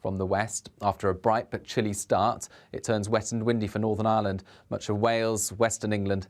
from the west. After a bright but chilly start, it turns wet and windy for Northern Ireland, much of Wales, Western England,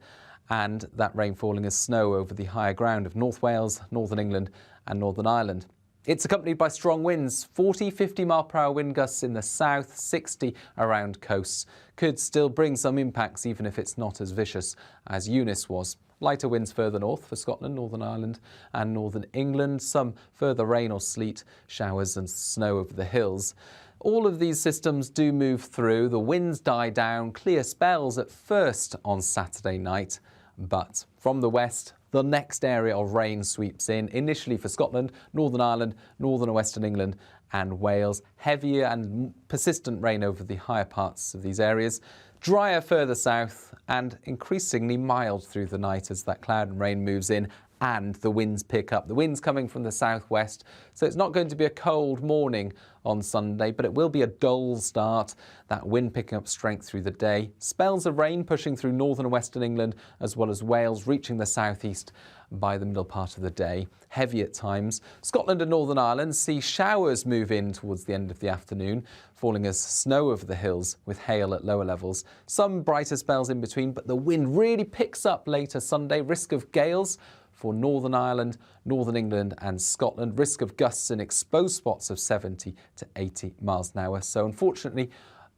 and that rain falling as snow over the higher ground of North Wales, Northern England and Northern Ireland. It's accompanied by strong winds, 40, 50 mile/hour wind gusts in the south, 60 around coasts. Could still bring some impacts even if it's not as vicious as Eunice was. Lighter winds further north for Scotland, Northern Ireland and Northern England. Some further rain or sleet, showers and snow over the hills. All of these systems do move through. The winds die down, clear spells at first on Saturday night. But from the west, the next area of rain sweeps in, initially for Scotland, Northern Ireland, Northern and Western England and Wales. Heavier and persistent rain over the higher parts of these areas. Drier further south and increasingly mild through the night as that cloud and rain moves in and the winds pick up. The winds coming from the southwest, so it's not going to be a cold morning on Sunday, but it will be a dull start. That wind picking up strength through the day. Spells of rain pushing through northern and western England as well as Wales, reaching the southeast by the middle part of the day. Heavy at times. Scotland and Northern Ireland see showers move in towards the end of the afternoon, falling as snow over the hills with hail at lower levels. Some brighter spells in between, but the wind really picks up later Sunday. Risk of gales for Northern Ireland, Northern England and Scotland. Risk of gusts in exposed spots of 70 to 80 miles an hour. So unfortunately,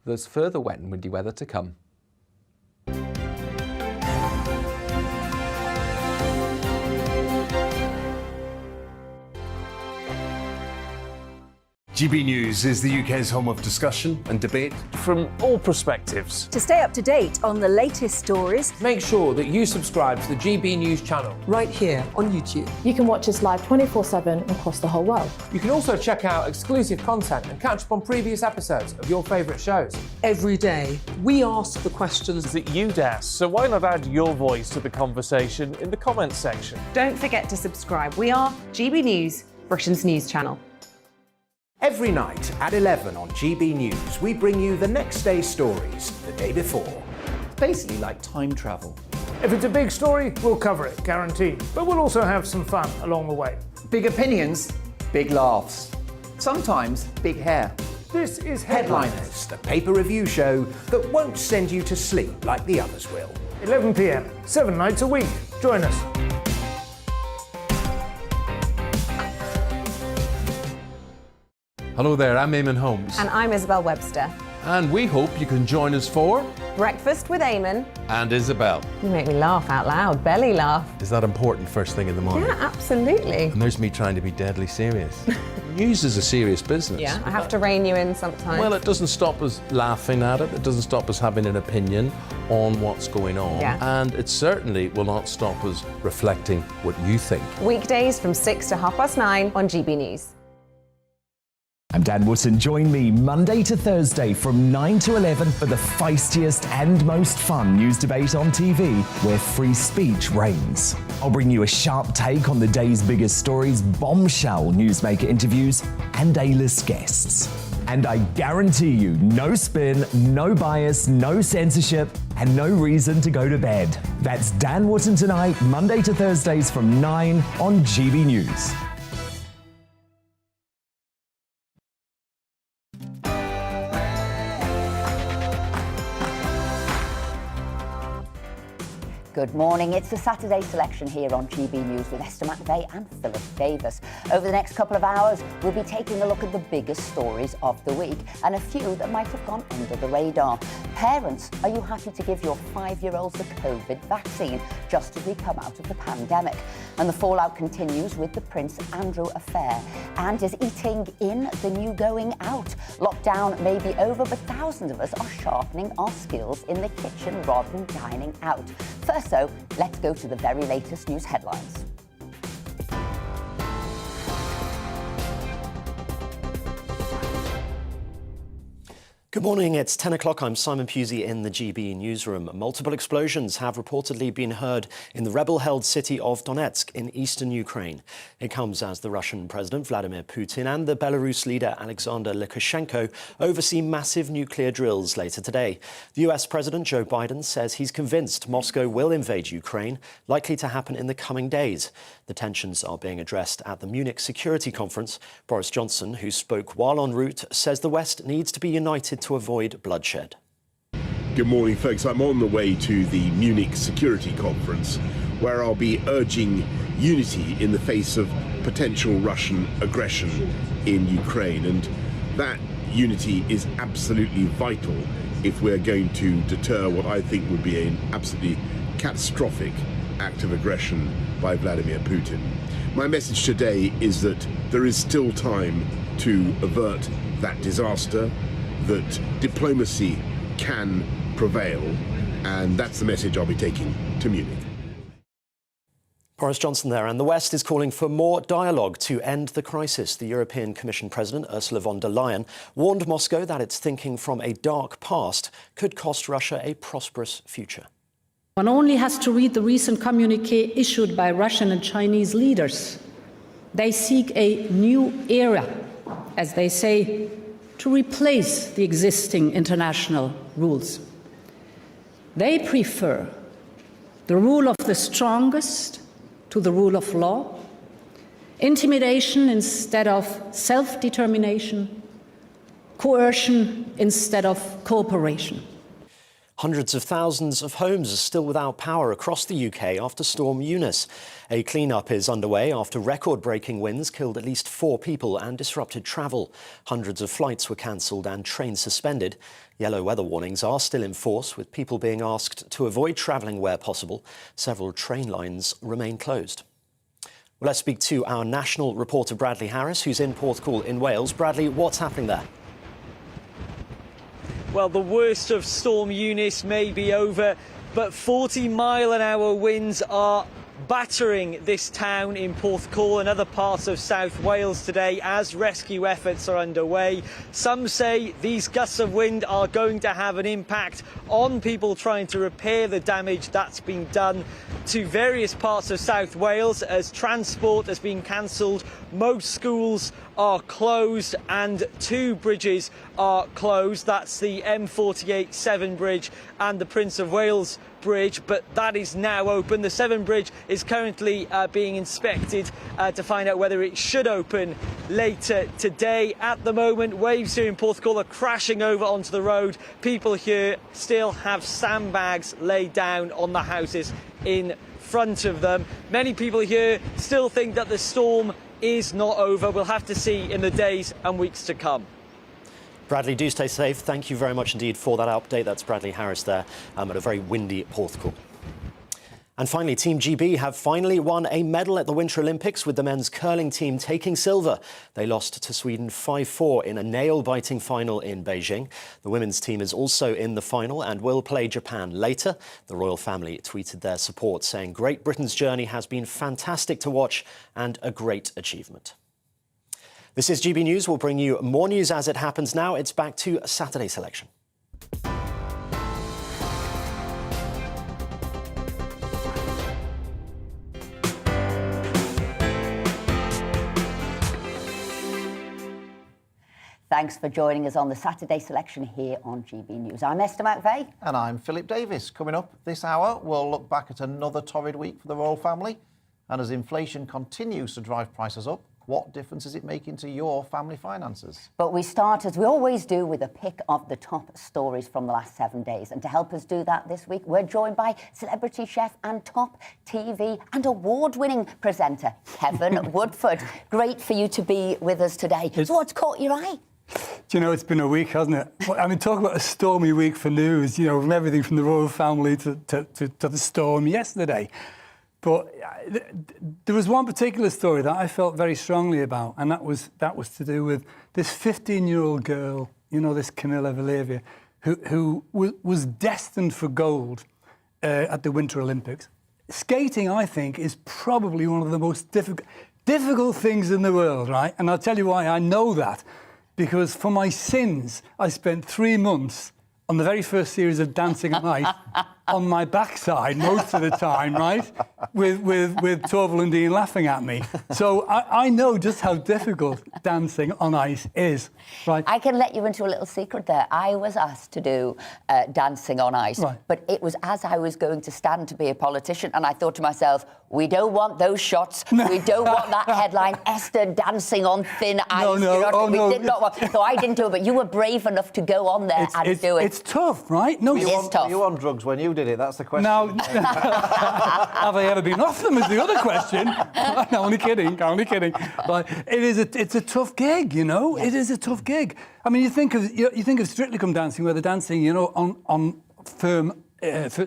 there's further wet and windy weather to come. GB News is the UK's home of discussion and debate from all perspectives. To stay up to date on the latest stories, make sure that you subscribe to the GB News channel right here on YouTube. You can watch us live 24/7 across the whole world. You can also check out exclusive content and catch up on previous episodes of your favourite shows. Every day, we ask the questions that you'd ask, so why not add your voice to the conversation in the comments section? Don't forget to subscribe. We are GB News, Britain's news channel. Every night at 11 on GB News, we bring you the next day's stories the day before. It's basically like time travel. If it's a big story, we'll cover it, guaranteed. But we'll also have some fun along the way. Big opinions, big laughs. Sometimes big hair. This is Headliners, the paper review show that won't send you to sleep like the others will. 11 p.m, 7 nights a week. Join us. Hello there, I'm Eamon Holmes. And I'm Isabel Webster. And we hope you can join us for Breakfast with Eamon and Isabel. You make me laugh out loud, belly laugh. Is that important first thing in the morning? Yeah, absolutely. And there's me trying to be deadly serious. News is a serious business. Yeah, I have to rein you in sometimes. Well, it doesn't stop us laughing at it. It doesn't stop us having an opinion on what's going on. Yeah. And it certainly will not stop us reflecting what you think. Weekdays from 6 to 9:30 on GB News. I'm Dan Wootton. Join me Monday to Thursday from 9 to 11 for the feistiest and most fun news debate on TV, where free speech reigns. I'll bring you a sharp take on the day's biggest stories, bombshell newsmaker interviews, and A-list guests. And I guarantee you, no spin, no bias, no censorship, and no reason to go to bed. That's Dan Wootton tonight, Monday to Thursdays from 9 on GB News. Good morning. It's the Saturday selection here on GB News with Esther McVeigh and Philip Davis. Over the next couple of hours, we'll be taking a look at the biggest stories of the week and a few that might have gone under the radar. Parents, are you happy to give your 5-year-olds the COVID vaccine just as we come out of the pandemic? And the fallout continues with the Prince Andrew affair. And is eating in the new going out? Lockdown may be over, but thousands of us are sharpening our skills in the kitchen rather than dining out. First, though, let's go to the very latest news headlines. Good morning, it's 10 o'clock. I'm Simon Pusey in the GB newsroom. Multiple explosions have reportedly been heard in the rebel-held city of Donetsk in eastern Ukraine. It comes as the Russian President Vladimir Putin and the Belarus leader Alexander Lukashenko oversee massive nuclear drills later today. The US President Joe Biden says he's convinced Moscow will invade Ukraine, likely to happen in the coming days. The tensions are being addressed at the Munich Security Conference. Boris Johnson, who spoke while en route, says the West needs to be united to avoid bloodshed. Good morning, folks. I'm on the way to the Munich Security Conference, where I'll be urging unity in the face of potential Russian aggression in Ukraine. And that unity is absolutely vital if we're going to deter what I think would be an absolutely catastrophic act of aggression by Vladimir Putin. My message today is that there is still time to avert that disaster, that diplomacy can prevail, and that's the message I'll be taking to Munich. Boris Johnson there, and the West is calling for more dialogue to end the crisis. The European Commission President, Ursula von der Leyen, warned Moscow that its thinking from a dark past could cost Russia a prosperous future. One only has to read the recent communiqué issued by Russian and Chinese leaders. They seek a new era, as they say, to replace the existing international rules. They prefer the rule of the strongest to the rule of law, intimidation instead of self-determination, coercion instead of cooperation. Hundreds of thousands of homes are still without power across the UK after Storm Eunice. A clean-up is underway after record-breaking winds killed at least 4 people and disrupted travel. Hundreds of flights were cancelled and trains suspended. Yellow weather warnings are still in force, with people being asked to avoid travelling where possible. Several train lines remain closed. Well, let's speak to our national reporter Bradley Harris, who's in Porthcawl in Wales. Bradley, what's happening there? Well, the worst of Storm Eunice may be over, but 40-mile-an-hour winds are battering this town in Porthcawl and other parts of South Wales today as rescue efforts are underway. Some say these gusts of wind are going to have an impact on people trying to repair the damage that's been done to various parts of South Wales as transport has been cancelled. Most schools are closed and 2 bridges are closed. That's the M48 Severn Bridge and the Prince of Wales Bridge, but that is now open. The Severn Bridge is currently being inspected to find out whether it should open later today. At the moment, waves here in Porthcawl are crashing over onto the road. People here still have sandbags laid down on the houses in front of them. Many people here still think that the storm is not over. We'll have to see in the days and weeks to come. Bradley, do stay safe. Thank you very much indeed for that update. That's Bradley Harris there at a very windy Porthcawl. And finally, Team GB have finally won a medal at the Winter Olympics, with the men's curling team taking silver. They lost to Sweden 5-4 in a nail-biting final in Beijing. The women's team is also in the final and will play Japan later. The royal family tweeted their support, saying Great Britain's journey has been fantastic to watch and a great achievement. This is GB News. We'll bring you more news as it happens now. It's back to Saturday Selection. Thanks for joining us on the Saturday Selection here on GB News. I'm Esther McVeigh. And I'm Philip Davis. Coming up this hour, we'll look back at another torrid week for the royal family. And as inflation continues to drive prices up, what difference is it making to your family finances? But we start, as we always do, with a pick of the top stories from the last 7 days. And to help us do that this week, we're joined by celebrity chef and top TV and award-winning presenter, Kevin Woodford. Great for you to be with us today. So what's caught your eye? Do you know, it's been a week, hasn't it? I mean, talk about a stormy week for news, you know, from everything from the royal family to the storm yesterday. But there was one particular story that I felt very strongly about, and that was to do with this 15-year-old girl, you know, this Camilla Valeria, who was destined for gold at the Winter Olympics. Skating, I think, is probably one of the most difficult things in the world, right? And I'll tell you why I know that. Because for my sins, I spent 3 months on the very first series of Dancing on Ice on my backside most of the time, right? With Torval and Dean laughing at me. So I know just how difficult dancing on ice is, right? I can let you into a little secret there. I was asked to do dancing on ice, but it was as I was going to stand to be a politician, and I thought to myself, we don't want those shots. We don't want that headline, Esther dancing on thin ice. No, we did not want. So I didn't do it, but you were brave enough to go on there and do it. It's tough, right? No, it is tough. Were you on drugs when you did it? That's the question. Now, have I ever been off them is the other question. No, only kidding. But it's a tough gig, you know. It is a tough gig. I mean, you think of Strictly Come Dancing, where they're dancing, you know, on firm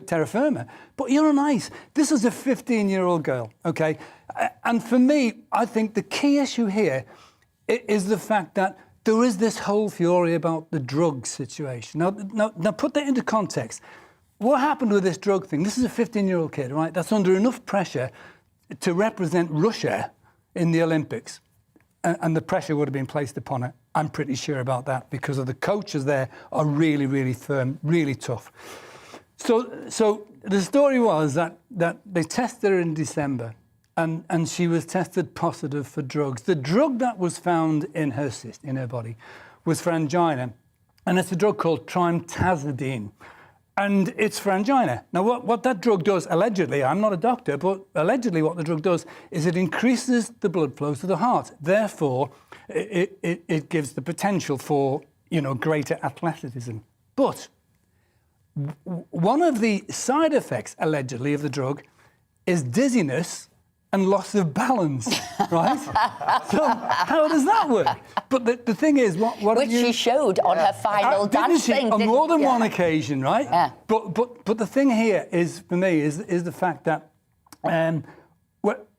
terra firma, but you're on ice. This is a 15-year-old girl, okay? And for me, I think the key issue here is the fact that there is this whole fury about the drug situation. Now put that into context. What happened with this drug thing? This is a 15-year-old kid, right? That's under enough pressure to represent Russia in the Olympics. And the pressure would have been placed upon her. I'm pretty sure about that, because of the coaches there are really, really firm, really tough. So the story was that they tested her in December, and she was tested positive for drugs. The drug that was found in her body was for angina, and it's a drug called trimetazidine, and it's for angina. Now, what that drug does, allegedly, I'm not a doctor, but allegedly what the drug does is it increases the blood flow to the heart. Therefore, it gives the potential for, you know, greater athleticism. But one of the side effects, allegedly, of the drug is dizziness and loss of balance, right? So how does that work? But the thing is, which she showed on her final dance thing. On more than one occasion, right? Yeah. But the thing here is, for me, is the fact that when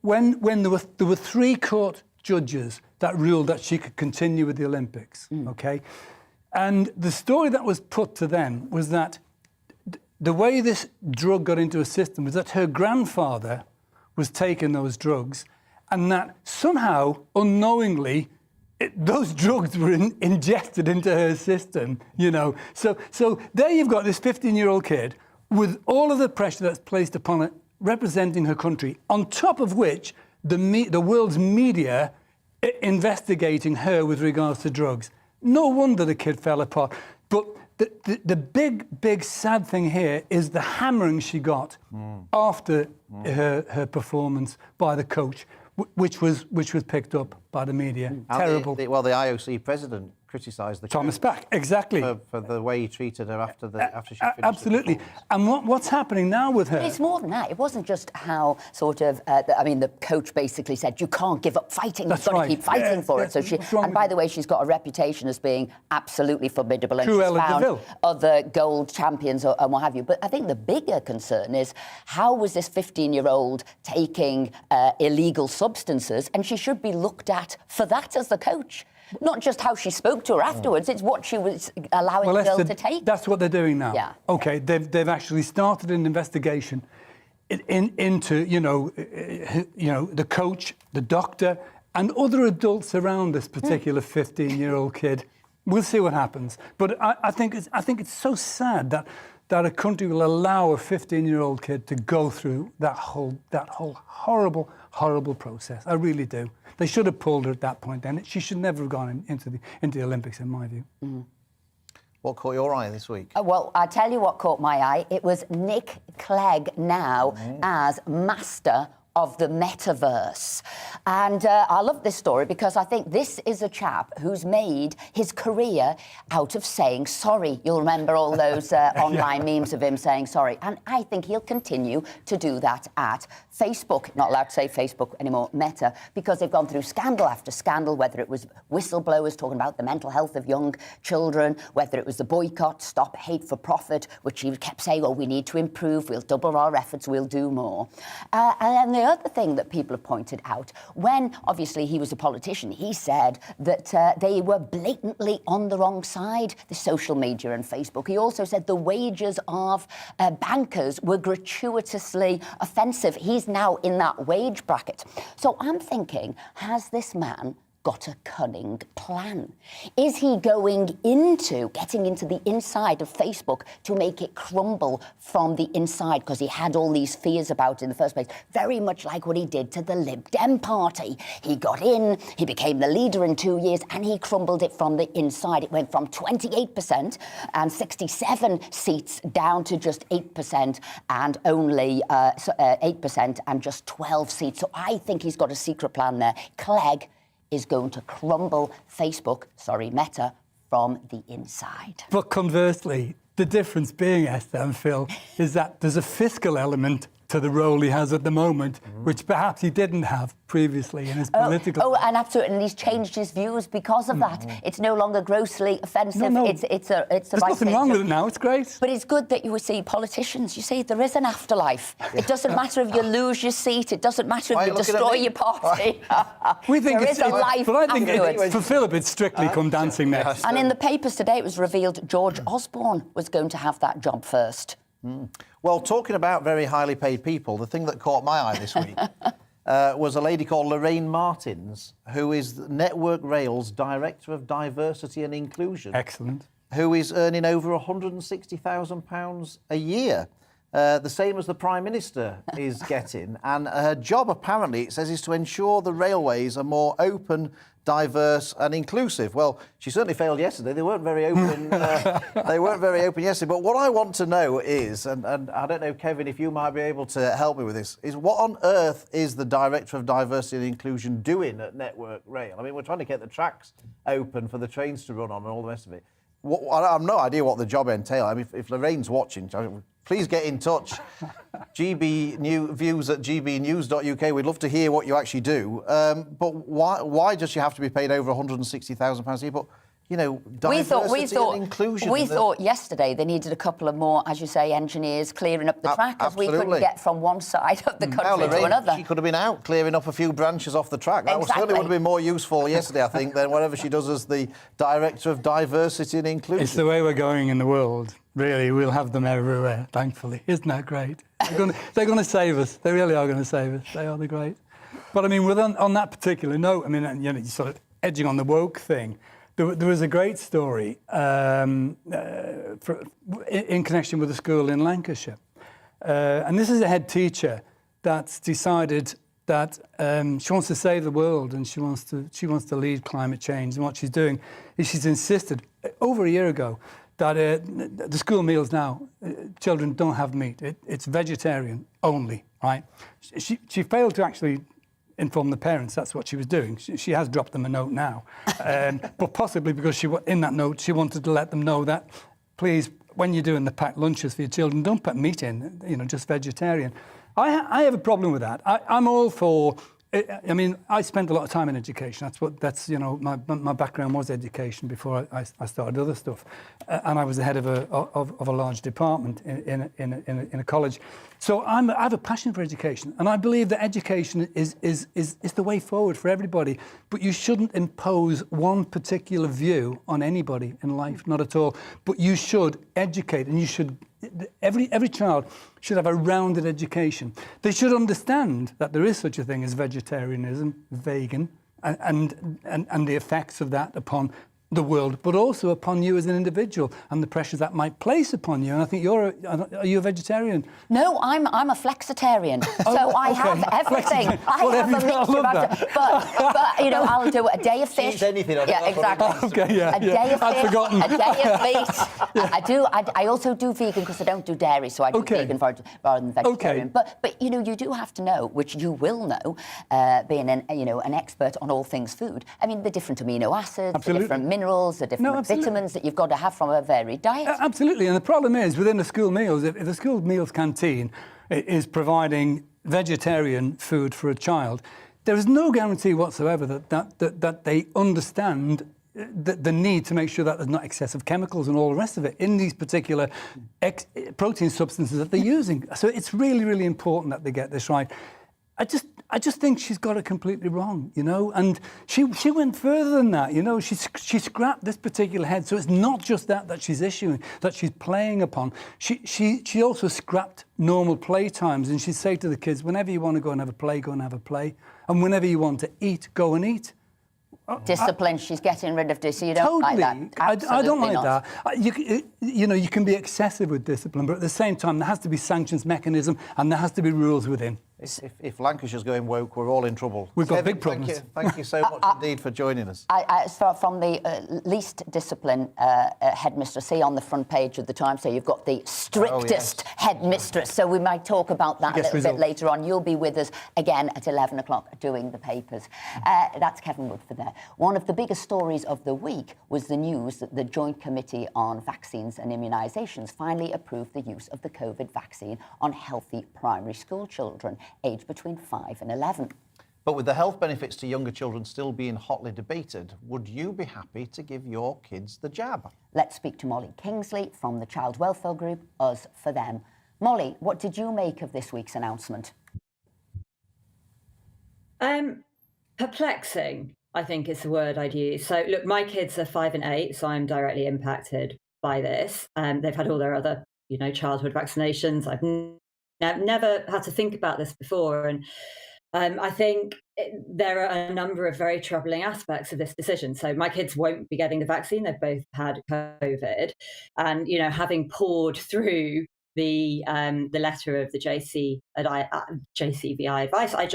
there were 3 court judges that ruled that she could continue with the Olympics, okay? And the story that was put to them was that the way this drug got into her system was that her grandfather was taking those drugs, and that somehow, unknowingly, those drugs were ingested into her system, you know. So there you've got this 15-year-old kid with all of the pressure that's placed upon it, representing her country, on top of which the world's media investigating her with regards to drugs. No wonder the kid fell apart. But the big sad thing here is the hammering she got after her performance by the coach, which was picked up by the media. Terrible. The IOC president criticised the Thomas Bach, exactly, for the way he treated her after she finished. Absolutely. And what's happening now with her? But it's more than that. It wasn't just how sort of. The coach basically said, "You can't give up fighting. You've got to keep fighting for it." So and by the way, she's got a reputation as being absolutely formidable, and she's found other gold champions and what have you. But I think the bigger concern is, how was this 15-year-old taking illegal substances, and she should be looked at for that as the coach. Not just how she spoke to her afterwards, it's what she was allowing the girl to take. That's what they're doing now. Yeah. Okay, they've actually started an investigation into the coach, the doctor, and other adults around this particular 15-year-old kid. We'll see what happens. But I think it's so sad that a country will allow a 15-year-old kid to go through that whole horrible process. I really do. They should have pulled her at that point then. She should never have gone into the Olympics, in my view. What caught your eye this week? Well, I tell you what caught my eye. It was Nick Clegg now as master of the metaverse. And I love this story because I think this is a chap who's made his career out of saying sorry. You'll remember all those online memes of him saying sorry. And I think he'll continue to do that at Facebook. Not allowed to say Facebook anymore, Meta, because they've gone through scandal after scandal, whether it was whistleblowers talking about the mental health of young children, whether it was the boycott, Stop Hate for Profit, which he kept saying, oh, we need to improve, we'll double our efforts, we'll do more. And then the other thing that people have pointed out, when obviously he was a politician, he said that they were blatantly on the wrong side, the social media and Facebook. He also said the wages of bankers were gratuitously offensive. He's now in that wage bracket. So I'm thinking, has this man got a cunning plan? Is he getting into the inside of Facebook to make it crumble from the inside because he had all these fears about it in the first place? Very much like what he did to the Lib Dem party. He got in, he became the leader in 2 years, and he crumbled it from the inside. It went from 28% and 67 seats down to just 8% and only 8% and just 12 seats. So I think he's got a secret plan there. Clegg is going to crumble Meta, from the inside. But conversely, the difference being, Esther and Phil, is that there's a fiscal element to the role he has at the moment, which perhaps he didn't have previously in his political... Oh, and absolutely, and he's changed his views because of that. It's no longer grossly offensive. No. It's the There's right nothing thing wrong to... with it now, it's great. But it's good that you see politicians, you see there is an afterlife. It doesn't matter if you lose your seat, it doesn't matter if you destroy your party. We think there is a life but I think afterwards. for Philip, it's strictly come dancing next. And in the papers today, it was revealed George Osborne was going to have that job first. Well, talking about very highly paid people, the thing that caught my eye this week was a lady called Lorraine Martins, who is Network Rail's Director of Diversity and Inclusion. Excellent. Who is earning over £160,000 a year. The same as the Prime Minister is getting. And her job, apparently, it says, is to ensure the railways are more open, diverse and inclusive. Well, she certainly failed yesterday. They weren't very open. They weren't very open yesterday. But what I want to know is, and I don't know, Kevin, if you might be able to help me with this, is what on earth is the Director of Diversity and Inclusion doing at Network Rail? I mean, we're trying to get the tracks open for the trains to run on and all the rest of it. I have no idea what the job entails. I mean, if Lorraine's watching, please get in touch. Views at gbnews.uk. We'd love to hear what you actually do. But why does she have to be paid over £160,000 a year? But, you know, diversity and inclusion. We thought yesterday they needed a couple of more, as you say, engineers clearing up the track, as we couldn't get from one side of the country to another. She could have been out clearing up a few branches off the track. That certainly would have been more useful yesterday, I think, than whatever she does as the Director of Diversity and Inclusion. It's the way we're going in the world. Really, we'll have them everywhere, thankfully. Isn't that great? They're going to save us. They really are going to save us. They are the great. But, I mean, on that particular note, I mean, you know, sort of edging on the woke thing, there was a great story in connection with a school in Lancashire. And this is a head teacher that's decided that she wants to save the world and she wants to lead climate change. And what she's doing is she's insisted over a year ago that the school meals now, children don't have meat. It's vegetarian only, right? She failed to actually inform the parents that's what she was doing. She has dropped them a note now. But possibly because in that note, she wanted to let them know that, please, when you're doing the packed lunches for your children, don't put meat in, you know, just vegetarian. I have a problem with that. I'm all for... I mean, I spent a lot of time in education. That's you know, my background was education before I started other stuff, and I was the head of a large department in a college. So I have a passion for education, and I believe that education is the way forward for everybody. But you shouldn't impose one particular view on anybody in life, not at all. But you should educate, and you should. Every child should have a rounded education. They should understand that there is such a thing as vegetarianism, vegan, and the effects of that upon the world, but also upon you as an individual and the pressures that might place upon you. And I think are you a vegetarian? No, I'm a flexitarian. So I have everything. I have a mixture of but you know, I'll do a day of fish. Anything on exactly. Okay, a day of fish, forgotten. a day of meat. I also do vegan because I don't do dairy, so I do vegan rather than vegetarian. But you know, you do have to know, which you will know, being an expert on all things food. I mean, the different amino acids, the different minerals, the different vitamins that you've got to have from a varied diet. Absolutely, and the problem is within the school meals, if the school meals canteen is providing vegetarian food for a child, there is no guarantee whatsoever that they understand the need to make sure that there's not excessive chemicals and all the rest of it in these particular protein substances that they're using. So it's really, really important that they get this right. I just think she's got it completely wrong, you know, and she went further than that, you know. She scrapped this particular head, so it's not just that she's issuing, that she's playing upon. She also scrapped normal play times, and she'd say to the kids, whenever you want to go and have a play, go and have a play, and whenever you want to eat, go and eat. discipline. She's getting rid of discipline. You don't like that? I don't like not. that. You can be excessive with discipline, but at the same time, there has to be sanctions mechanism and there has to be rules within. If Lancashire's going woke, we're all in trouble. We've got big problems. Thank you so much indeed for joining us. From the least disciplined headmistress, see on the front page of the Times, so you've got the strictest headmistress. So we might talk about that a little bit later on. You'll be with us again at 11 o'clock doing the papers. That's Kevin Woodford there. One of the biggest stories of the week was the news that the Joint Committee on Vaccines and Immunisations finally approved the use of the COVID vaccine on healthy primary school children aged between 5 and 11. But with the health benefits to younger children still being hotly debated, would you be happy to give your kids the jab? Let's speak to Molly Kingsley from the child welfare group Us for Them. Molly, what did you make of this week's announcement? Perplexing, I think is the word I'd use. So look, my kids are 5 and 8, so I'm directly impacted by this. They've had all their other, childhood vaccinations. I've never had to think about this before. And I think there are a number of very troubling aspects of this decision. So my kids won't be getting the vaccine. They've both had COVID. And, having poured through the letter of the JCVI advice, I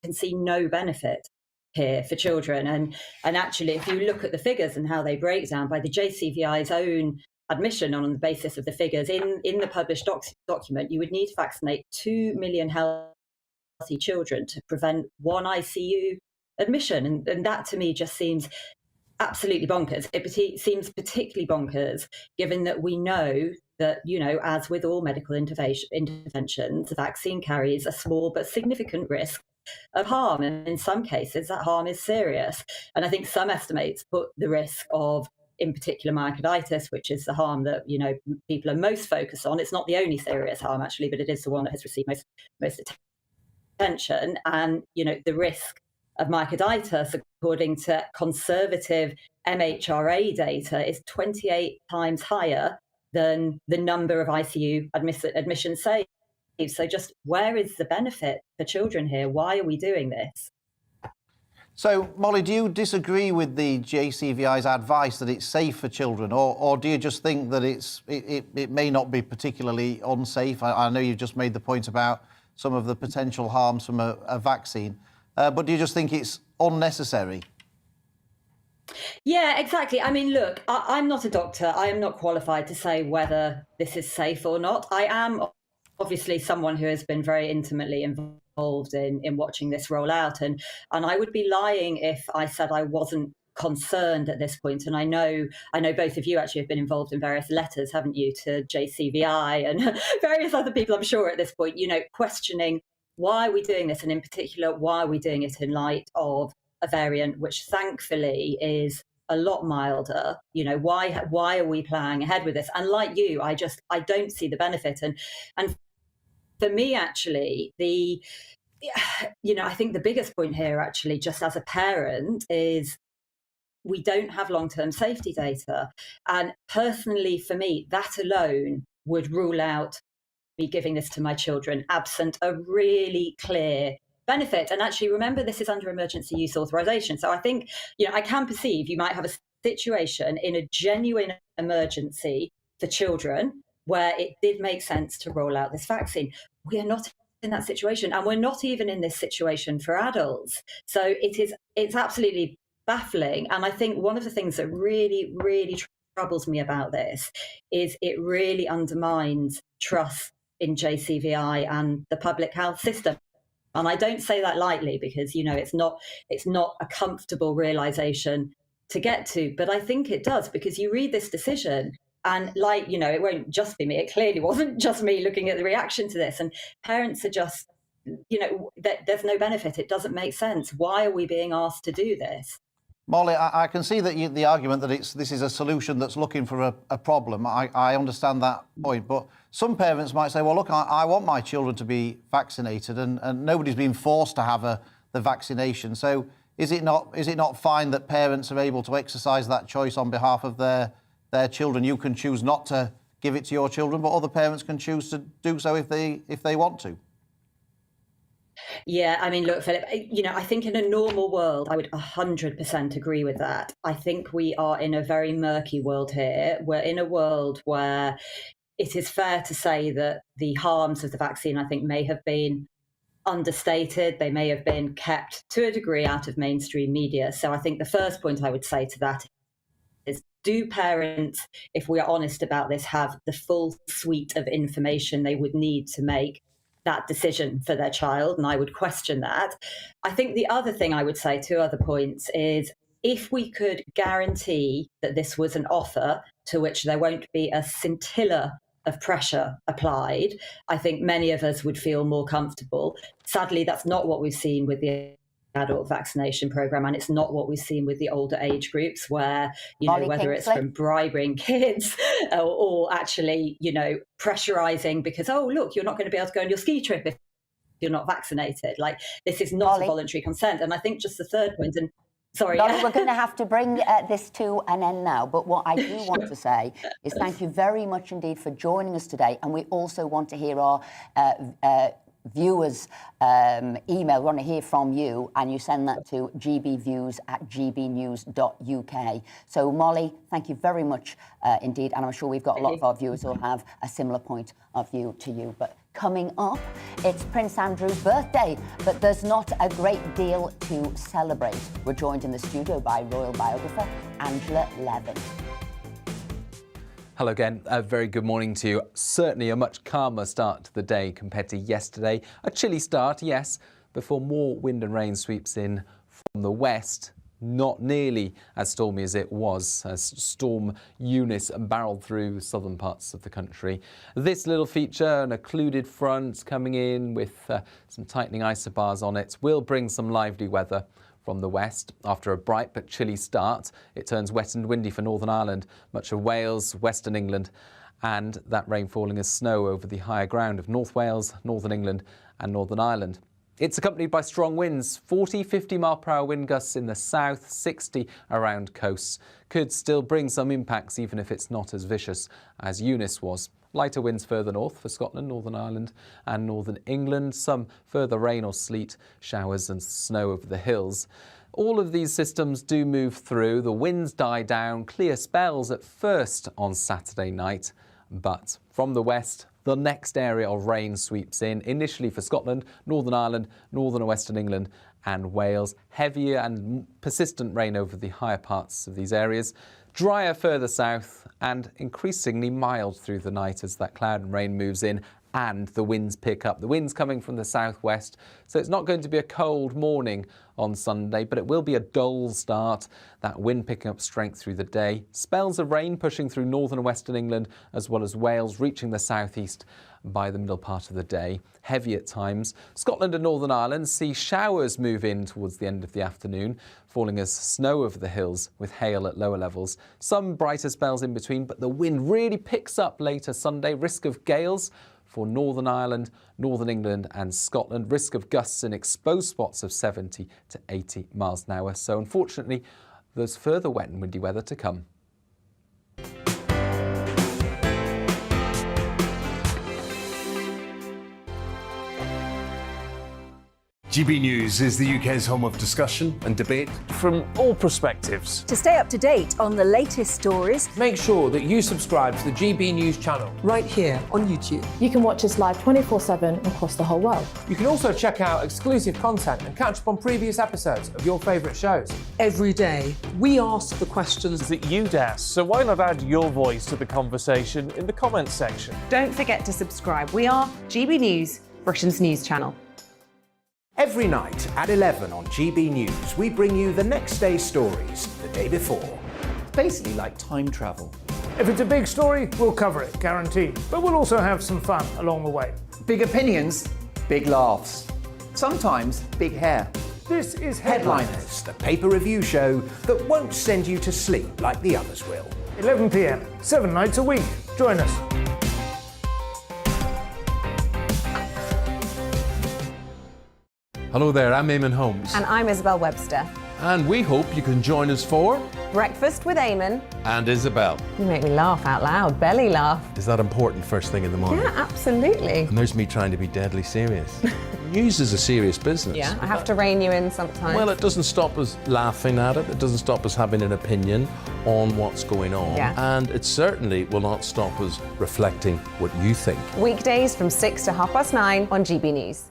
can see no benefit here for children. And actually, if you look at the figures and how they break down by the JCVI's own admission on the basis of the figures in the published document, you would need to vaccinate 2 million healthy children to prevent 1 ICU admission. And that to me just seems absolutely bonkers. It seems particularly bonkers given that we know that, as with all medical interventions, the vaccine carries a small but significant risk of harm. And in some cases, that harm is serious. And I think some estimates put the risk of, in particular, myocarditis, which is the harm that, people are most focused on. It's not the only serious harm, actually, but it is the one that has received most attention. And, the risk of myocarditis, according to conservative MHRA data, is 28 times higher than the number of ICU admissions saved. So just where is the benefit for children here? Why are we doing this? So, Molly, do you disagree with the JCVI's advice that it's safe for children, or do you just think that it may not be particularly unsafe? I know you've just made the point about some of the potential harms from a vaccine, but do you just think it's unnecessary? Yeah, exactly. I mean, look, I'm not a doctor. I am not qualified to say whether this is safe or not. I am obviously someone who has been very intimately involved in watching this roll out. And I would be lying if I said I wasn't concerned at this point. And I know both of you actually have been involved in various letters, haven't you, to JCVI and various other people, I'm sure, at this point, questioning why are we doing this? And in particular, why are we doing it in light of a variant which thankfully is a lot milder? Why are we playing ahead with this? And like you, I don't see the benefit. And for me, actually, I think the biggest point here, actually, just as a parent, is we don't have long-term safety data. And personally, for me, that alone would rule out me giving this to my children, absent a really clear benefit. And actually, remember, this is under emergency use authorization. So I think, I can perceive you might have a situation in a genuine emergency for children where it did make sense to roll out this vaccine. We are not in that situation, and we're not even in this situation for adults. So it's absolutely baffling. And I think one of the things that really, really troubles me about this is it really undermines trust in JCVI and the public health system. And I don't say that lightly because, it's not a comfortable realization to get to, but I think it does, because you read this decision and it won't just be me. It clearly wasn't just me looking at the reaction to this, and parents are just, there's no benefit. It doesn't make sense. Why are we being asked to do this? Molly, I can see that the argument that this is a solution that's looking for a problem. I understand that point, but some parents might say, well, look, I want my children to be vaccinated, and nobody's been forced to have the vaccination. So is it not fine that parents are able to exercise that choice on behalf of their children? You can choose not to give it to your children, but other parents can choose to do so if they want to. Yeah, I mean, look, Philip, I think in a normal world, I would 100% agree with that. I think we are in a very murky world here. We're in a world where it is fair to say that the harms of the vaccine, I think, may have been understated. They may have been kept to a degree out of mainstream media. So I think the first point I would say to that is, do parents, if we are honest about this, have the full suite of information they would need to make that decision for their child? And I would question that. I think the other thing I would say, 2 other points, is if we could guarantee that this was an offer to which there won't be a scintilla of pressure applied, I think many of us would feel more comfortable. Sadly, that's not what we've seen with the adult vaccination programme, and it's not what we've seen with the older age groups, where, whether it's from bribing kids or actually, pressurising because, oh, look, you're not going to be able to go on your ski trip if you're not vaccinated. Like, this is not a voluntary consent. And I think just the third point, and sorry. Molly, we're going to have to bring this to an end now. But what I do want to say is thank you very much indeed for joining us today. And we also want to hear our viewers' email. We want to hear from you, and you send that to gbviews@gbnews.uk. So, Molly, thank you very much indeed. And I'm sure we've got a lot of our viewers who will have a similar point of view to you. But coming up, it's Prince Andrew's birthday, but there's not a great deal to celebrate. We're joined in the studio by royal biographer Angela Levin. Hello again, a very good morning to you. Certainly a much calmer start to the day compared to yesterday. A chilly start, yes, before more wind and rain sweeps in from the west. Not nearly as stormy as it was as Storm Eunice barreled through southern parts of the country. This little feature, an occluded front coming in with some tightening isobars on it, will bring some lively weather from the west. After a bright but chilly start, it turns wet and windy for Northern Ireland, much of Wales, Western England, and that rain falling as snow over the higher ground of North Wales, Northern England and Northern Ireland. It's accompanied by strong winds, 40, 50 mile/hour wind gusts in the south, 60 around coasts. Could still bring some impacts even if it's not as vicious as Eunice was. Lighter winds further north for Scotland, Northern Ireland and Northern England. Some further rain or sleet, showers and snow over the hills. All of these systems do move through. The winds die down, clear spells at first on Saturday night. But from the west, the next area of rain sweeps in, initially for Scotland, Northern Ireland, Northern and Western England and Wales. Heavier and persistent rain over the higher parts of these areas. Drier further south and increasingly mild through the night as that cloud and rain moves in and the winds pick up. The winds coming from the southwest, so it's not going to be a cold morning on Sunday, but it will be a dull start. That wind picking up strength through the day. Spells of rain pushing through northern and western England as well as Wales, reaching the southeast by the middle part of the day. Heavy at times. Scotland and Northern Ireland see showers move in towards the end of the afternoon, falling as snow over the hills with hail at lower levels. Some brighter spells in between, but the wind really picks up later Sunday. Risk of gales for Northern Ireland, Northern England and Scotland. Risk of gusts in exposed spots of 70 to 80 miles an hour. So unfortunately, there's further wet and windy weather to come. GB News is the UK's home of discussion and debate from all perspectives. To stay up to date on the latest stories, make sure that you subscribe to the GB News channel right here on YouTube. You can watch us live 24/7 across the whole world. You can also check out exclusive content and catch up on previous episodes of your favourite shows. Every day, we ask the questions that you'd ask, so why not add your voice to the conversation in the comments section? Don't forget to subscribe. We are GB News, Britain's news channel. Every night at 11 on GB News, we bring you the next day's stories the day before. Basically like time travel. If it's a big story, we'll cover it, guaranteed. But we'll also have some fun along the way. Big opinions, big laughs. Sometimes big hair. This is Headliners, the paper review show that won't send you to sleep like the others will. 11 p.m, 7 nights a week. Join us. Hello there, I'm Eamon Holmes. And I'm Isabel Webster. And we hope you can join us for Breakfast with Eamon. And Isabel. You make me laugh out loud, belly laugh. Is that important first thing in the morning? Yeah, absolutely. And there's me trying to be deadly serious. News is a serious business. Yeah, I have to rein you in sometimes. Well, it doesn't stop us laughing at it. It doesn't stop us having an opinion on what's going on. Yeah. And it certainly will not stop us reflecting what you think. Weekdays from 6 to 9:30 on GB News.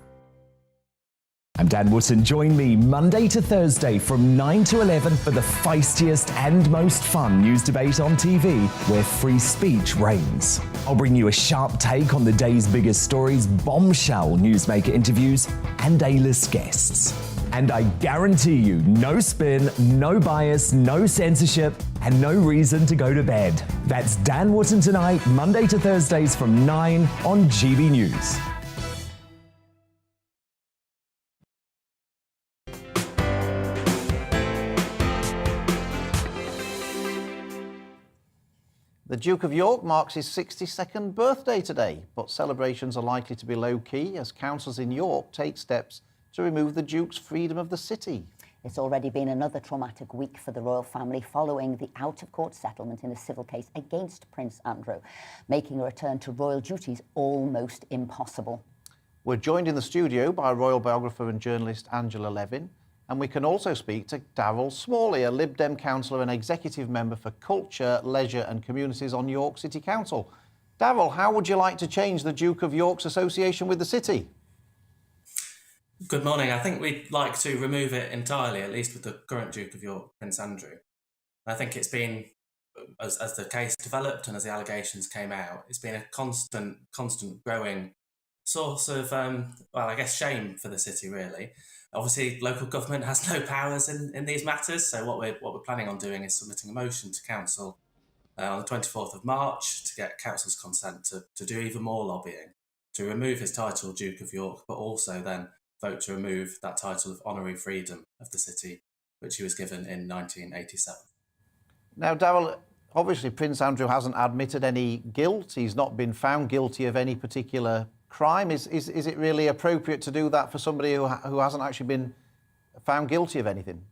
I'm Dan Wootton. Join me Monday to Thursday from 9 to 11 for the feistiest and most fun news debate on TV, where free speech reigns. I'll bring you a sharp take on the day's biggest stories, bombshell newsmaker interviews, and A-list guests. And I guarantee you, no spin, no bias, no censorship, and no reason to go to bed. That's Dan Wootton tonight, Monday to Thursdays from 9 on GB News. The Duke of York marks his 62nd birthday today, but celebrations are likely to be low-key as councils in York take steps to remove the Duke's freedom of the city. It's already been another traumatic week for the royal family following the out-of-court settlement in a civil case against Prince Andrew, making a return to royal duties almost impossible. We're joined in the studio by royal biographer and journalist Angela Levin, and we can also speak to Darryl Smalley, a Lib Dem councillor and executive member for Culture, Leisure and Communities on York City Council. Darryl, how would you like to change the Duke of York's association with the city? Good morning. I think we'd like to remove it entirely, at least with the current Duke of York, Prince Andrew. I think it's been, as the case developed and as the allegations came out, it's been a constant growing source of, shame for the city, really. Obviously, local government has no powers in these matters, so what we're planning on doing is submitting a motion to council on the 24th of March to get council's consent to do even more lobbying, to remove his title Duke of York, but also then vote to remove that title of honorary freedom of the city, which he was given in 1987. Now, Darryl, obviously Prince Andrew hasn't admitted any guilt. He's not been found guilty of any particular crime. Is it really appropriate to do that for somebody who hasn't actually been found guilty of anything?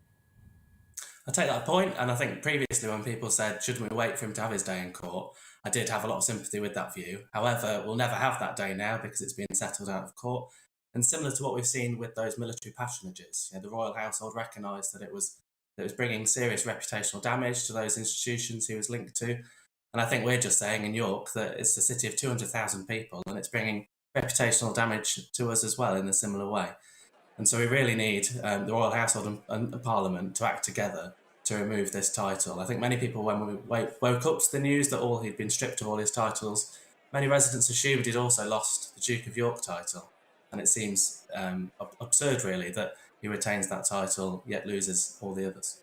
I take that point, and I think previously when people said, should we wait for him to have his day in court, I did have a lot of sympathy with that view. However, we'll never have that day now because it's been settled out of court. And similar to what we've seen with those military patronages, the royal household recognised that it was bringing serious reputational damage to those institutions he was linked to. And I think we're just saying in York that it's a city of 200,000 people and it's bringing reputational damage to us as well in a similar way. And so we really need the royal household and Parliament to act together to remove this title. I think many people, when we woke up to the news that he'd been stripped of all his titles, many residents assumed he'd also lost the Duke of York title. And it seems absurd, really, that he retains that title yet loses all the others.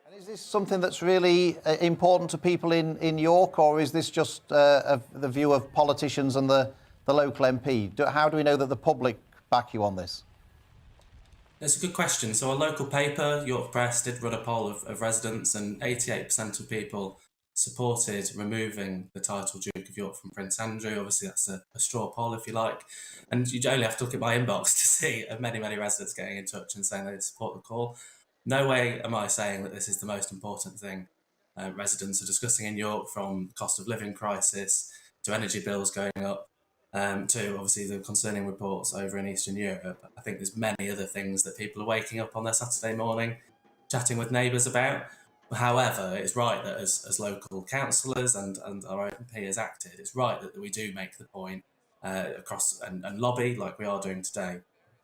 And is this something that's really important to people in York, or is this just the view of politicians and the local MP? How do we know that the public back you on this? It's a good question. So a local paper, York Press, did run a poll of residents, and 88% of people supported removing the title Duke of York from Prince Andrew. Obviously, that's a straw poll, if you like. And you only have to look at my inbox to see many residents getting in touch and saying they support the call. No way am I saying that this is the most important thing residents are discussing in York, from cost of living crisis to energy bills going up, to obviously the concerning reports over in Eastern Europe. I think there's many other things that people are waking up on their Saturday morning, chatting with neighbours about. However, it's right that as local councillors and our MP has acted, it's right that we do make the point across and lobby, like we are doing today,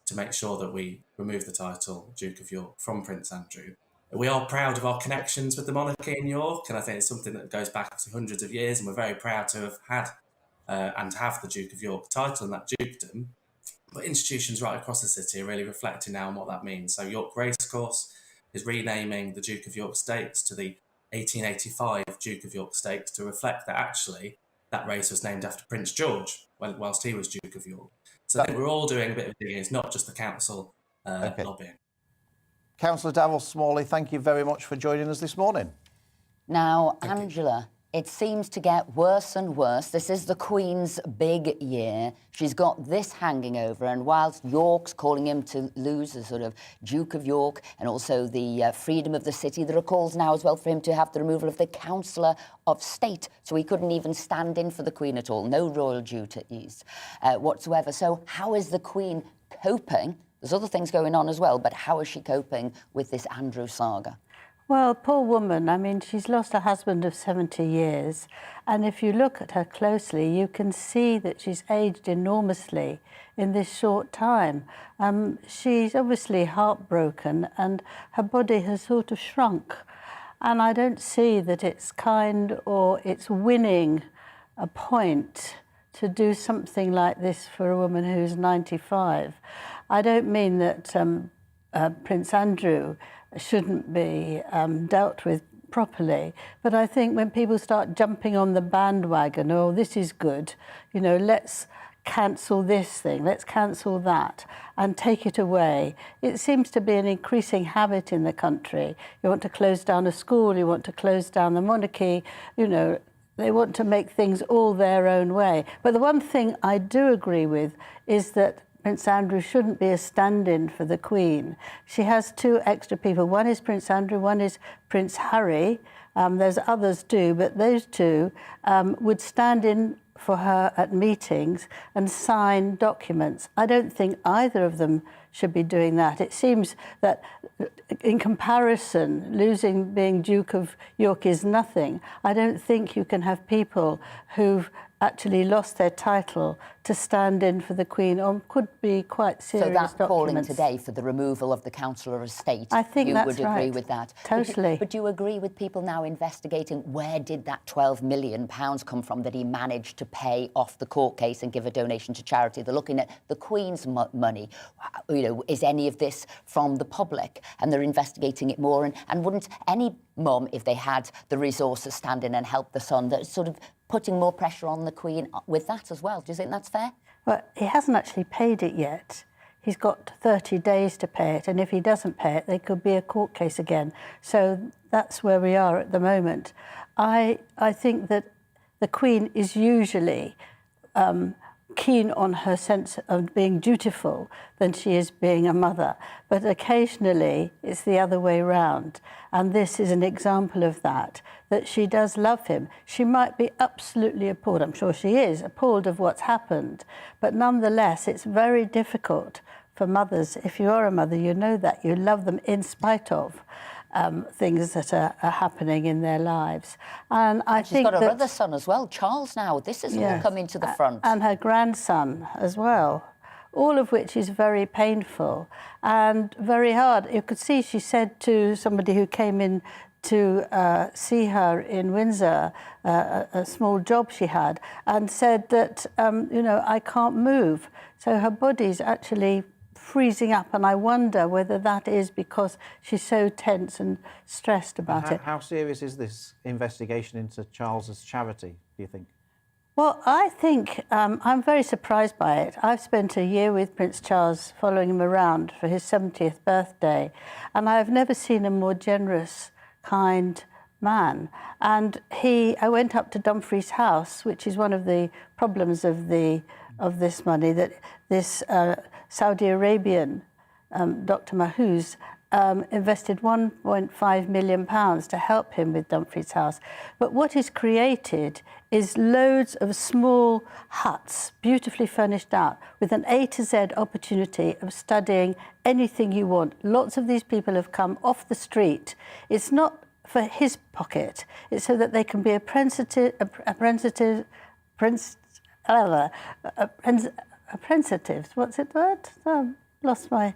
to make sure that we remove the title Duke of York from Prince Andrew. We are proud of our connections with the monarchy in York, and I think it's something that goes back to hundreds of years, and we're very proud to have had and have the Duke of York title and that dukedom. But institutions right across the city are really reflecting now on what that means. So York Racecourse is renaming the Duke of York Stakes to the 1885 Duke of York Stakes to reflect that actually that race was named after Prince George whilst he was Duke of York. So I think we're all doing a bit of digging. It's not just the council lobbying. Councillor Darryl Smalley, thank you very much for joining us this morning. Now, Angela, It seems to get worse and worse. This is the Queen's big year. She's got this hanging over, and whilst York's calling him to lose the sort of Duke of York and also the freedom of the city, there are calls now as well for him to have the removal of the Councillor of State, so he couldn't even stand in for the Queen at all. No royal duties whatsoever. So how is the Queen coping? There's other things going on as well, but how is she coping with this Andrew saga? Well, poor woman. I mean, she's lost a husband of 70 years. And if you look at her closely, you can see that she's aged enormously in this short time. She's obviously heartbroken and her body has sort of shrunk. And I don't see that it's kind or it's winning a point to do something like this for a woman who's 95. I don't mean that Prince Andrew shouldn't be dealt with properly. But I think when people start jumping on the bandwagon, oh, this is good, you know, let's cancel this thing, let's cancel that and take it away. It seems to be an increasing habit in the country. You want to close down a school, you want to close down the monarchy, you know, they want to make things all their own way. But the one thing I do agree with is that Prince Andrew shouldn't be a stand-in for the Queen. She has two extra people. One is Prince Andrew, one is Prince Harry. There's others too, but those two would stand in for her at meetings and sign documents. I don't think either of them should be doing that. It seems that in comparison, being Duke of York is nothing. I don't think you can have people who've actually lost their title to stand in for the Queen on could be quite serious documents. So that calling today for the removal of the Councillor of State, I think you would agree with that? Totally. But do you agree with people now investigating where did that £12 million come from that he managed to pay off the court case and give a donation to charity? They're looking at the Queen's money. You know, is any of this from the public? And they're investigating it more. And wouldn't any mum, if they had the resources, stand in and help the son, that sort of putting more pressure on the Queen with that as well? Do you think that's fair? Well, he hasn't actually paid it yet. He's got 30 days to pay it, and if he doesn't pay it, there could be a court case again. So that's where we are at the moment. I think that the Queen is usually keen on her sense of being dutiful than she is being a mother. But occasionally it's the other way round. And this is an example of that she does love him. She might be absolutely appalled, I'm sure she is, appalled of what's happened. But nonetheless, it's very difficult for mothers. If you are a mother, you know that. You love them in spite of things that are happening in their lives. And I think she's got her other son as well, Charles now. This is all coming to the front. And her grandson as well, all of which is very painful and very hard. You could see she said to somebody who came in to see her in Windsor, a small job she had, and said that, you know, I can't move. So her body's actually freezing up, and I wonder whether that is because she's so tense and stressed about it. How serious is this investigation into Charles's charity, do you think? Well, I think I'm very surprised by it. I've spent a year with Prince Charles following him around for his 70th birthday, and I've never seen a more generous, kind man. And I went up to Dumfries House, which is one of the problems of this money, that this Saudi Arabian Dr. Mahfouz invested £1.5 million to help him with Dumfries House. But what is created is loads of small huts, beautifully furnished out, with an A to Z opportunity of studying anything you want. Lots of these people have come off the street. It's not for his pocket. It's so that they can be apprentices, what's it word? Lost my...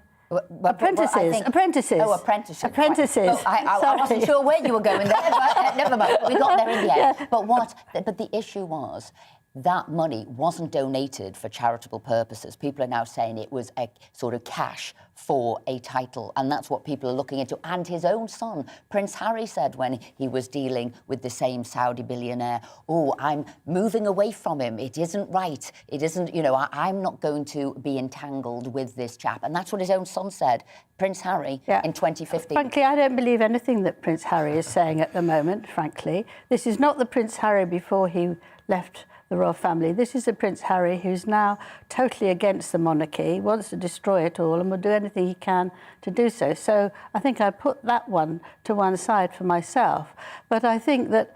Apprentices. Apprentices. Oh, apprenticeship. Apprentices. Right. I wasn't sure where you were going there, but never mind. We got there in the end. Yeah. But the issue was, that money wasn't donated for charitable purposes. People are now saying it was a sort of cash for a title, and that's what people are looking into. And his own son, Prince Harry, said when he was dealing with the same Saudi billionaire, oh, I'm moving away from him. It isn't right. It isn't, you know, I'm not going to be entangled with this chap. And that's what his own son said, Prince Harry, in 2015. Frankly, I don't believe anything that Prince Harry is saying at the moment, frankly. This is not the Prince Harry before he left the royal family. This is a Prince Harry who's now totally against the monarchy, wants to destroy it all, and will do anything he can to do so. So I think I put that one to one side for myself. But I think that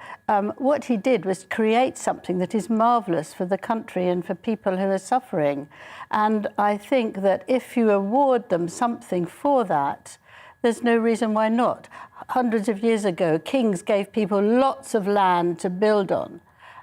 what he did was create something that is marvellous for the country and for people who are suffering. And I think that if you award them something for that, there's no reason why not. Hundreds of years ago, kings gave people lots of land to build on.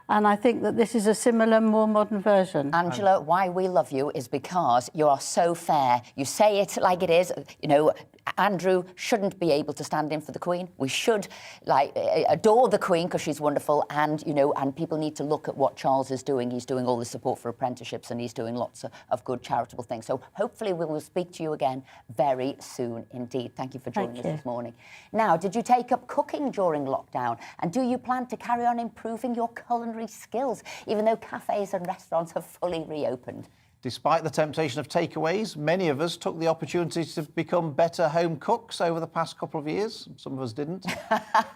And I think that this is a similar, more modern version. Angela, why we love you is because you are so fair. You say it like it is. You know, Andrew shouldn't be able to stand in for the Queen. We should, like, adore the Queen because she's wonderful. And, you know, and people need to look at what Charles is doing. He's doing all the support for apprenticeships and he's doing lots of good charitable things. So hopefully we will speak to you again very soon indeed. Thank you for joining us this morning. Now, did you take up cooking during lockdown? And do you plan to carry on improving your culinary skills, even though cafes and restaurants have fully reopened? Despite the temptation of takeaways, many of us took the opportunity to become better home cooks over the past couple of years. Some of us didn't.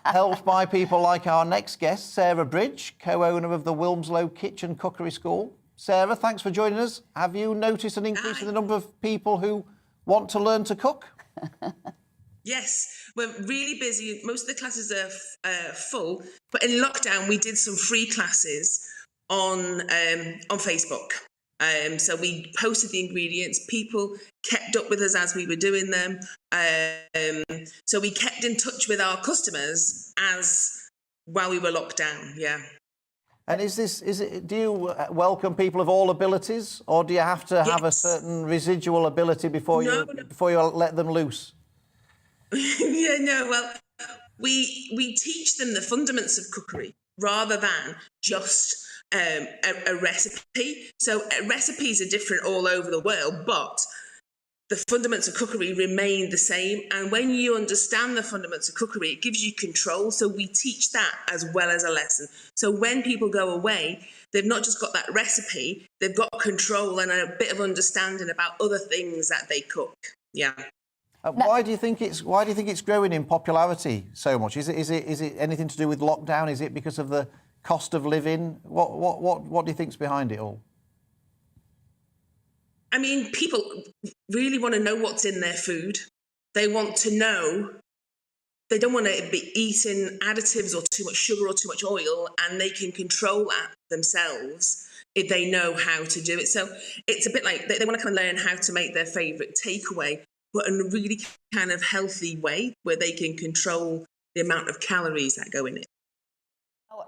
Helped by people like our next guest, Sarah Bridge, co-owner of the Wilmslow Kitchen Cookery School. Sarah, thanks for joining us. Have you noticed an increase in the number of people who want to learn to cook? Yes, we're really busy. Most of the classes are full, but in lockdown we did some free classes on Facebook. So we posted the ingredients. People kept up with us as we were doing them. So we kept in touch with our customers while we were locked down. Yeah. And do you welcome people of all abilities, or do you have to have a certain residual ability before you let them loose? Yeah, no, well, we teach them the fundamentals of cookery rather than just a recipe. So recipes are different all over the world, but the fundamentals of cookery remain the same. And when you understand the fundamentals of cookery, it gives you control. So we teach that as well as a lesson. So when people go away, they've not just got that recipe, they've got control and a bit of understanding about other things that they cook. Yeah. Why do you think it's growing in popularity so much? Is it anything to do with lockdown? Is it because of the cost of living? What do you think's behind it all? I mean, people really want to know what's in their food. They want to know. They don't want to be eating additives or too much sugar or too much oil, and they can control that themselves if they know how to do it. So it's a bit like they want to kind of learn how to make their favourite takeaway, but in a really kind of healthy way where they can control the amount of calories that go in it.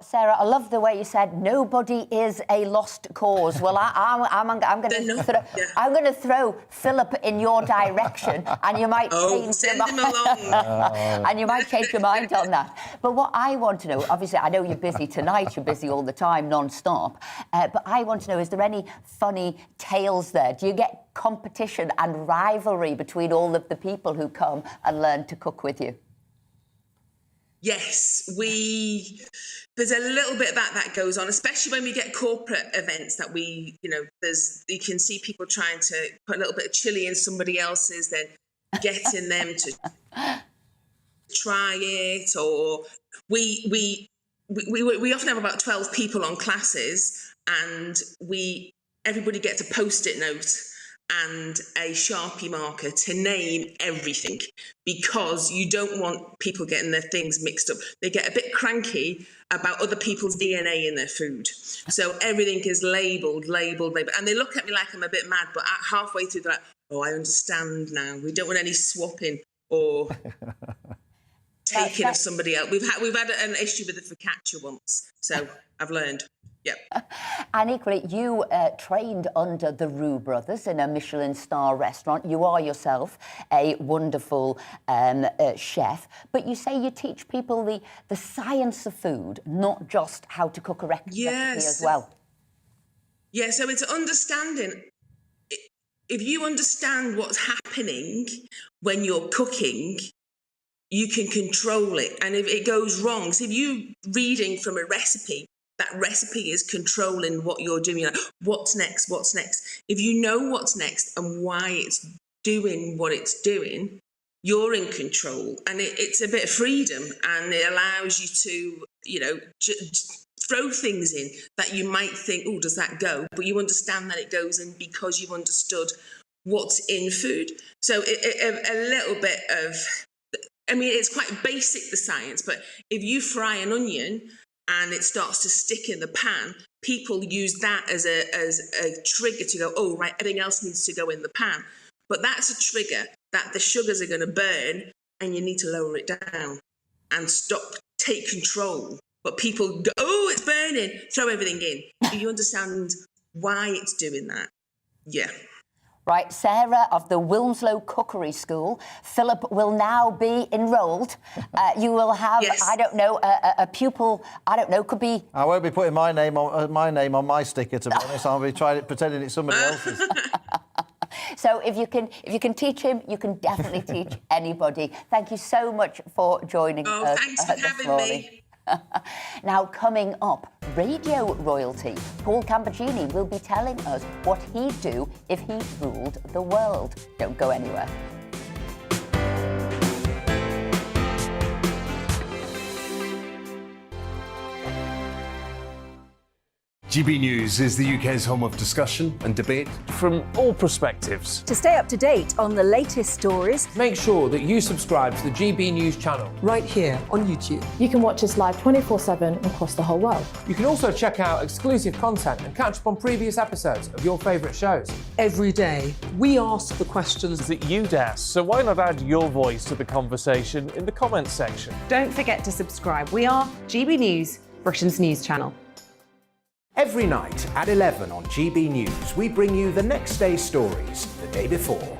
Sarah, I love the way you said nobody is a lost cause. Well, I'm going to throw Philip in your direction, and you might change your mind. And you might change your mind on that. But what I want to know, obviously, I know you're busy tonight. You're busy all the time, non-stop. But I want to know: is there any funny tales there? Do you get competition and rivalry between all of the people who come and learn to cook with you? Yes, there's a little bit of that goes on, especially when we get corporate events that you can see people trying to put a little bit of chili in somebody else's, then getting them to try it. Or we often have about 12 people on classes, and everybody gets a Post-it note and a Sharpie marker to name everything, because you don't want people getting their things mixed up. They get a bit cranky about other people's DNA in their food. So everything is labelled. And they look at me like I'm a bit mad, but halfway through they're like, oh, I understand now. We don't want any swapping or taking of somebody else. We've had an issue with the focaccia once, so I've learned. Yep. And equally, you trained under the Roux brothers in a Michelin star restaurant. You are yourself a wonderful chef, but you say you teach people the science of food, not just how to cook a recipe as well. Yeah, so it's understanding. If you understand what's happening when you're cooking, you can control it. And if it goes wrong, so if you're reading from a recipe, that recipe is controlling what you're doing. You're like, what's next? What's next? If you know what's next and why it's doing what it's doing, you're in control. And it's a bit of freedom, and it allows you to, throw things in that you might think, oh, does that go? But you understand that it goes in because you've understood what's in food. So a little bit of, it's quite basic, the science, but if you fry an onion and it starts to stick in the pan, people use that as a trigger to go, oh, right, everything else needs to go in the pan. But that's a trigger that the sugars are going to burn, and you need to lower it down and take control. But people go, oh, it's burning, throw everything in. Do you understand why it's doing that? Yeah. Right, Sarah of the Wilmslow Cookery School. Philip will now be enrolled. You will have, yes. I don't know, a pupil. I don't know. Could be. I won't be putting my name on my sticker. To be honest, I'll be pretending it's somebody else's. So if you can teach him, you can definitely teach anybody. Thank you so much for joining us. Oh, thanks for having me. Now, coming up, radio royalty. Paul Gambaccini will be telling us what he'd do if he ruled the world. Don't go anywhere. GB News is the UK's home of discussion and debate from all perspectives. To stay up to date on the latest stories, make sure that you subscribe to the GB News channel right here on YouTube. You can watch us live 24/7 across the whole world. You can also check out exclusive content and catch up on previous episodes of your favourite shows. Every day, we ask the questions that you'd ask, so why not add your voice to the conversation in the comments section? Don't forget to subscribe. We are GB News, Britain's news channel. Every night at 11 on GB News, we bring you the next day's stories the day before.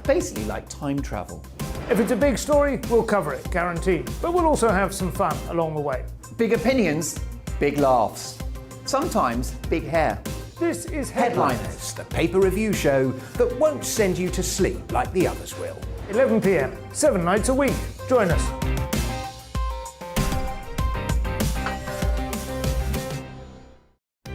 Basically like time travel. If it's a big story, we'll cover it, guaranteed. But we'll also have some fun along the way. Big opinions, big laughs. Sometimes big hair. This is Headliners, the paper review show that won't send you to sleep like the others will. 11 p.m, 7 nights a week. Join us.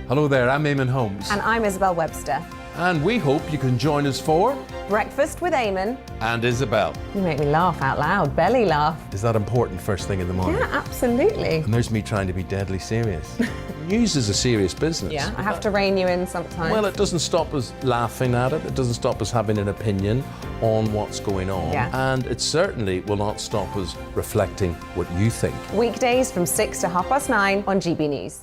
Hello there, I'm Eamon Holmes. And I'm Isabel Webster. And we hope you can join us for Breakfast with Eamon and Isabel. You make me laugh out loud, belly laugh. Is that important first thing in the morning? Yeah, absolutely. And there's me trying to be deadly serious. News is a serious business. Yeah, I have to rein you in sometimes. Well, it doesn't stop us laughing at it. It doesn't stop us having an opinion on what's going on. Yeah. And it certainly will not stop us reflecting what you think. Weekdays from 6 to 9:30 on GB News.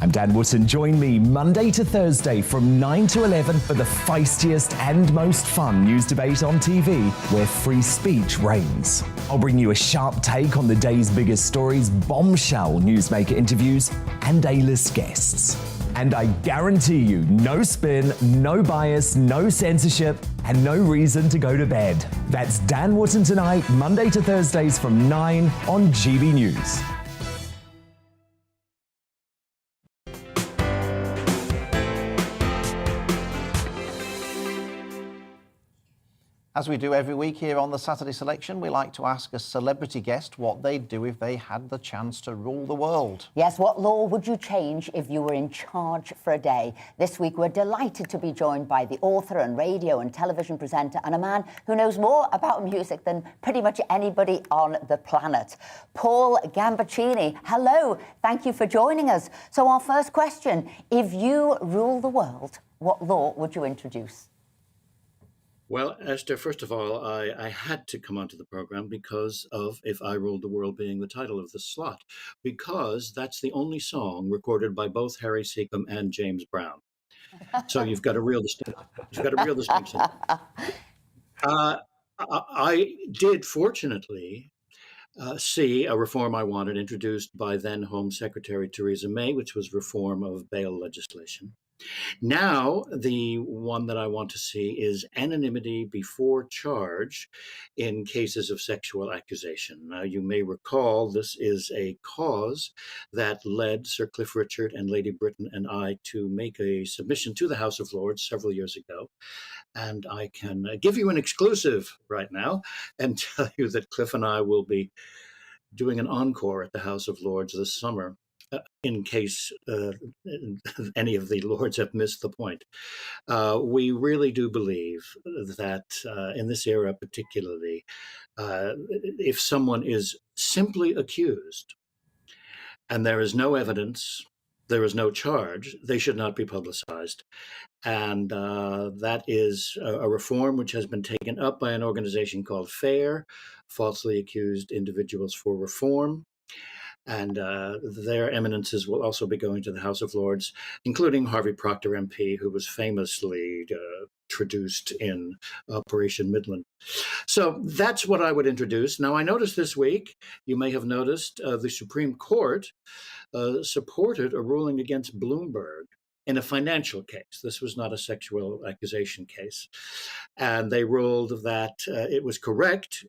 I'm Dan Wootton. Join me Monday to Thursday from 9 to 11 for the feistiest and most fun news debate on TV, where free speech reigns. I'll bring you a sharp take on the day's biggest stories, bombshell newsmaker interviews, and A-list guests. And I guarantee you, no spin, no bias, no censorship, and no reason to go to bed. That's Dan Wootton tonight, Monday to Thursdays from 9 on GB News. As we do every week here on the Saturday Selection, we like to ask a celebrity guest what they'd do if they had the chance to rule the world. Yes, what law would you change if you were in charge for a day? This week, we're delighted to be joined by the author and radio and television presenter and a man who knows more about music than pretty much anybody on the planet. Paul Gambaccini, hello. Thank you for joining us. So our first question, if you rule the world, what law would you introduce? Well, Esther, first of all, I had to come onto the program because of If I Ruled the World being the title of the slot, because that's the only song recorded by both Harry Seacombe and James Brown. So you've got a real distinction. I did, fortunately, see a reform I wanted introduced by then Home Secretary Theresa May, which was reform of bail legislation. Now, the one that I want to see is anonymity before charge in cases of sexual accusation. Now, you may recall this is a cause that led Sir Cliff Richard and Lady Britain and I to make a submission to the House of Lords several years ago. And I can give you an exclusive right now and tell you that Cliff and I will be doing an encore at the House of Lords this summer. In case any of the lords have missed the point. We really do believe that in this era particularly, if someone is simply accused and there is no evidence, there is no charge, they should not be publicized. And that is a reform which has been taken up by an organization called FAIR, Falsely Accused Individuals for Reform. And their eminences will also be going to the House of Lords, including Harvey Procter MP, who was famously traduced in Operation Midland. So that's what I would introduce. Now, I noticed this week, you may have noticed, the Supreme Court supported a ruling against Bloomberg in a financial case. This was not a sexual accusation case. And they ruled that it was correct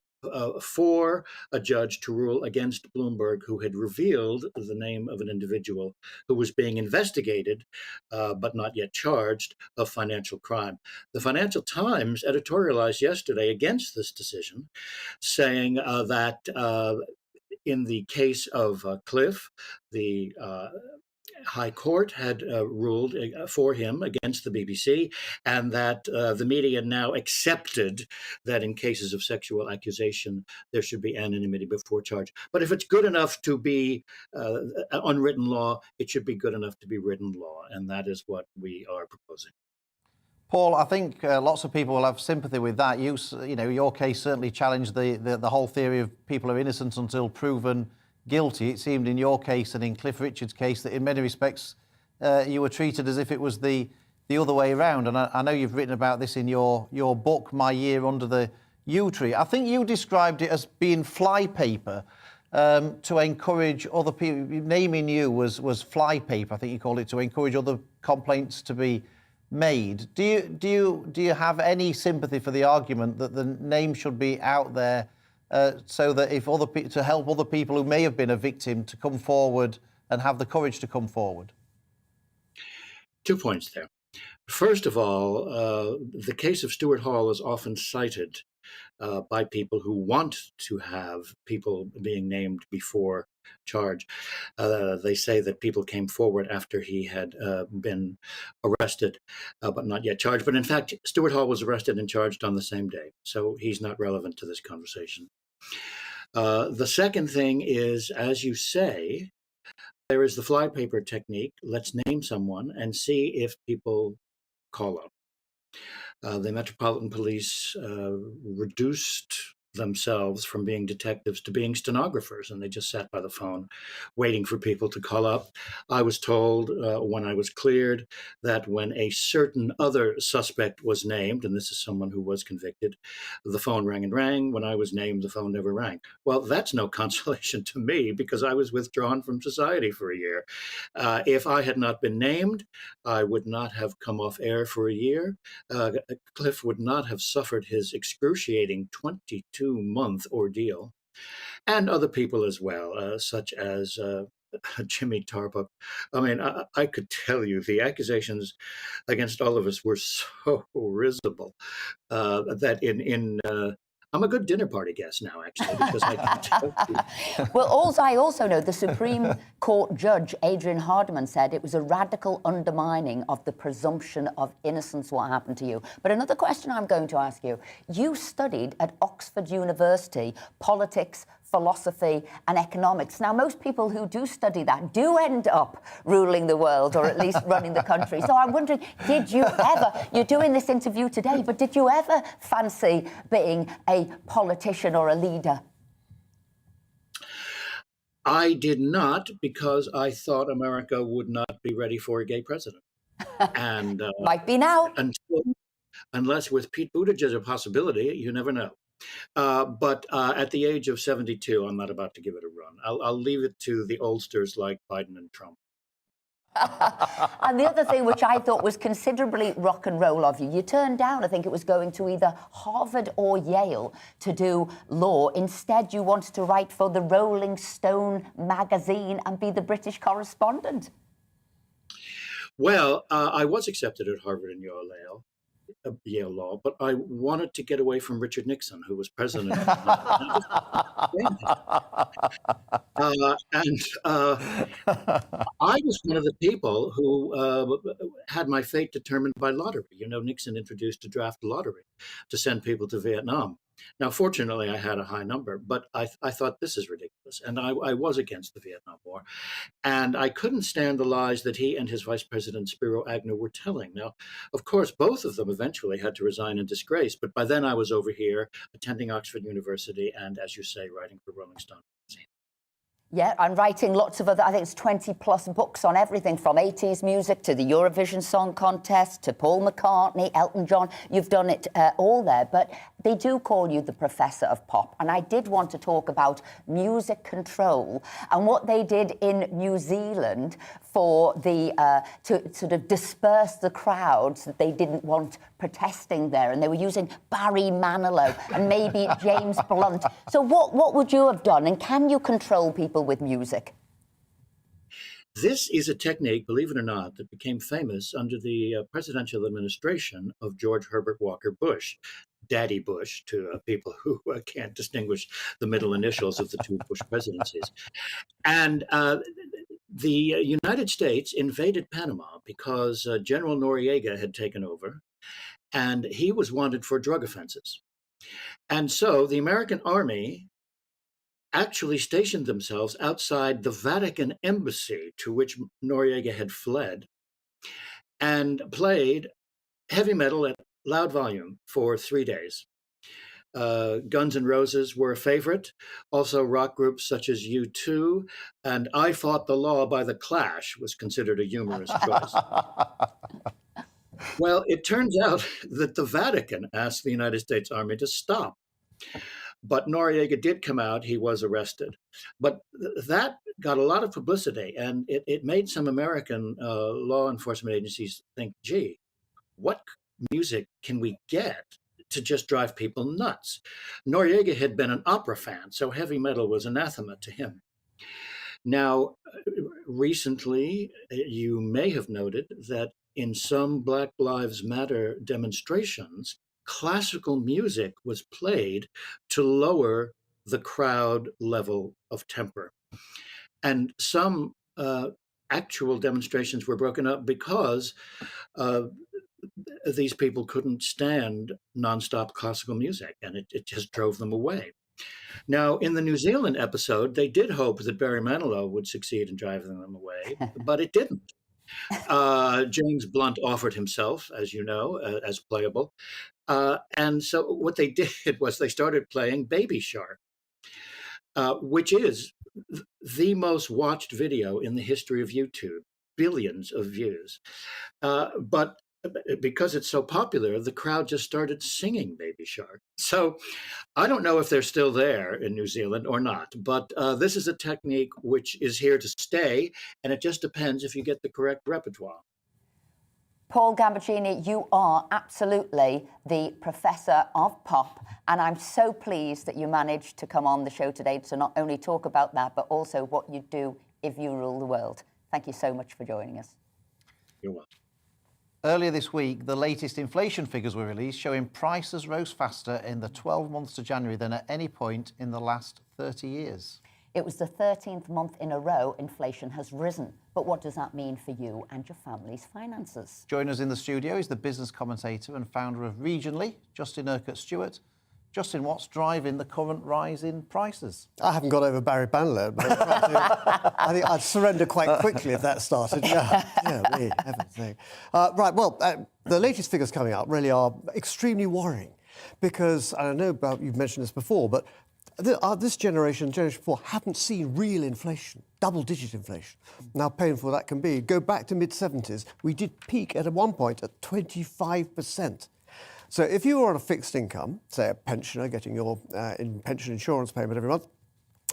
for a judge to rule against Bloomberg, who had revealed the name of an individual who was being investigated, but not yet charged, of financial crime. The Financial Times editorialized yesterday against this decision, saying that in the case of Cliff, the High Court had ruled for him against the BBC, and that the media now accepted that in cases of sexual accusation, there should be anonymity before charge. But if it's good enough to be unwritten law, it should be good enough to be written law, and that is what we are proposing. Paul, I think lots of people will have sympathy with that. You know, your case certainly challenged the whole theory of people are innocent until proven guilty. It seemed in your case and in Cliff Richard's case that in many respects you were treated as if it was the other way around. And I know you've written about this in your book, My Year Under the Yew Tree. I think you described it as being flypaper to encourage other people. Naming you was flypaper, I think you called it, to encourage other complaints to be made. Do you have any sympathy for the argument that the name should be out there so that if to help other people who may have been a victim to come forward and have the courage to come forward? 2 points there. First of all, the case of Stuart Hall is often cited by people who want to have people being named before charge. They say that people came forward after he had been arrested, but not yet charged. But in fact, Stuart Hall was arrested and charged on the same day, so he's not relevant to this conversation. The second thing is, as you say, there is the flypaper technique. Let's name someone and see if people call up. The Metropolitan Police reduced themselves from being detectives to being stenographers, and they just sat by the phone waiting for people to call up. I was told when I was cleared that when a certain other suspect was named, and this is someone who was convicted, the phone rang and rang. When I was named, the phone never rang. Well, that's no consolation to me because I was withdrawn from society for a year. If I had not been named, I would not have come off air for a year. Cliff would not have suffered his excruciating 22-month ordeal, and other people as well, such as Jimmy Tarbuck. I mean, I could tell you the accusations against all of us were so risible that I'm a good dinner party guest now, actually, because I can tell you. Well, I also know the Supreme Court judge, Adrian Hardiman, said it was a radical undermining of the presumption of innocence what happened to you. But another question I'm going to ask you. You studied at Oxford University politics, philosophy and economics. Now, most people who do study that do end up ruling the world or at least running the country. So I'm wondering, did you ever, you're doing this interview today, but did you ever fancy being a politician or a leader? I did not, because I thought America would not be ready for a gay president. And might be now. Unless with Pete Buttigieg a possibility, you never know. But at the age of 72, I'm not about to give it a run. I'll leave it to the oldsters like Biden and Trump. And the other thing which I thought was considerably rock and roll of you, you turned down, I think it was going to either Harvard or Yale to do law. Instead, you wanted to write for the Rolling Stone magazine and be the British correspondent. Well, I was accepted at Harvard and Yale Law, but I wanted to get away from Richard Nixon, who was president. I was one of the people who had my fate determined by lottery. You know, Nixon introduced a draft lottery to send people to Vietnam. Now, fortunately, I had a high number, but I thought this is ridiculous. And I was against the Vietnam War. And I couldn't stand the lies that he and his vice president, Spiro Agnew, were telling. Now, of course, both of them eventually had to resign in disgrace. But by then I was over here attending Oxford University and, as you say, writing for Rolling Stone magazine. Yeah, and writing lots of other, I think it's 20 plus books on everything from 80s music to the Eurovision Song Contest to Paul McCartney, Elton John. You've done it all there, but they do call you the Professor of Pop. And I did want to talk about music control and what they did in New Zealand for the to sort of disperse the crowds that they didn't want protesting there. And they were using Barry Manilow and maybe James Blunt. So what would you have done? And can you control people with music? This is a technique, believe it or not, that became famous under the presidential administration of George Herbert Walker Bush, Daddy Bush, to people who can't distinguish the middle initials of the two Bush presidencies. And the United States invaded Panama because General Noriega had taken over, and he was wanted for drug offenses. And so the American Army actually stationed themselves outside the Vatican embassy to which Noriega had fled and played heavy metal at loud volume for 3 days. Guns N' Roses were a favorite, also rock groups such as U2, and I Fought the Law by The Clash was considered a humorous choice. Well, it turns out that the Vatican asked the United States Army to stop. But Noriega did come out, he was arrested. But that got a lot of publicity, and it made some American law enforcement agencies think, gee, what music can we get to just drive people nuts? Noriega had been an opera fan, so heavy metal was anathema to him. Now, recently, you may have noted that in some Black Lives Matter demonstrations, classical music was played to lower the crowd level of temper. And some actual demonstrations were broken up because these people couldn't stand nonstop classical music, and it just drove them away. Now, in the New Zealand episode, they did hope that Barry Manilow would succeed in driving them away, but it didn't. James Blunt offered himself, as you know, as playable. And so what they did was they started playing Baby Shark, which is the most watched video in the history of YouTube, billions of views. But because it's so popular, the crowd just started singing Baby Shark. So I don't know if they're still there in New Zealand or not, but this is a technique which is here to stay, and it just depends if you get the correct repertoire. Paul Gambaccini, you are absolutely the Professor of Pop, and I'm so pleased that you managed to come on the show today to not only talk about that, but also what you'd do if you rule the world. Thank you so much for joining us. You're welcome. Earlier this week, the latest inflation figures were released, showing prices rose faster in the 12 months to January than at any point in the last 30 years. It was the 13th month in a row inflation has risen. But what does that mean for you and your family's finances? Joining us in the studio is the business commentator and founder of Regionally, Justin Urquhart-Stewart. Justin, what's driving the current rise in prices? I haven't got over Barry Manilow, but I think I'd surrender quite quickly if that started. Yeah, me, heaven's sake. Right, well, the latest figures coming out really are extremely worrying because, I don't know about, you've mentioned this before, but this generation, Generation 4, haven't seen real inflation, double-digit inflation. Now, painful that can be. Go back to mid-70s, we did peak at one point at 25%. So if you were on a fixed income, say a pensioner getting your pension insurance payment every month,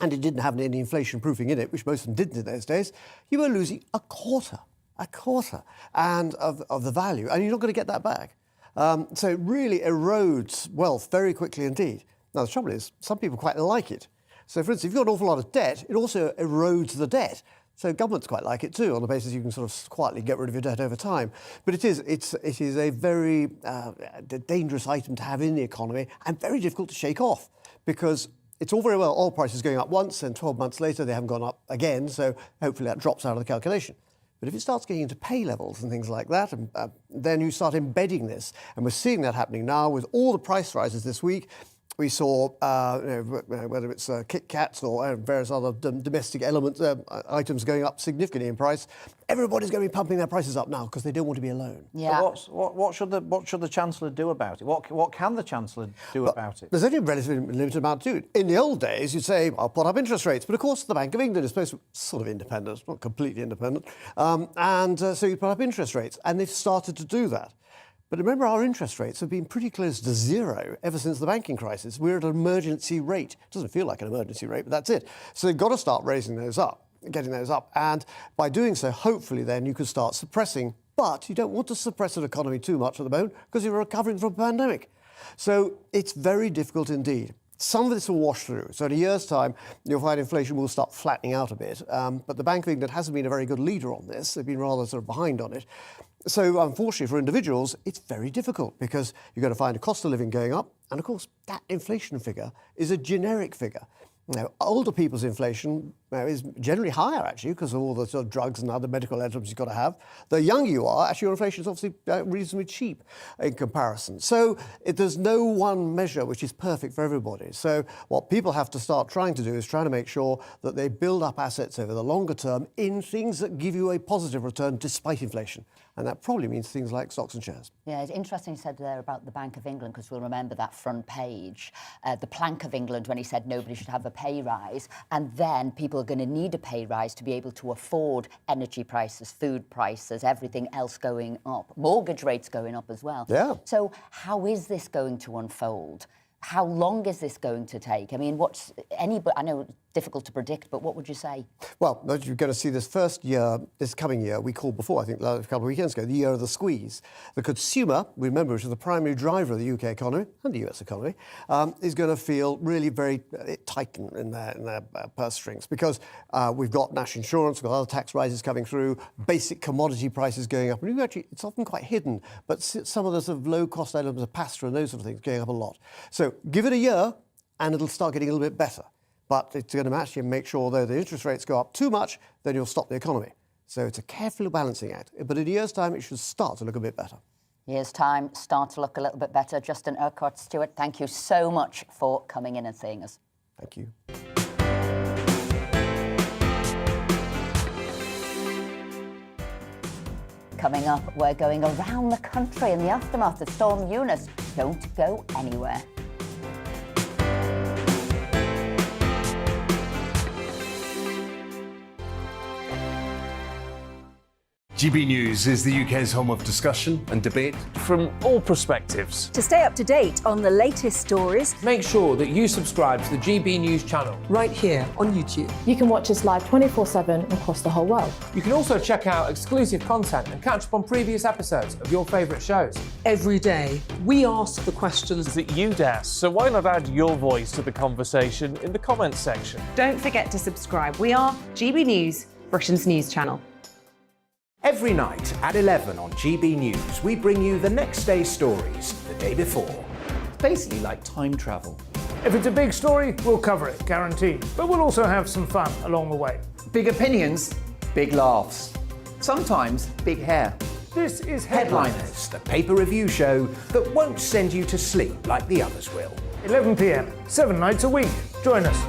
and it didn't have any inflation proofing in it, which most of them didn't in those days, you were losing a quarter a quarter and of the value, and you're not going to get that back. So it really erodes wealth very quickly indeed. Now, the trouble is, some people quite like it. So, for instance, if you've got an awful lot of debt, it also erodes the debt. So governments quite like it too, on the basis you can sort of quietly get rid of your debt over time. But it is a very dangerous item to have in the economy and very difficult to shake off, because it's all very well oil prices going up once and 12 months later they haven't gone up again, so hopefully that drops out of the calculation. But if it starts getting into pay levels and things like that, and then you start embedding this, and we're seeing that happening now with all the price rises this week. We saw, whether it's Kit Kats or various other domestic elements, items going up significantly in price. Everybody's going to be pumping their prices up now because they don't want to be alone. Yeah. So what should the Chancellor do about it? What can the Chancellor do about it? There's only a relatively limited amount to do. In the old days, you'd say, I'll put up interest rates. But of course, the Bank of England is supposed to be sort of independent, not completely independent. So you put up interest rates, and they've started to do that. But remember, our interest rates have been pretty close to zero ever since the banking crisis. We're at an emergency rate. It doesn't feel like an emergency rate, but that's it. So they've got to start raising those up, getting those up. And by doing so, hopefully then you can start suppressing. But you don't want to suppress an economy too much at the moment because you're recovering from a pandemic. So it's very difficult indeed. Some of this will wash through. So in a year's time, you'll find inflation will start flattening out a bit. But the Bank of England hasn't been a very good leader on this. They've been rather sort of behind on it. So unfortunately for individuals, it's very difficult because you're going to find a cost of living going up. And of course, that inflation figure is a generic figure. Now, older people's inflation is generally higher, actually, because of all the sort of drugs and other medical items you've got to have. The younger you are, actually, your inflation is obviously reasonably cheap in comparison. So there's no one measure which is perfect for everybody. So what people have to start trying to do is trying to make sure that they build up assets over the longer term in things that give you a positive return despite inflation. And that probably means things like stocks and shares. Yeah, it's interesting you said there about the Bank of England, because we'll remember that front page, the plank of England, when he said nobody should have a pay rise, and then people are going to need a pay rise to be able to afford energy prices, food prices, everything else going up, mortgage rates going up as well. Yeah. So how is this going to unfold? How long is this going to take? I mean, I know it's difficult to predict, but what would you say? Well, you're going to see this coming year, we called before, I think a couple of weekends ago, the year of the squeeze. The consumer, remember, which is the primary driver of the UK economy and the US economy, is going to feel really very tightened in their purse strings, because we've got national insurance, we've got other tax rises coming through, basic commodity prices going up. And actually, it's often quite hidden, but some of the sort of low-cost items of pasta and those sort of things going up a lot. So give it a year and it'll start getting a little bit better. But it's going to actually make sure, though, the interest rates go up too much, then you'll stop the economy. So it's a careful balancing act. But in a year's time, it should start to look a bit better. Year's time, start to look a little bit better. Justin Urquhart, Stewart, thank you so much for coming in and seeing us. Thank you. Coming up, we're going around the country in the aftermath of Storm Eunice. Don't go anywhere. GB News is the UK's home of discussion and debate from all perspectives. To stay up to date on the latest stories, make sure that you subscribe to the GB News channel right here on YouTube. You can watch us live 24/7 across the whole world. You can also check out exclusive content and catch up on previous episodes of your favourite shows. Every day, we ask the questions that you'd ask, so why not add your voice to the conversation in the comments section? Don't forget to subscribe. We are GB News, Britain's news channel. Every night at 11 on GB News, we bring you the next day's stories the day before. It's basically like time travel. If it's a big story, we'll cover it, guaranteed. But we'll also have some fun along the way. Big opinions, big laughs. Sometimes big hair. This is Headliners, the paper review show that won't send you to sleep like the others will. 11 p.m, 7 nights a week. Join us.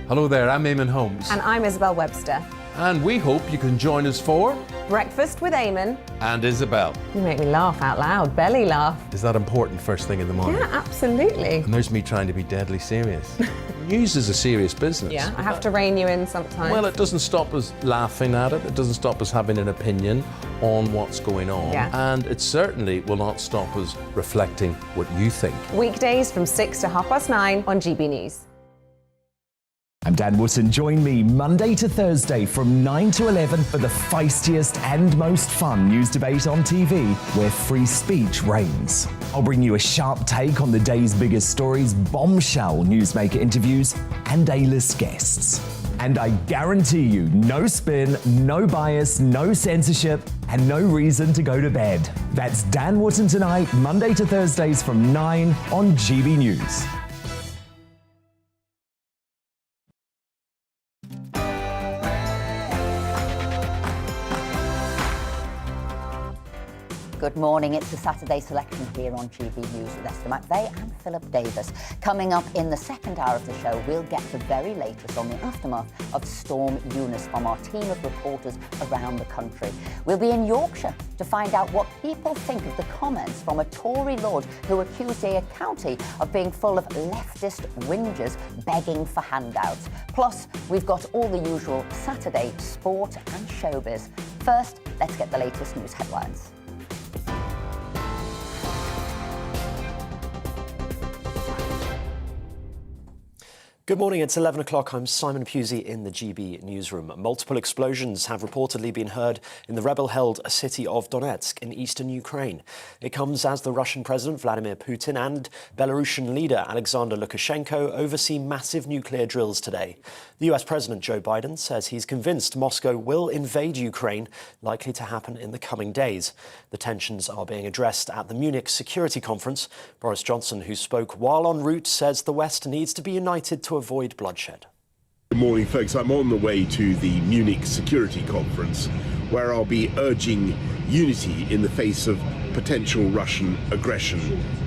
Hello there, I'm Eamon Holmes. And I'm Isabel Webster. And we hope you can join us for Breakfast with Eamon and Isabel. You make me laugh out loud, belly laugh. Is that important first thing in the morning? Yeah, absolutely. And there's me trying to be deadly serious. News is a serious business. Yeah, I have to rein you in sometimes. Well, it doesn't stop us laughing at it. It doesn't stop us having an opinion on what's going on. Yeah. And it certainly will not stop us reflecting what you think. Weekdays from 6 to 9:30 on GB News. I'm Dan Wootton. Join me Monday to Thursday from 9 to 11 for the feistiest and most fun news debate on TV, where free speech reigns. I'll bring you a sharp take on the day's biggest stories, bombshell newsmaker interviews, and A-list guests. And I guarantee you, no spin, no bias, no censorship, and no reason to go to bed. That's Dan Wootton tonight, Monday to Thursdays from 9 on GB News. Good morning. It's the Saturday selection here on GB News with Esther McVeigh and Philip Davis. Coming up in the second hour of the show, we'll get the very latest on the aftermath of Storm Eunice from our team of reporters around the country. We'll be in Yorkshire to find out what people think of the comments from a Tory lord who accused a county of being full of leftist whingers begging for handouts. Plus, we've got all the usual Saturday sport and showbiz. First, let's get the latest news headlines. Good morning, it's 11 o'clock. I'm Simon Pusey in the GB newsroom. Multiple explosions have reportedly been heard in the rebel-held city of Donetsk in eastern Ukraine. It comes as the Russian President Vladimir Putin and Belarusian leader Alexander Lukashenko oversee massive nuclear drills today. The US President Joe Biden says he's convinced Moscow will invade Ukraine, likely to happen in the coming days. The tensions are being addressed at the Munich Security Conference. Boris Johnson, who spoke while en route, says the West needs to be united to avoid bloodshed. Good morning, folks. I'm on the way to the Munich Security Conference, where I'll be urging unity in the face of potential Russian aggression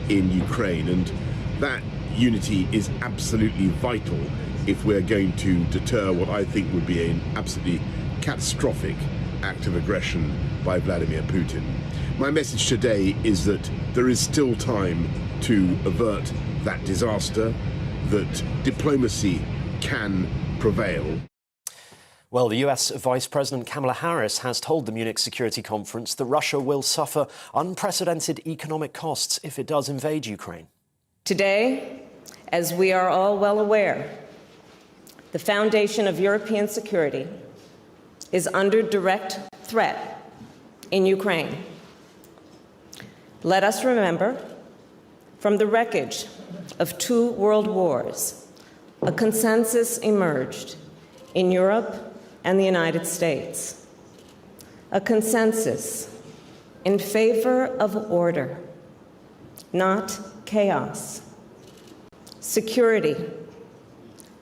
in Ukraine. And that unity is absolutely vital if we're going to deter what I think would be an absolutely catastrophic act of aggression by Vladimir Putin. My message today is that there is still time to avert that disaster, that diplomacy can prevail. Well, the US Vice President Kamala Harris has told the Munich Security Conference that Russia will suffer unprecedented economic costs if it does invade Ukraine. Today, as we are all well aware, the foundation of European security is under direct threat in Ukraine. Let us remember, from the wreckage of 2 world wars, a consensus emerged in Europe and the United States. A consensus in favor of order, not chaos. Security,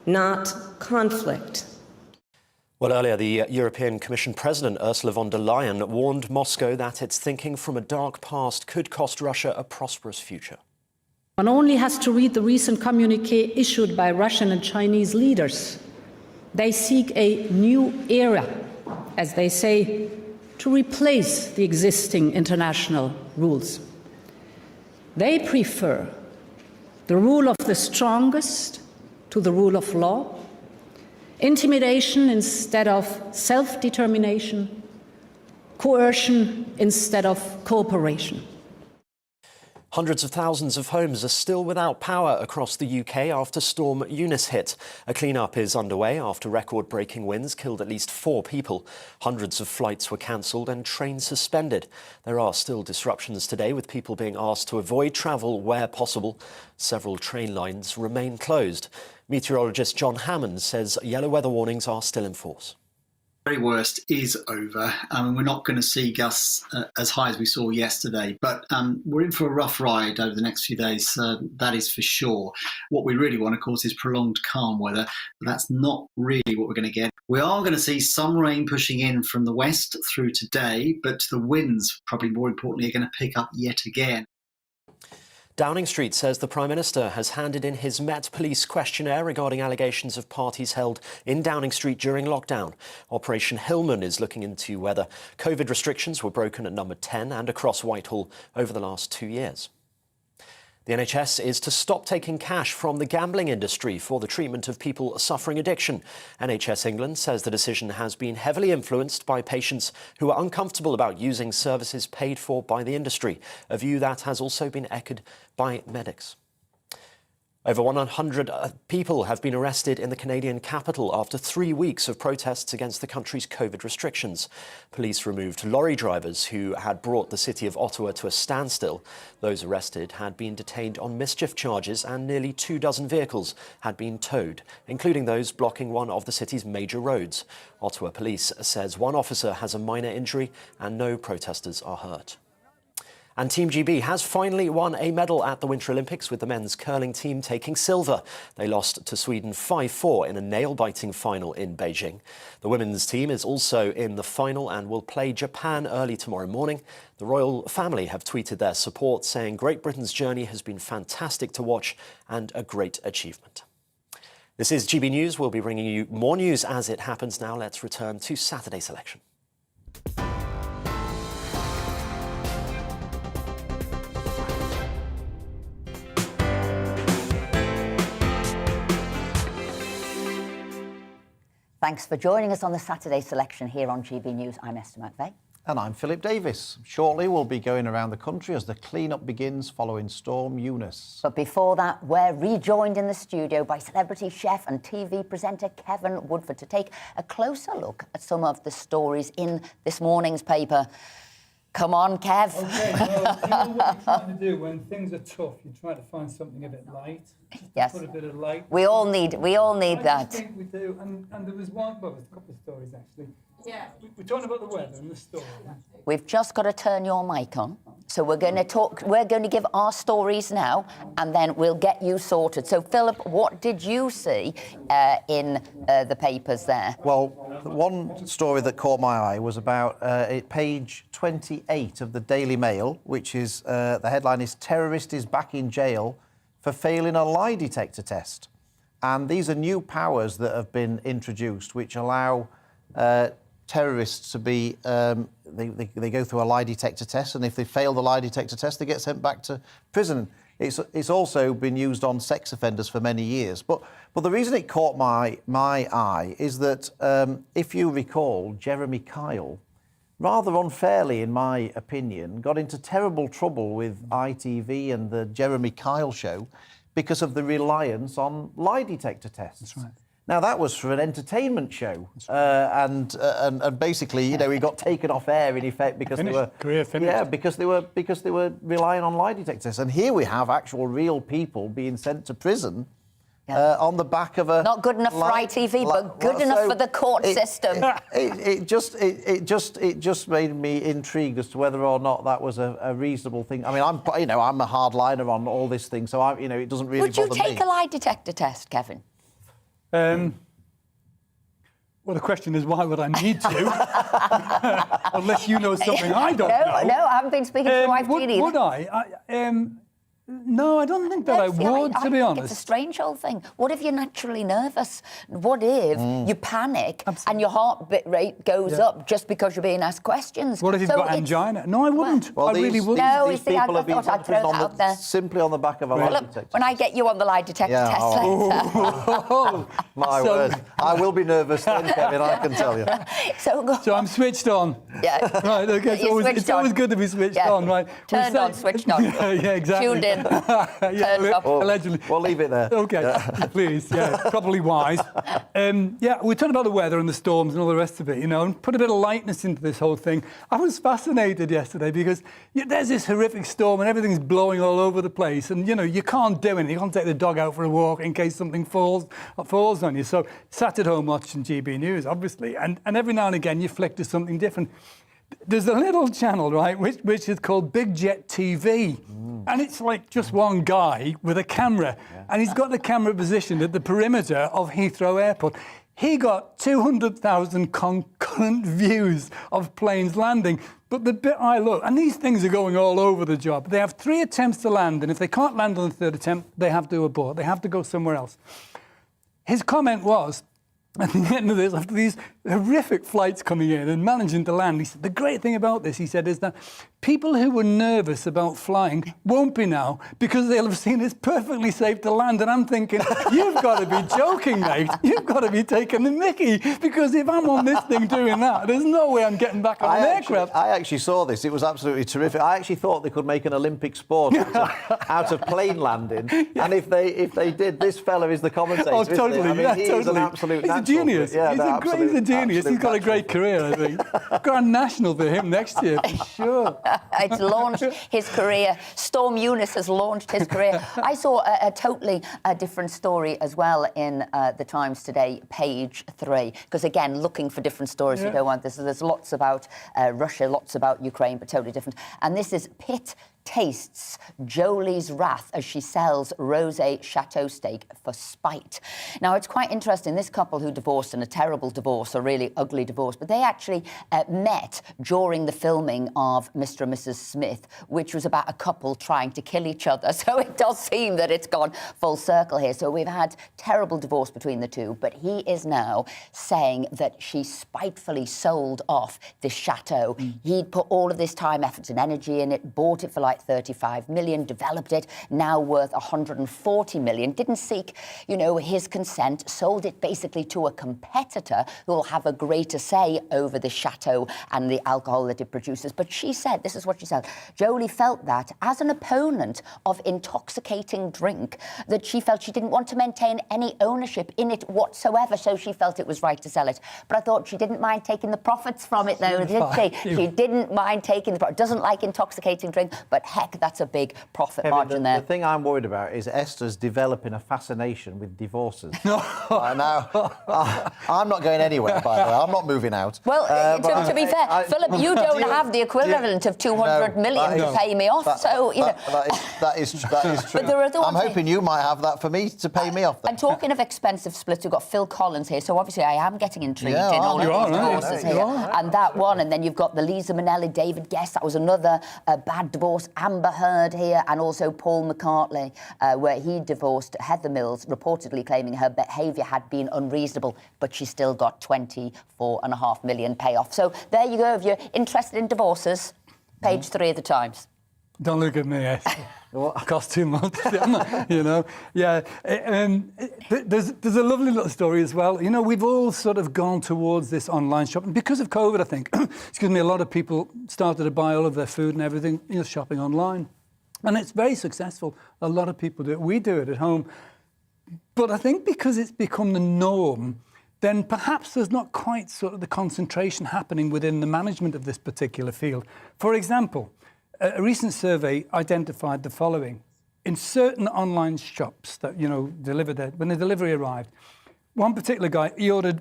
not conflict. Well, earlier, the European Commission President Ursula von der Leyen warned Moscow that its thinking from a dark past could cost Russia a prosperous future. One only has to read the recent communiqué issued by Russian and Chinese leaders. They seek a new era, as they say, to replace the existing international rules. They prefer the rule of the strongest to the rule of law, intimidation instead of self-determination, coercion instead of cooperation. Hundreds of thousands of homes are still without power across the UK after Storm Eunice hit. A clean-up is underway after record-breaking winds killed at least 4 people. Hundreds of flights were cancelled and trains suspended. There are still disruptions today, with people being asked to avoid travel where possible. Several train lines remain closed. Meteorologist John Hammond says yellow weather warnings are still in force. The very worst is over. We're not going to see gusts as high as we saw yesterday, but we're in for a rough ride over the next few days, that is for sure. What we really want, of course, is prolonged calm weather, but that's not really what we're going to get. We are going to see some rain pushing in from the west through today, but the winds, probably more importantly, are going to pick up yet again. Downing Street says the Prime Minister has handed in his Met Police questionnaire regarding allegations of parties held in Downing Street during lockdown. Operation Hillman is looking into whether COVID restrictions were broken at number 10 and across Whitehall over the last 2 years. The NHS is to stop taking cash from the gambling industry for the treatment of people suffering addiction. NHS England says the decision has been heavily influenced by patients who are uncomfortable about using services paid for by the industry, a view that has also been echoed by medics. Over 100 people have been arrested in the Canadian capital after 3 weeks of protests against the country's COVID restrictions. Police removed lorry drivers who had brought the city of Ottawa to a standstill. Those arrested had been detained on mischief charges and nearly 24 vehicles had been towed, including those blocking one of the city's major roads. Ottawa Police says one officer has a minor injury and no protesters are hurt. And Team GB has finally won a medal at the Winter Olympics, with the men's curling team taking silver. They lost to Sweden 5-4 in a nail-biting final in Beijing. The women's team is also in the final and will play Japan early tomorrow morning. The royal family have tweeted their support, saying Great Britain's journey has been fantastic to watch and a great achievement. This is GB News. We'll be bringing you more news as it happens now. Let's return to Saturday Selection. Thanks for joining us on the Saturday Selection here on GB News. I'm Esther McVeigh. And I'm Philip Davis. Shortly, we'll be going around the country as the clean-up begins following Storm Eunice. But before that, we're rejoined in the studio by celebrity chef and TV presenter Kevin Woodford to take a closer look at some of the stories in this morning's paper. Come on, Kev. OK, well, you know what you're trying to do when things are tough? You try to find something a bit light. Yes. Put a bit of light. We all need that. I just think we do. And there was one, well, there's a couple of stories, actually. Yeah. We're talking about the weather and the storm. We've just got to turn your mic on. So we're going to give our stories now, and then we'll get you sorted. So, Philip, what did you see in the papers there? Well, one story that caught my eye was about page 28 of the Daily Mail, which is, the headline is "Terrorist is back in jail for failing a lie detector test." And these are new powers that have been introduced, which allow terrorists to be, they go through a lie detector test, and if they fail the lie detector test, they get sent back to prison. It's also been used on sex offenders for many years. But the reason it caught my eye is that, if you recall, Jeremy Kyle, rather unfairly, in my opinion, got into terrible trouble with ITV and the Jeremy Kyle show because of the reliance on lie detector tests. That's right. Now, that was for an entertainment show, and basically, you know, he got taken off air in effect because career finished. Yeah, because they were relying on lie detectors. And here we have actual real people being sent to prison on the back of a not good enough for ITV, but good enough for the court system. It just made me intrigued as to whether or not that was a reasonable thing. I mean, I'm a hardliner on all this thing, so it doesn't really bother me. Would you take a lie detector test, Kevin? Well, the question is, why would I need to? Unless you know something I don't know. No, I haven't been speaking to my wife either. Would I? No, I don't think that I would, to be honest. It's a strange whole thing. What if you're naturally nervous? What if you panic and your heart rate goes up just because you're being asked questions? What if you've got angina? No, I wouldn't. Well, I really wouldn't. No, these people have been I'd throw that out there. Simply on the back of a lie detector. When I get you on the lie detector test later. My word. I will be nervous then, Kevin, I can tell you. So I'm switched on. Yeah. Right, okay. It's always good to be switched on, right? Turned on, switched on. Yeah, exactly. Tuned in. Allegedly. We'll leave it there. Okay, please, probably wise. We're talking about the weather and the storms and all the rest of it, and put a bit of lightness into this whole thing. I was fascinated yesterday because there's this horrific storm and everything's blowing all over the place, and you can't do anything. You can't take the dog out for a walk in case something falls on you. So sat at home watching GB News, obviously, and every now and again you flick to something different. There's a little channel, right, which is called Big Jet TV. And it's like just one guy with a camera. And he's got the camera positioned at the perimeter of Heathrow Airport. He got 200,000 concurrent views of planes landing. But the bit I look, and these things are going all over the job. They have 3 attempts to land, and if they can't land on the 3rd attempt, they have to abort. They have to go somewhere else. His comment was, at the end of this, after these horrific flights coming in and managing to land, he said, the great thing about this, he said, is that people who were nervous about flying won't be now because they'll have seen it's perfectly safe to land. And I'm thinking, you've got to be joking, mate. You've got to be taking the mickey, because if I'm on this thing doing that, there's no way I'm getting back on an aircraft. I actually saw this. It was absolutely terrific. I actually thought they could make an Olympic sport out of plane landing. Yeah. And if they did, this fella is the commentator. Oh, totally. I mean, yeah, he totally. is an absolute He's a genius. Yeah, he's a genius. He's got a great career, I think. Grand National for him next year, for sure. It's launched his career. Storm Eunice has launched his career. I saw a totally different story as well in the Times today, page 3. Because again, looking for different stories, you don't want this. There's lots about Russia, lots about Ukraine, but totally different. And this is Pitt tastes Jolie's wrath as she sells rosé chateau steak for spite. Now, it's quite interesting. This couple who divorced in a terrible divorce, a really ugly divorce, but they actually met during the filming of Mr. and Mrs. Smith, which was about a couple trying to kill each other. So it does seem that it's gone full circle here. So we've had terrible divorce between the two, but he is now saying that she spitefully sold off this chateau. He'd put all of this time, effort and energy in it, bought it for like 35 million, developed it, now worth 140 million, didn't seek, his consent, sold it basically to a competitor who will have a greater say over the chateau and the alcohol that it produces. But she said, this is what she said, Jolie felt that as an opponent of intoxicating drink, that she felt she didn't want to maintain any ownership in it whatsoever, so she felt it was right to sell it. But I thought she didn't mind taking the profits from it, though, did she? She didn't mind taking the profits. Doesn't like intoxicating drink, but heck, that's a big profit margin there. The thing I'm worried about is Esther's developing a fascination with divorces. Now, I'm not going anywhere, by the way. I'm not moving out. Well, to be fair, Philip, you don't have the equivalent of 200 million to pay me off, That is true. But there are I'm hoping you might have that for me to pay me off. Then. And talking of expensive splits, we've got Phil Collins here, so obviously I am getting intrigued in all of these divorces here. And that one, and then you've got the Lisa Minnelli, David Guest, that was another bad divorce. Amber Heard here, and also Paul McCartney, where he divorced Heather Mills, reportedly claiming her behaviour had been unreasonable, but she still got 24.5 million payoff. So there you go. If you're interested in divorces, page 3 of the Times. Don't look at me, Esther. It costs too much, Yeah. There's a lovely little story as well. We've all sort of gone towards this online shopping. Because of COVID, I think, excuse me, a lot of people started to buy all of their food and everything, shopping online. And it's very successful. A lot of people do it. We do it at home. But I think because it's become the norm, then perhaps there's not quite sort of the concentration happening within the management of this particular field. For example, a recent survey identified the following. In certain online shops that, delivered when the delivery arrived, one particular guy, he ordered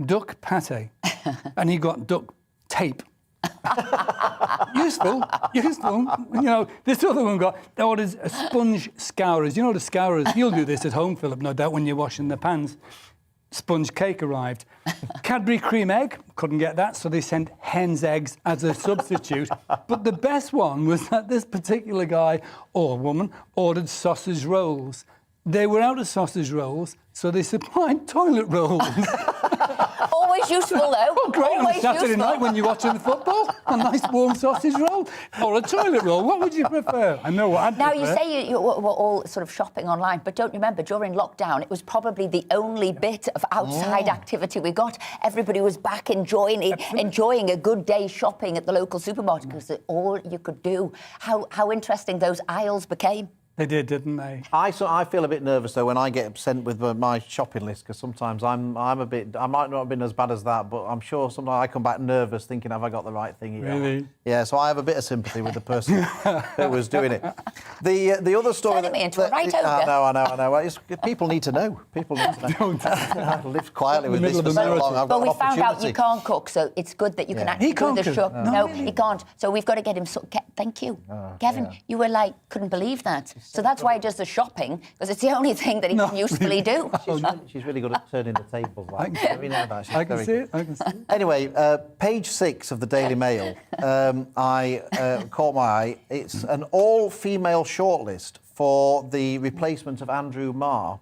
duck pate and he got duck tape. Useful. This other one ordered a sponge scourers. You know the scourers? You'll do this at home, Philip, no doubt, when you're washing the pans. Sponge cake arrived. Cadbury cream egg, couldn't get that, so they sent hen's eggs as a substitute. But the best one was that this particular guy or woman ordered sausage rolls. They were out of sausage rolls, so they supplied toilet rolls. Always useful, though. Oh, great Always on Saturday useful. night when you're watching the football. A nice warm sausage roll or a toilet roll. What would you prefer? I know what I'd prefer. Now, you say you were all sort of shopping online, but don't you remember, during lockdown, it was probably the only bit of outside activity we got. Everybody was back enjoying a good day shopping at the local supermarket because it's all you could do. How interesting those aisles became. They did, didn't they? I feel a bit nervous though when I get sent with my shopping list because sometimes I might not have been as bad as that, but I'm sure sometimes I come back nervous thinking, have I got the right thing here? Really? Yeah, so I have a bit of sympathy with the person who was doing it. The other story Turning me into a right ogre. I know. People need to know. People need to know. I've lived quietly with this for so long. But we found out you can't cook, so it's good that you can actually do the show. No, he can't. So we've got to get him. Thank you, Kevin. You were like, couldn't believe that. So that's why he does the shopping, because it's the only thing that he can usefully do. She's really good at turning the tables. Like. We know that. I can see it. Anyway, page 6 of the Daily Mail, I caught my eye. It's an all-female shortlist for the replacement of Andrew Marr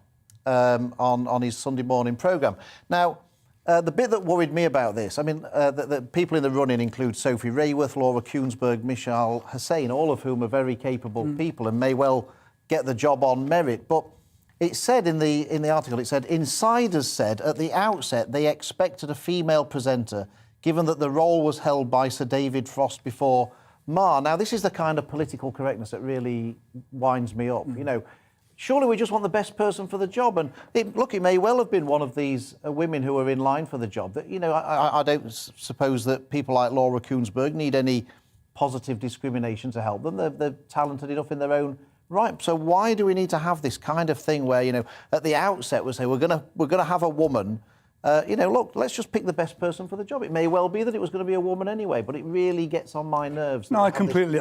on his Sunday morning programme. Now, the bit that worried me about this, I mean, the people in the running include Sophie Rayworth, Laura Kuenssberg, Michelle Hussain, all of whom are very capable people and may well get the job on merit. But it said in the article, it said, insiders said at the outset they expected a female presenter, given that the role was held by Sir David Frost before Ma. Now, this is the kind of political correctness that really winds me up. You know, surely we just want the best person for the job. And look, it may well have been one of these women who are in line for the job. That, you know, I don't suppose that people like Laura Kuenssberg need any positive discrimination to help them. They're talented enough in their own right. So why do we need to have this kind of thing where, you know, at the outset we say we're gonna have a woman? You know, look, let's just pick the best person for the job. It may well be that it was going to be a woman anyway, but it really gets on my nerves. No, I completely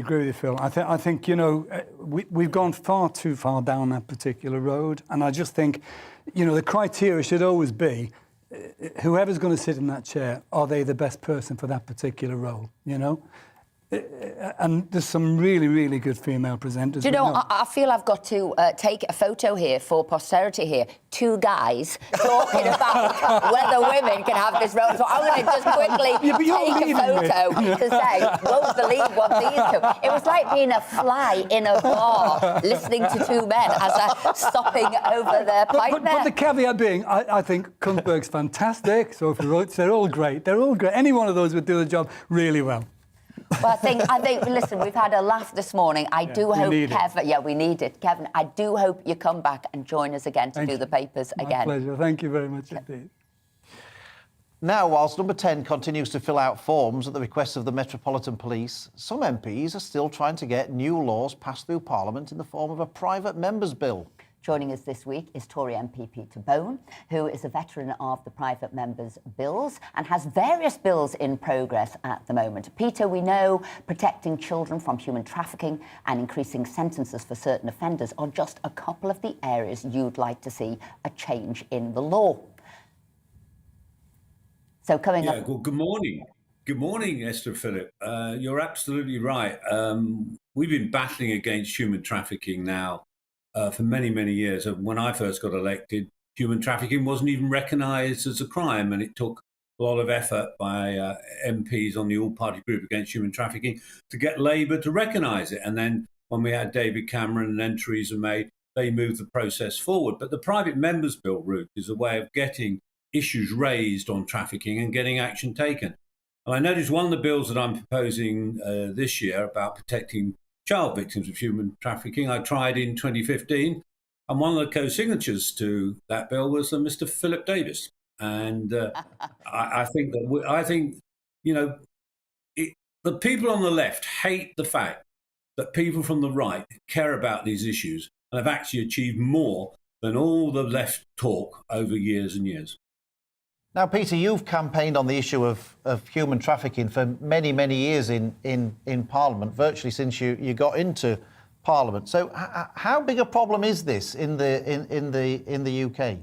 agree with you, Phil. I think you know, we've gone far too far down that particular road, and I just think, you know, the criteria should always be whoever's going to sit in that chair, are they the best person for that particular role? You know. And there's some really, really good female presenters. Do you know, I feel I've got to take a photo here for posterity here. Two guys talking about whether women can have this role. So I'm going to just quickly take a photo to say, won't believe what these two... It was like being a fly in a bar listening to two men as they're stopping over their pint there. But the caveat being, I think Kuenssberg's fantastic, Sophie Rhodes, they're all great. They're all great. Any one of those would do the job really well. Well, I think, listen, we've had a laugh this morning. I do hope, Kevin... Yeah, we need it. Kevin, I do hope you come back and join us again to do the papers again. My pleasure. Thank you very much indeed. Now, whilst Number 10 continues to fill out forms at the request of the Metropolitan Police, some MPs are still trying to get new laws passed through Parliament in the form of a private member's bill. Joining us this week is Tory MP Peter Bone, who is a veteran of the private members' bills and has various bills in progress at the moment. Peter, we know protecting children from human trafficking and increasing sentences for certain offenders are just a couple of the areas you'd like to see a change in the law. So coming up... Well, good morning. Good morning, Esther Phillip. You're absolutely right. We've been battling against human trafficking now for many, many years. When I first got elected, human trafficking wasn't even recognised as a crime, and it took a lot of effort by MPs on the all-party group against human trafficking to get Labour to recognise it. And then when we had David Cameron and then Theresa May, they moved the process forward. But the private members' bill route is a way of getting issues raised on trafficking and getting action taken. And I noticed one of the bills that I'm proposing this year about protecting child victims of human trafficking, I tried in 2015, and one of the co-signatories to that bill was Mr. Philip Davis. And I think you know, the people on the left hate the fact that people from the right care about these issues and have actually achieved more than all the left talk over years and years. Now, Peter, you've campaigned on the issue of human trafficking for many, many years in Parliament, virtually since you got into Parliament. So, how big a problem is this in the UK?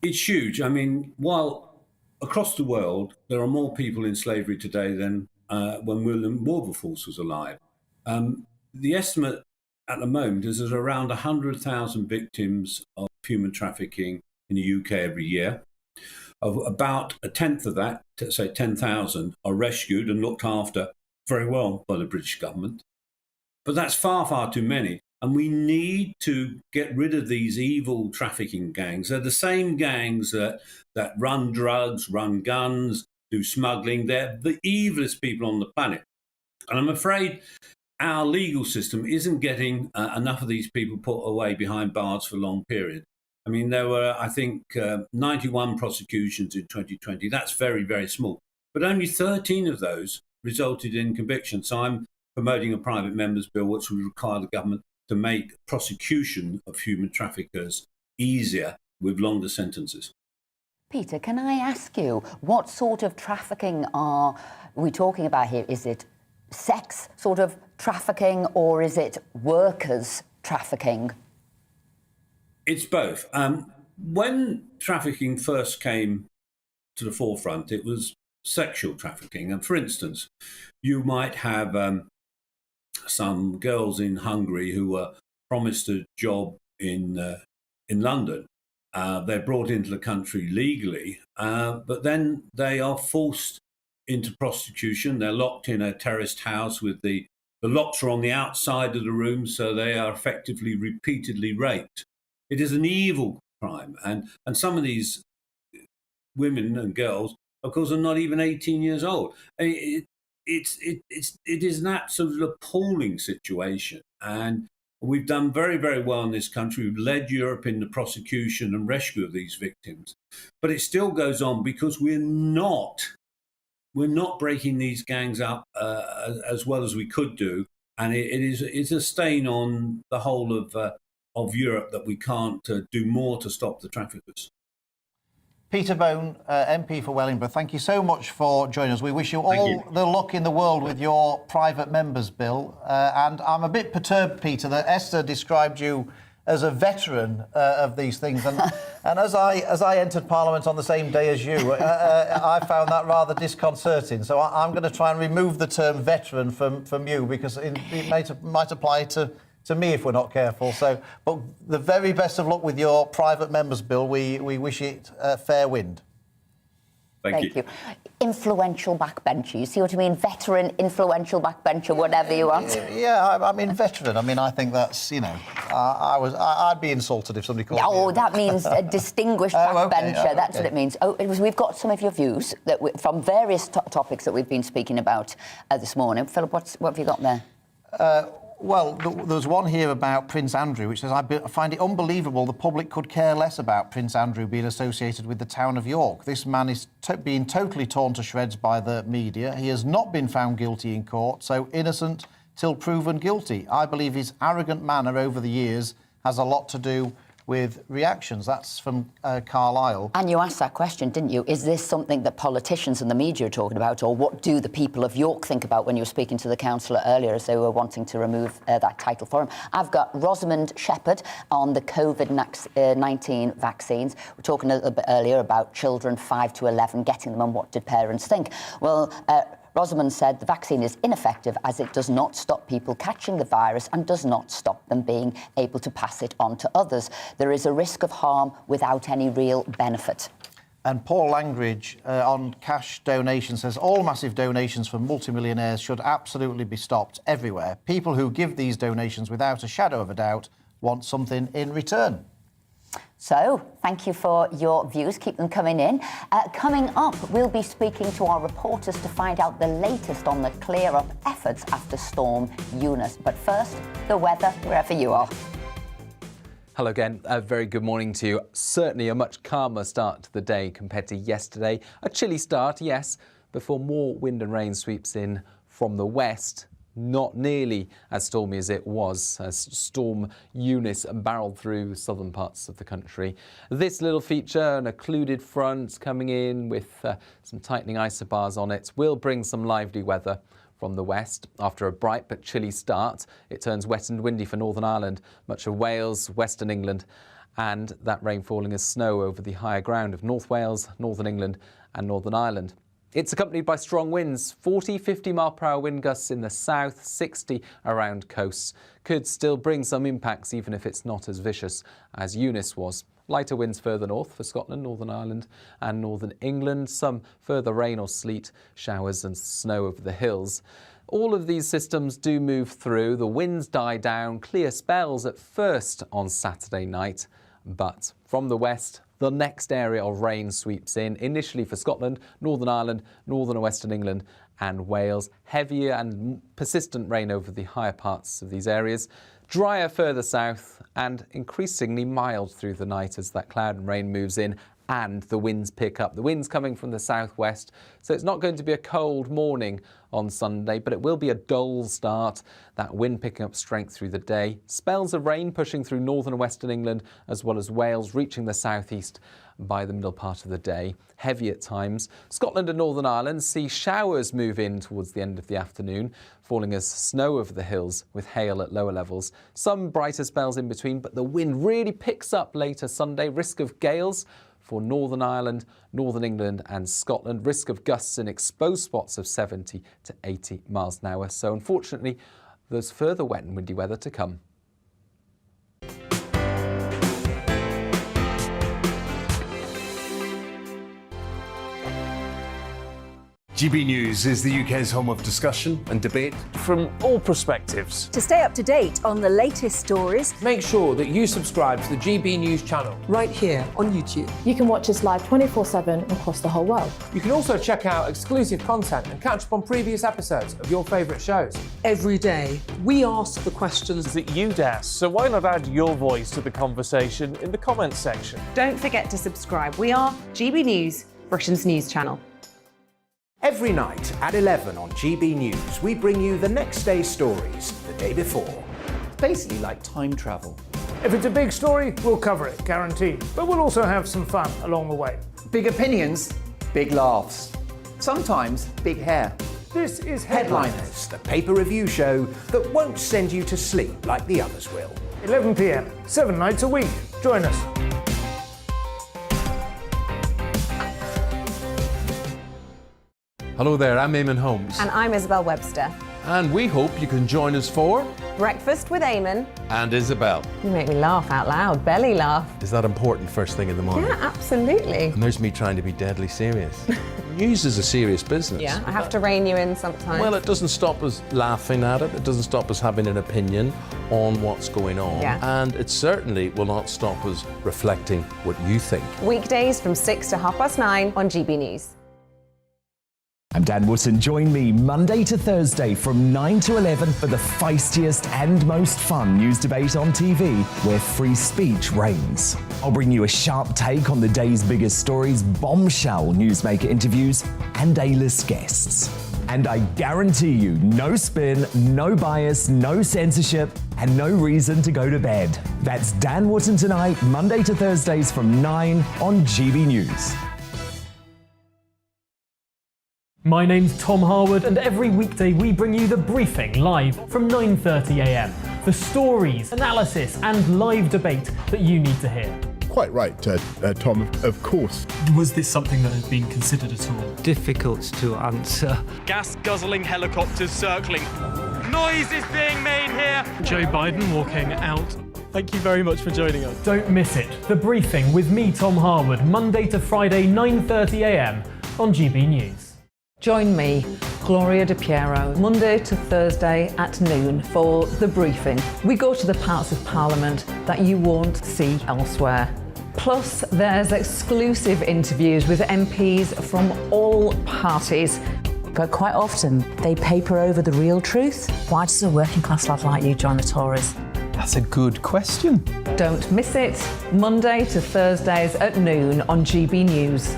It's huge. I mean, while across the world there are more people in slavery today than when William Wilberforce was alive, the estimate at the moment is there's around 100,000 victims of human trafficking in the UK every year. Of about a tenth of that, say 10,000, are rescued and looked after very well by the British government. But that's far, far too many. And we need to get rid of these evil trafficking gangs. They're the same gangs that run drugs, run guns, do smuggling. They're the evilest people on the planet. And I'm afraid our legal system isn't getting enough of these people put away behind bars for long periods. I mean, there were, I think, 91 prosecutions in 2020. That's very, very small. But only 13 of those resulted in conviction. So I'm promoting a private member's bill which would require the government to make prosecution of human traffickers easier with longer sentences. Peter, can I ask you, what sort of trafficking are we talking about here? Is it sex sort of trafficking or is it workers trafficking? It's both. When trafficking first came to the forefront, it was sexual trafficking. And for instance, you might have some girls in Hungary who were promised a job in London. They're brought into the country legally, but then they are forced into prostitution. They're locked in a terraced house with the locks are on the outside of the room, so they are effectively repeatedly raped. It is an evil crime, and some of these women and girls, of course, are not even 18 years old. It is an absolutely appalling situation, and we've done very, very well in this country. We've led Europe in the prosecution and rescue of these victims, but it still goes on because we're not breaking these gangs up as well as we could do, and it's a stain on the whole of Europe that we can't do more to stop the traffickers. Peter Bone, MP for Wellingborough, thank you so much for joining us. We wish you all the luck in the world with your private members bill. And I'm a bit perturbed, Peter, that Esther described you as a veteran of these things. And as I entered Parliament on the same day as you, I found that rather disconcerting. So I'm going to try and remove the term veteran from you, because it might apply to me if we're not careful. So, but the very best of luck with your private members bill. We wish it fair wind. Thank you. Influential backbencher. You see what I mean? Veteran, influential backbencher, whatever you want. Yeah, I mean veteran. I mean, I think that's, you know, I'd be insulted if somebody called me. Oh, that means a distinguished backbencher. Okay. That's what it means. Oh, we've got some of your views from various topics that we've been speaking about this morning. Philip, what have you got there? Well, there's one here about Prince Andrew, which says, I find it unbelievable the public could care less about Prince Andrew being associated with the town of York. This man is being totally torn to shreds by the media. He has not been found guilty in court, so innocent till proven guilty. I believe his arrogant manner over the years has a lot to do with reactions. That's from Carlisle. And you asked that question, didn't you? Is this something that politicians and the media are talking about, or what do the people of York think about when you were speaking to the councillor earlier as they were wanting to remove that title for him? I've got Rosamond Shepherd on the COVID-19 vaccines. We're talking a little bit earlier about children 5 to 11, getting them, and what did parents think? Well, Rosamond said the vaccine is ineffective as it does not stop people catching the virus and does not stop them being able to pass it on to others. There is a risk of harm without any real benefit. And Paul Langridge on cash donations says all massive donations from multimillionaires should absolutely be stopped everywhere. People who give these donations without a shadow of a doubt want something in return. So, thank you for your views. Keep them coming in. Coming up, we'll be speaking to our reporters to find out the latest on the clear-up efforts after Storm Eunice. But first, the weather, wherever you are. Hello again. A very good morning to you. Certainly a much calmer start to the day compared to yesterday. A chilly start, yes, before more wind and rain sweeps in from the west. Not nearly as stormy as it was as Storm Eunice barreled through southern parts of the country. This little feature, an occluded front coming in with some tightening isobars on it, will bring some lively weather from the west. After a bright but chilly start, it turns wet and windy for Northern Ireland, much of Wales, Western England, and that rain falling as snow over the higher ground of North Wales, Northern England and Northern Ireland. It's accompanied by strong winds, 40, 50 mile/hour wind gusts in the south, 60 around coasts. Could still bring some impacts even if it's not as vicious as Eunice was. Lighter winds further north for Scotland, Northern Ireland and Northern England. Some further rain or sleet showers and snow over the hills. All of these systems do move through. The winds die down, clear spells at first on Saturday night. But from the west, the next area of rain sweeps in, initially for Scotland, Northern Ireland, Northern and Western England and Wales. Heavier and persistent rain over the higher parts of these areas. Drier further south and increasingly mild through the night as that cloud and rain moves in and the winds pick up. The wind's coming from the southwest, so it's not going to be a cold morning on Sunday, but it will be a dull start. That wind picking up strength through the day. Spells of rain pushing through northern and western England, as well as Wales, reaching the southeast by the middle part of the day. Heavy at times. Scotland and Northern Ireland see showers move in towards the end of the afternoon, falling as snow over the hills with hail at lower levels. Some brighter spells in between, but the wind really picks up later Sunday. Risk of gales for Northern Ireland, Northern England and Scotland. Risk of gusts in exposed spots of 70 to 80 miles an hour. So unfortunately, there's further wet and windy weather to come. GB News is the UK's home of discussion and debate. From all perspectives. To stay up to date on the latest stories, make sure that you subscribe to the GB News channel. Right here on YouTube. You can watch us live 24/7 across the whole world. You can also check out exclusive content and catch up on previous episodes of your favourite shows. Every day, we ask the questions that you'd ask, so why not add your voice to the conversation in the comments section? Don't forget to subscribe. We are GB News, Britain's news channel. Every night at 11 on GB News, we bring you the next day's stories the day before. It's basically like time travel. If it's a big story, we'll cover it, guaranteed. But we'll also have some fun along the way. Big opinions, big laughs. Sometimes big hair. This is Headliners, the paper review show that won't send you to sleep like the others will. 11 p.m, 7 nights a week. Join us. Hello there, I'm Eamon Holmes. And I'm Isabel Webster. And we hope you can join us for Breakfast with Eamon and Isabel. You make me laugh out loud, belly laugh. Is that important first thing in the morning? Yeah, absolutely. And there's me trying to be deadly serious. News is a serious business. Yeah, I have to rein you in sometimes. Well, it doesn't stop us laughing at it. It doesn't stop us having an opinion on what's going on. Yeah. And it certainly will not stop us reflecting what you think. Weekdays from 6 to 9:30 on GB News. I'm Dan Wootton. Join me Monday to Thursday from 9 to 11 for the feistiest and most fun news debate on TV, where free speech reigns. I'll bring you a sharp take on the day's biggest stories, bombshell newsmaker interviews, and A-list guests. And I guarantee you, no spin, no bias, no censorship, and no reason to go to bed. That's Dan Wootton tonight, Monday to Thursdays from 9 on GB News. My name's Tom Harwood, and every weekday we bring you The Briefing live from 9:30 a.m. The stories, analysis, and live debate that you need to hear. Quite right, Tom, of course. Was this something that had been considered at all? Difficult to answer. Gas-guzzling helicopters circling. Noise is being made here. Joe Biden walking out. Thank you very much for joining us. Don't miss it. The Briefing with me, Tom Harwood, Monday to Friday, 9:30 a.m. on GB News. Join me, Gloria De Piero, Monday to Thursday at noon for The Briefing. We go to the parts of Parliament that you won't see elsewhere. Plus, there's exclusive interviews with MPs from all parties. But quite often, they paper over the real truth. Why does a working class lad like you join the Tories? That's a good question. Don't miss it, Monday to Thursdays at noon on GB News.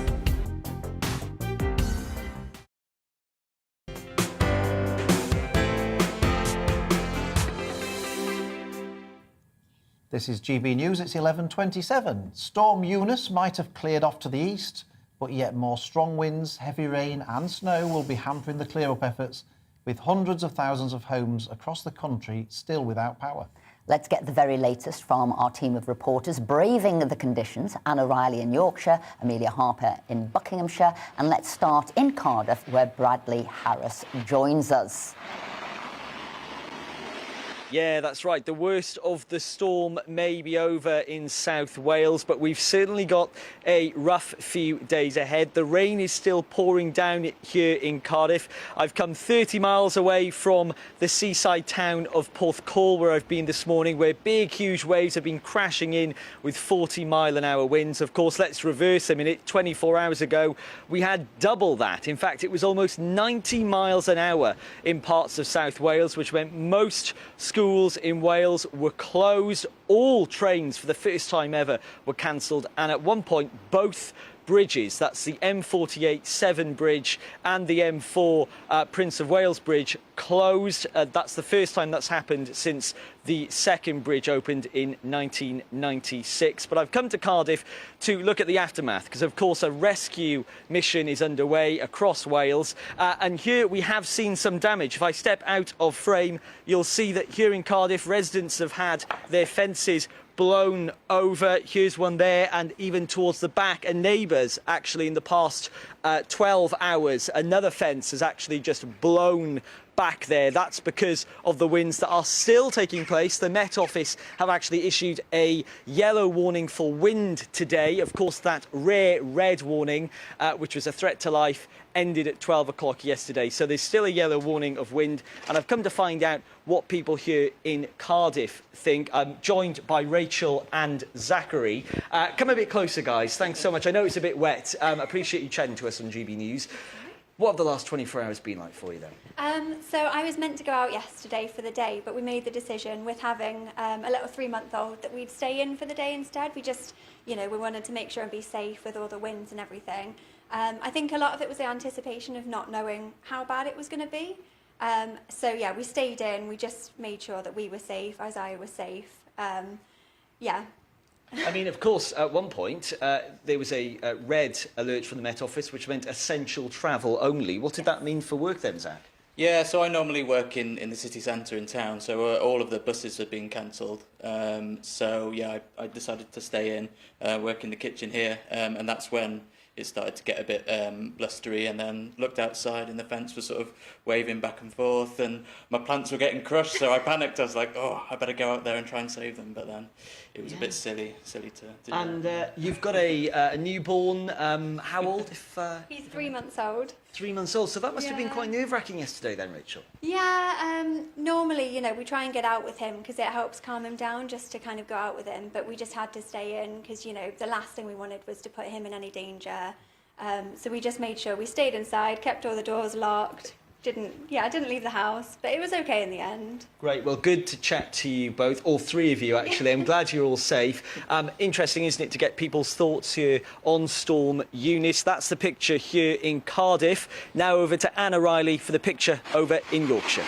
This is GB News, it's 11:27. Storm Eunice might have cleared off to the east, but yet more strong winds, heavy rain and snow will be hampering the clear-up efforts, with hundreds of thousands of homes across the country still without power. Let's get the very latest from our team of reporters braving the conditions. Anna Riley in Yorkshire, Amelia Harper in Buckinghamshire, and let's start in Cardiff, where Bradley Harris joins us. Yeah, that's right. The worst of the storm may be over in South Wales, but we've certainly got a rough few days ahead. The rain is still pouring down here in Cardiff. I've come 30 miles away from the seaside town of Porthcawl, where I've been this morning, where big, huge waves have been crashing in with 40-mile-an-hour winds. Of course, let's reverse a minute. 24 hours ago, we had double that. In fact, it was almost 90 miles an hour in parts of South Wales, which meant most schools in Wales were closed. All trains for the first time ever were cancelled, and at one point both bridges, that's the M48 Severn Bridge and the M4 Prince of Wales Bridge, closed. That's the first time that's happened since the second bridge opened in 1996. But I've come to Cardiff to look at the aftermath, because of course a rescue mission is underway across Wales, and here we have seen some damage. If I step out of frame, you'll see that here in Cardiff residents have had their fences blown over. Here's one there, and even towards the back, and neighbours actually in the past 12 hours, another fence has actually just blown back there. That's because of the winds that are still taking place. The Met Office have actually issued a yellow warning for wind today. Of course, that rare red warning, which was a threat to life, ended at 12 o'clock yesterday. So there's still a yellow warning of wind. And I've come to find out what people here in Cardiff think. I'm joined by Rachel and Zachary. Come a bit closer, guys. Thanks so much. I know it's a bit wet. Appreciate you chatting to us on GB News. What have the last 24 hours been like for you then? So I was meant to go out yesterday for the day, but we made the decision with having a little 3-month-old that we'd stay in for the day instead. We just, we wanted to make sure and be safe with all the winds and everything. I think a lot of it was the anticipation of not knowing how bad it was going to be. So yeah, we stayed in. We just made sure that we were safe, Isaiah was safe. Yeah. I mean, of course, at one point, there was a red alert from the Met Office, which meant essential travel only. What did that mean for work then, Zach? Yeah, so I normally work in the city centre in town, so all of the buses have been cancelled. So, yeah, I decided to stay in, work in the kitchen here, and that's when it started to get a bit blustery, and then looked outside and the fence was sort of waving back and forth and my plants were getting crushed, so I panicked. I was like, oh, I better go out there and try and save them, but then it was a bit silly to do. And you've got a newborn, how old? He's 3 months old. 3 months old, so that must have been quite nerve-wracking yesterday then, Rachel. Yeah, normally, we try and get out with him because it helps calm him down just to kind of go out with him, but we just had to stay in because, the last thing we wanted was to put him in any danger. So we just made sure we stayed inside, kept all the doors locked, didn't leave the house, but it was okay in the end. Great, well, good to chat to you both, all three of you actually. I'm glad you're all safe. Interesting, isn't it, to get people's thoughts here on Storm Eunice. That's the picture here in Cardiff. Now over to Anna Riley for the picture over in Yorkshire.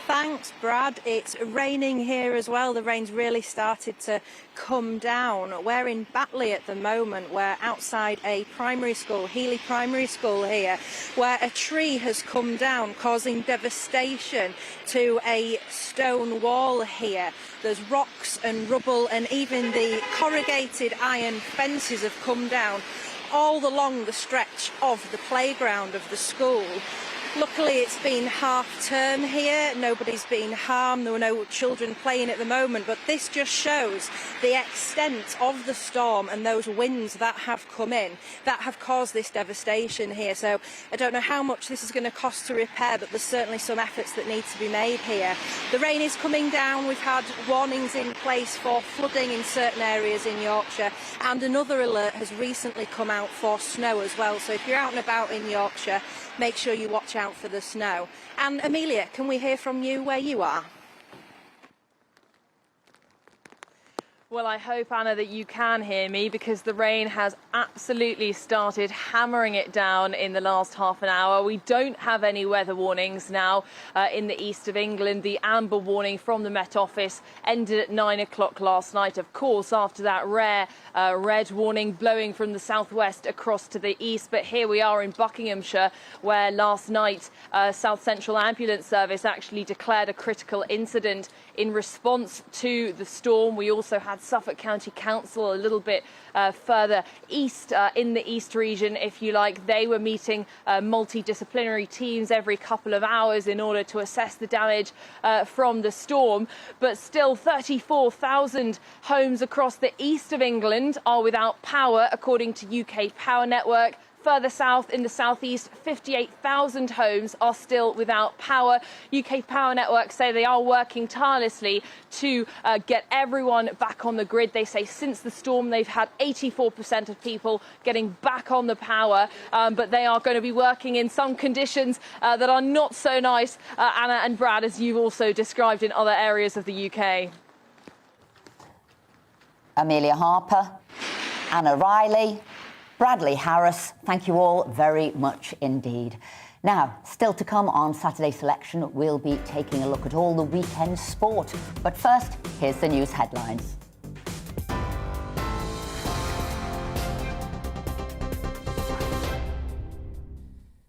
Thanks, Brad. It's raining here as well. The rain's really started to come down. We're in Batley at the moment. We're outside a primary school, Healy Primary School here, where a tree has come down, causing devastation to a stone wall here. There's rocks and rubble, and even the corrugated iron fences have come down all along the stretch of the playground of the school. Luckily, it's been half-term here. Nobody's been harmed. There were no children playing at the moment. But this just shows the extent of the storm and those winds that have come in that have caused this devastation here. So I don't know how much this is going to cost to repair, but there's certainly some efforts that need to be made here. The rain is coming down. We've had warnings in place for flooding in certain areas in Yorkshire. And another alert has recently come out for snow as well. So if you're out and about in Yorkshire, make sure you watch out for the snow. And Amelia, can we hear from you where you are? Well, I hope, Anna, that you can hear me, because the rain has absolutely started hammering it down in the last half an hour. We don't have any weather warnings now in the east of England. The amber warning from the Met Office ended at 9 o'clock last night, of course, after that rare red warning blowing from the southwest across to the east. But here we are in Buckinghamshire, where last night South Central Ambulance Service actually declared a critical incident in response to the storm. We also had Suffolk County Council a little bit further east in the east region, if you like. They were meeting multidisciplinary teams every couple of hours in order to assess the damage from the storm. But still, 34,000 homes across the east of England are without power, according to UK Power Network. Further south in the southeast, 58,000 homes are still without power. UK Power Network say they are working tirelessly to get everyone back on the grid. They say since the storm, they've had 84% of people getting back on the power, but they are going to be working in some conditions that are not so nice, Anna and Brad, as you've also described in other areas of the UK. Amelia Harper, Anna Riley, Bradley Harris, thank you all very much indeed. Now, still to come on Saturday Selection, we'll be taking a look at all the weekend sport. But first, here's the news headlines.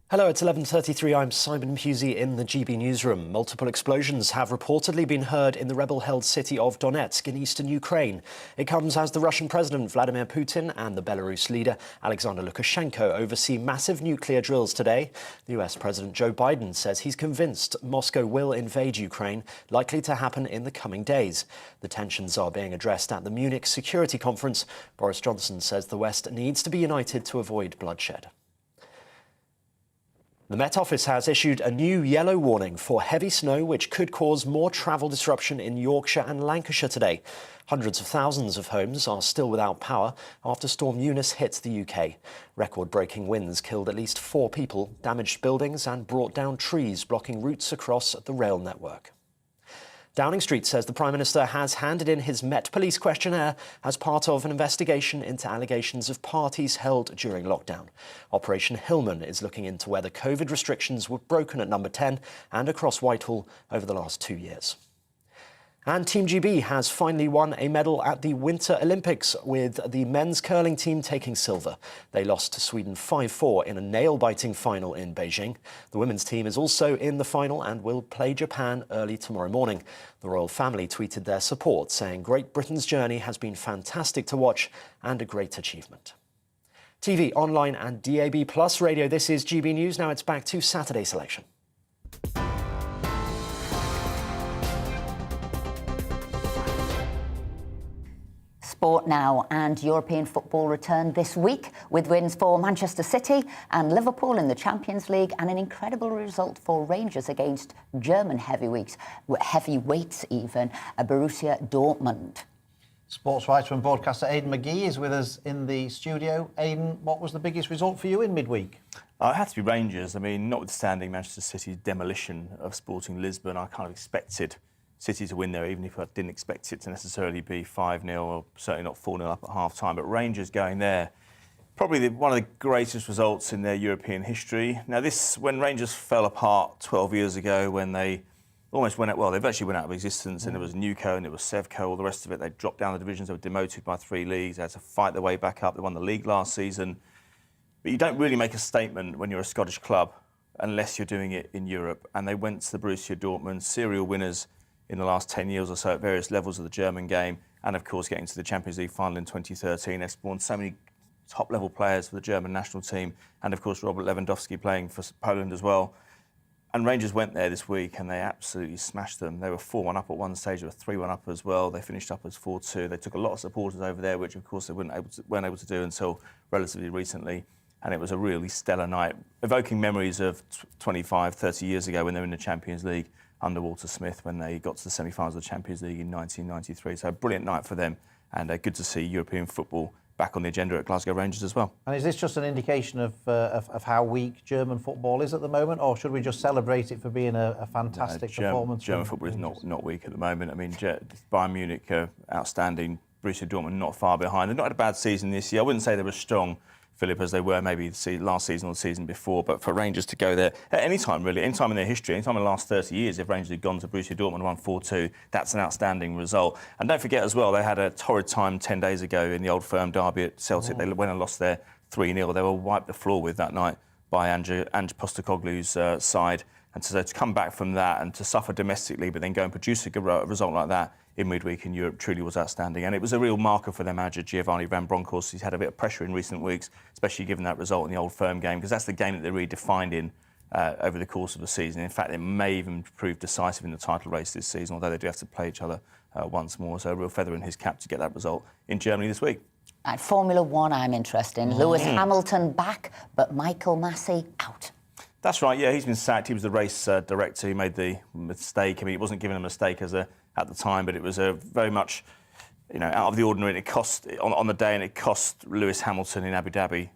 Hello, it's 11:33. I'm Simon Pusey in the GB newsroom. Multiple explosions have reportedly been heard in the rebel-held city of Donetsk in eastern Ukraine. It comes as the Russian President Vladimir Putin and the Belarus leader Alexander Lukashenko oversee massive nuclear drills today. The US President Joe Biden says he's convinced Moscow will invade Ukraine, likely to happen in the coming days. The tensions are being addressed at the Munich Security Conference. Boris Johnson says the West needs to be united to avoid bloodshed. The Met Office has issued a new yellow warning for heavy snow, which could cause more travel disruption in Yorkshire and Lancashire today. Hundreds of thousands of homes are still without power after Storm Eunice hit the UK. Record-breaking winds killed at least 4 people, damaged buildings and brought down trees, blocking routes across the rail network. Downing Street says the Prime Minister has handed in his Met Police questionnaire as part of an investigation into allegations of parties held during lockdown. Operation Hillman is looking into whether COVID restrictions were broken at Number 10 and across Whitehall over the last 2 years. And Team GB has finally won a medal at the Winter Olympics, with the men's curling team taking silver. They lost to Sweden 5-4 in a nail-biting final in Beijing. The women's team is also in the final and will play Japan early tomorrow morning. The royal family tweeted their support, saying Great Britain's journey has been fantastic to watch and a great achievement. TV, online and DAB+ radio, this is GB News. Now it's back to Saturday Selection. Sport now, and European football returned this week with wins for Manchester City and Liverpool in the Champions League, and an incredible result for Rangers against German heavyweights even, Borussia Dortmund. Sports writer and broadcaster Aidan McGee is with us in the studio. Aidan, what was the biggest result for you in midweek? It had to be Rangers. I mean, notwithstanding Manchester City's demolition of Sporting Lisbon, I kind of expected City to win there, even if I didn't expect it to necessarily be 5-0 or certainly not 4-0 up at half-time. But Rangers going there, probably one of the greatest results in their European history. Now, when Rangers fell apart 12 years ago, when they almost went out, well, they eventually went out of existence, and there was Newco and there was Sevco, all the rest of it. They dropped down the divisions, they were demoted by 3 leagues, they had to fight their way back up. They won the league last season. But you don't really make a statement when you're a Scottish club unless you're doing it in Europe. And they went to the Borussia Dortmund, serial winners in the last 10 years or so at various levels of the German game, and of course getting to the Champions League final in 2013. They've spawned so many top-level players for the German national team, and of course Robert Lewandowski playing for Poland as well. And Rangers went there this week and they absolutely smashed them. They were 4-1 up at one stage, they were 3-1 up as well. They finished up as 4-2. They took a lot of supporters over there, which of course they weren't able to do until relatively recently. And it was a really stellar night, evoking memories of 25, 30 years ago when they were in the Champions League under Walter Smith, when they got to the semi-finals of the Champions League in 1993. So a brilliant night for them, and good to see European football back on the agenda at Glasgow Rangers as well. And is this just an indication of how weak German football is at the moment, or should we just celebrate it for being a fantastic performance? German football is not weak at the moment. I mean, Bayern Munich, outstanding. Borussia Dortmund not far behind. They've not had a bad season this year. I wouldn't say they were strong, Philip, as they were maybe last season or the season before, but for Rangers to go there at any time, really, any time in their history, any time in the last 30 years, if Rangers had gone to Borussia Dortmund and won 4-2, that's an outstanding result. And don't forget as well, they had a torrid time 10 days ago in the Old Firm derby at Celtic. They went and lost there 3-0. They were wiped the floor with that night by Ange Postecoglou's side. And so to come back from that and to suffer domestically, but then go and produce a good result like that in midweek in Europe truly was outstanding. And it was a real marker for their manager, Giovanni Van Bronckhorst. He's had a bit of pressure in recent weeks, especially given that result in the Old Firm game, because that's the game that they're really defined in over the course of the season. In fact, it may even prove decisive in the title race this season, although they do have to play each other once more. So a real feather in his cap to get that result in Germany this week. At Formula One, I'm interested in. Lewis Hamilton back, but Michael Massey out. That's right, yeah, he's been sacked. He was the race director who made the mistake. I mean, it wasn't given a mistake at the time, but it was very much, out of the ordinary. And it cost, on the day, and it cost Lewis Hamilton in Abu Dhabi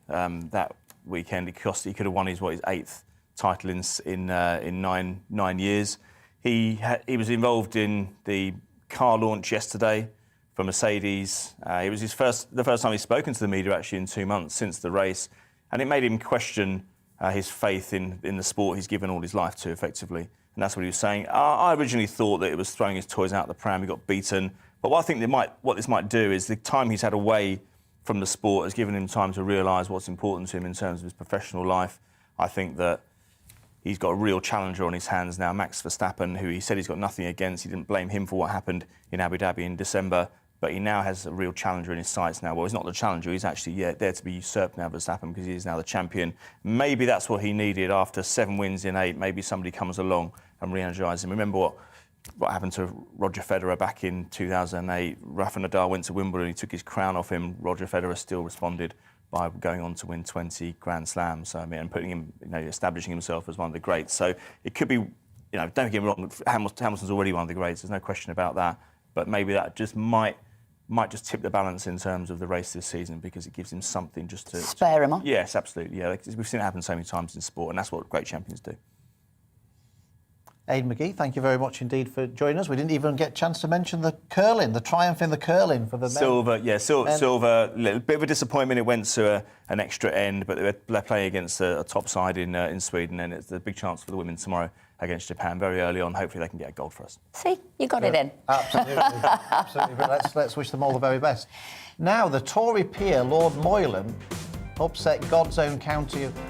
that weekend. He could have won his 8th title in 9 years. He was involved in the car launch yesterday for Mercedes. It was the first time he's spoken to the media actually in 2 months since the race, and it made him question his faith in the sport he's given all his life to, effectively. And that's what he was saying. I originally thought that it was throwing his toys out the pram. He got beaten. But what I think what this might do is the time he's had away from the sport has given him time to realise what's important to him in terms of his professional life. I think that he's got a real challenger on his hands now, Max Verstappen, who he said he's got nothing against. He didn't blame him for what happened in Abu Dhabi in December, but he now has a real challenger in his sights now. Well, he's not the challenger, he's actually there to be usurped now, Verstappen, because he is now the champion. Maybe that's what he needed after 7 wins in 8. Maybe somebody comes along and re-energises him. Remember what happened to Roger Federer back in 2008. Rafa Nadal went to Wimbledon, he took his crown off him. Roger Federer still responded by going on to win 20 Grand Slams. So, I mean, and putting him, establishing himself as one of the greats. So it could be, don't get me wrong, Hamilton's already one of the greats. There's no question about that. But maybe that just might just tip the balance in terms of the race this season, because it gives him something just to spur him on. Yes, absolutely. Yeah, we've seen it happen so many times in sport, and that's what great champions do. Aidan McGee, thank you very much indeed for joining us. We didn't even get a chance to mention the curling, the triumph in the curling for the men. Silver. A little bit of a disappointment. It went to an extra end, but they're playing against a top side in Sweden, and it's a big chance for the women tomorrow against Japan very early on. Hopefully they can get a gold for us. See, you got it in. Absolutely, absolutely. But let's wish them all the very best. Now, the Tory peer, Lord Moylan, upset God's own county of...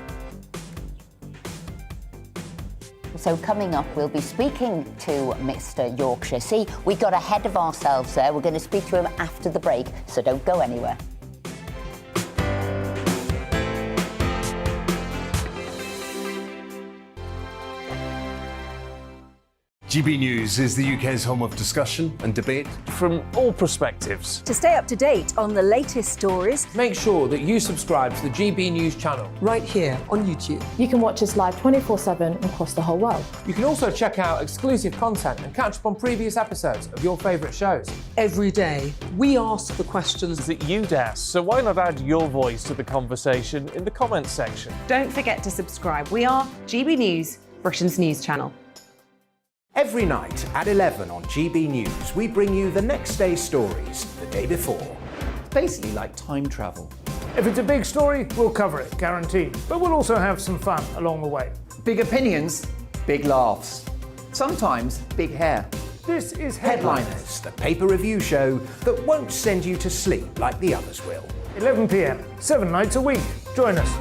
So coming up, we'll be speaking to Mr. Yorkshire. See, we got ahead of ourselves there. We're going to speak to him after the break, so don't go anywhere. GB News is the UK's home of discussion and debate from all perspectives. To stay up to date on the latest stories, make sure that you subscribe to the GB News channel right here on YouTube. You can watch us live 24/7 across the whole world. You can also check out exclusive content and catch up on previous episodes of your favourite shows. Every day, we ask the questions that you'd ask, so why not add your voice to the conversation in the comments section? Don't forget to subscribe. We are GB News, Britain's news channel. Every night at 11 on GB News, we bring you the next day's stories the day before. It's basically like time travel. If it's a big story, we'll cover it, guaranteed. But we'll also have some fun along the way. Big opinions, big laughs. Sometimes big hair. This is Headliners, the paper review show that won't send you to sleep like the others will. 11 p.m, 7 nights a week. Join us.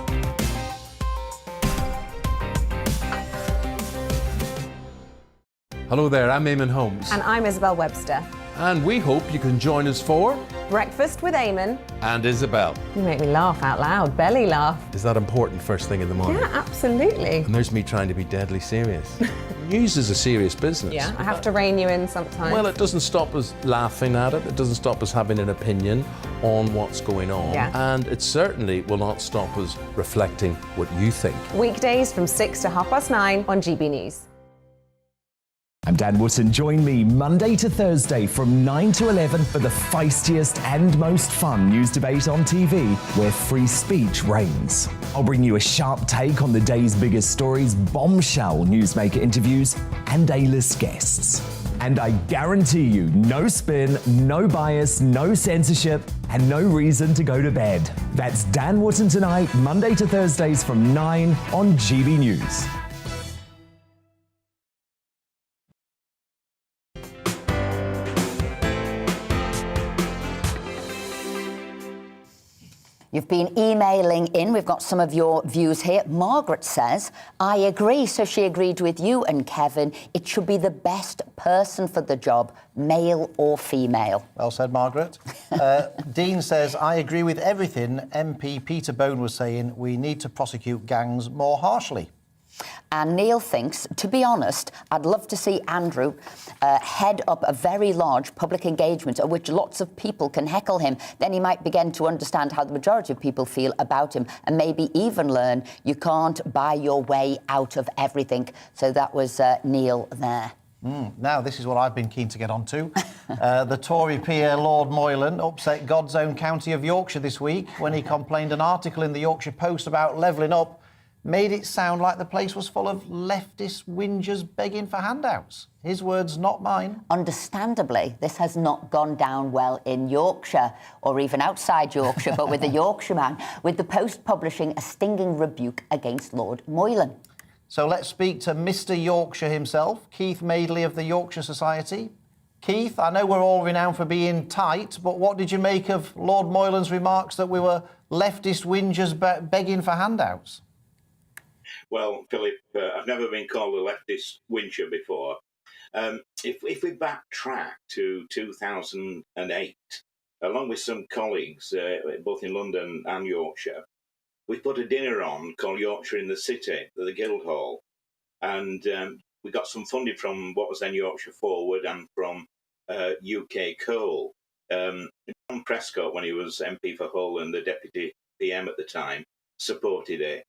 Hello there, I'm Eamon Holmes. And I'm Isabel Webster. And we hope you can join us for... Breakfast with Eamon. And Isabel. You make me laugh out loud, belly laugh. Is that important first thing in the morning? Yeah, absolutely. And there's me trying to be deadly serious. News is a serious business. Yeah, I have to rein you in sometimes. Well, it doesn't stop us laughing at it. It doesn't stop us having an opinion on what's going on. Yeah. And it certainly will not stop us reflecting what you think. Weekdays from 6 to 9:30 on GB News. I'm Dan Wootton. Join me Monday to Thursday from 9 to 11 for the feistiest and most fun news debate on TV, where free speech reigns. I'll bring you a sharp take on the day's biggest stories, bombshell newsmaker interviews, and A-list guests. And I guarantee you, no spin, no bias, no censorship, and no reason to go to bed. That's Dan Wootton tonight, Monday to Thursdays from 9 on GB News. You've been emailing in. We've got some of your views here. Margaret says, I agree. So she agreed with you and Kevin. It should be the best person for the job, male or female. Well said, Margaret. Dean says, I agree with everything MP Peter Bone was saying. We need to prosecute gangs more harshly. And Neil thinks, to be honest, I'd love to see Andrew head up a very large public engagement at which lots of people can heckle him. Then he might begin to understand how the majority of people feel about him and maybe even learn you can't buy your way out of everything. So that was Neil there. Now, this is what I've been keen to get on to. The Tory peer, Lord Moylan, upset God's own county of Yorkshire this week when he complained an article in the Yorkshire Post about levelling up made it sound like the place was full of leftist whingers begging for handouts. His words, not mine. Understandably, this has not gone down well in Yorkshire, or even outside Yorkshire, but with the Yorkshire man, with the Post publishing a stinging rebuke against Lord Moylan. So let's speak to Mr. Yorkshire himself, Keith Madeley of the Yorkshire Society. Keith, I know we're all renowned for being tight, but what did you make of Lord Moylan's remarks that we were leftist whingers begging for handouts? Well, Philip, I've never been called a leftist whinger before. If we backtrack to 2008, along with some colleagues, both in London and Yorkshire, we put a dinner on called Yorkshire in the City at the Guildhall. And we got some funding from what was then Yorkshire Forward and from UK Coal. John Prescott, when he was MP for Hull and the Deputy PM at the time, supported it.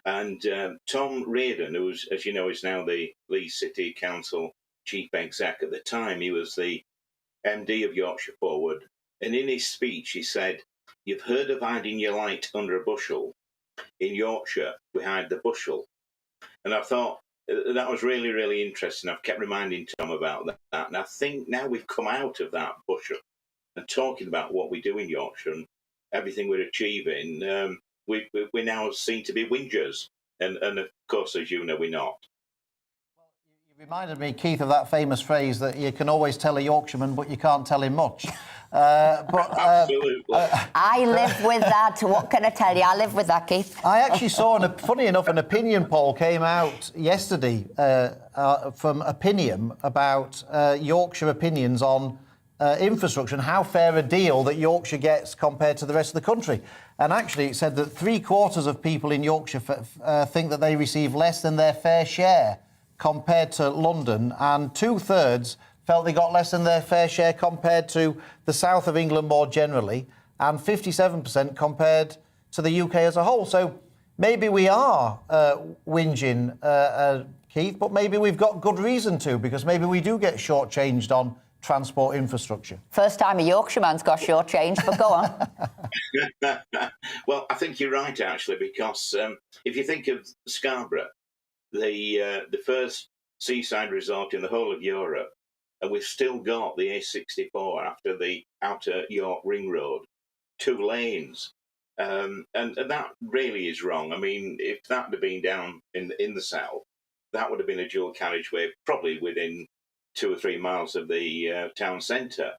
And Tom Reardon, who, as you know, is now the Leeds City Council Chief Exec, at the time he was the MD of Yorkshire Forward. And in his speech he said, "You've heard of hiding your light under a bushel. In Yorkshire, we hide the bushel." And I thought that was really, really interesting. I've kept reminding Tom about that. And I think now we've come out of that bushel and talking about what we do in Yorkshire and everything we're achieving, we now seem to be whingers. And of course, as you know, we're not. You reminded me, Keith, of that famous phrase that you can always tell a Yorkshireman, but you can't tell him much. Absolutely. I live with that. What can I tell you? I live with that, Keith. I actually saw, funny enough, an opinion poll came out yesterday from Opinion about Yorkshire opinions on infrastructure and how fair a deal that Yorkshire gets compared to the rest of the country. And actually it said that 3/4 of people in Yorkshire think that they receive less than their fair share compared to London, and 2/3 felt they got less than their fair share compared to the south of England more generally, and 57% compared to the UK as a whole. So maybe we are whinging, Keith, but maybe we've got good reason to, because maybe we do get shortchanged on transport infrastructure. First time a Yorkshireman's got shortchanged, but go on. Well, I think you're right, actually, because if you think of Scarborough, the first seaside resort in the whole of Europe, and we've still got the A64 after the Outer York Ring Road, 2 lanes. And that really is wrong. I mean, if that had been down in the south, that would have been a dual carriageway, probably within 2 or 3 miles of the town centre.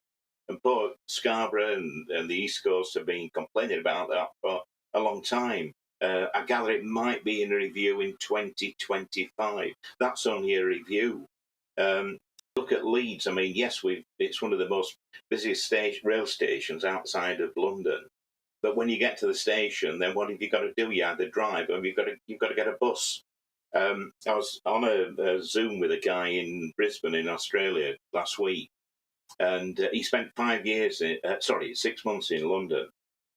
And poor Scarborough and the East Coast have been complaining about that for a long time. I gather it might be in a review in 2025. That's only a review. Look at Leeds. I mean, yes, it's one of the most busiest rail stations outside of London. But when you get to the station, then what have you got to do? You either drive or you've got to get a bus. I was on a Zoom with a guy in Brisbane in Australia last week, and he spent 6 months in London.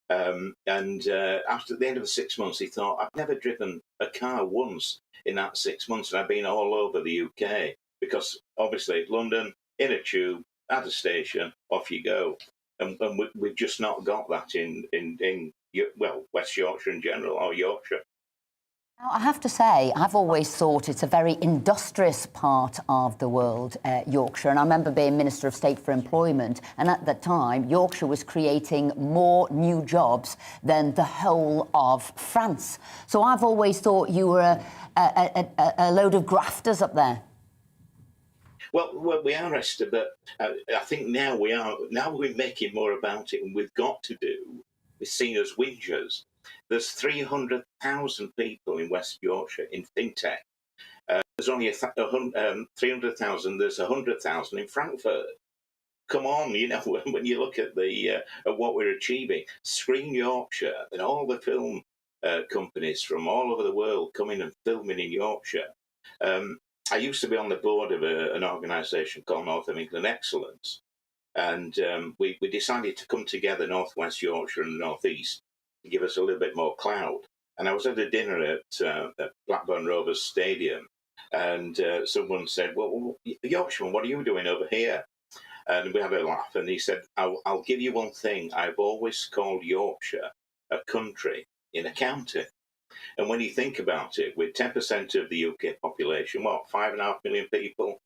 And after the end of the 6 months, he thought, I've never driven a car once in that 6 months, and I've been all over the UK, because obviously London, in a tube, at a station, off you go. And we've just not got that in West Yorkshire in general, or Yorkshire. Now, I have to say, I've always thought it's a very industrious part of the world, Yorkshire. And I remember being Minister of State for Employment, and at that time, Yorkshire was creating more new jobs than the whole of France. So I've always thought you were a load of grafters up there. Well, we are, Esther, but I think now we're making more about it, and we've got to do. We're seen as whingers. There's 300,000 people in West Yorkshire in fintech. There's only 300,000. There's 100,000 in Frankfurt. Come on, when you look at at what we're achieving, Screen Yorkshire and all the film companies from all over the world coming and filming in Yorkshire. I used to be on the board of an organisation called North of England Excellence, and we decided to come together, North West Yorkshire and North East, to give us a little bit more clout. And I was at a dinner at Blackburn Rovers Stadium, and someone said, well, Yorkshireman, what are you doing over here? And we had a laugh, and he said, I'll give you one thing. I've always called Yorkshire a country in a county. And when you think about it, with 10% of the UK population, 5.5 million people,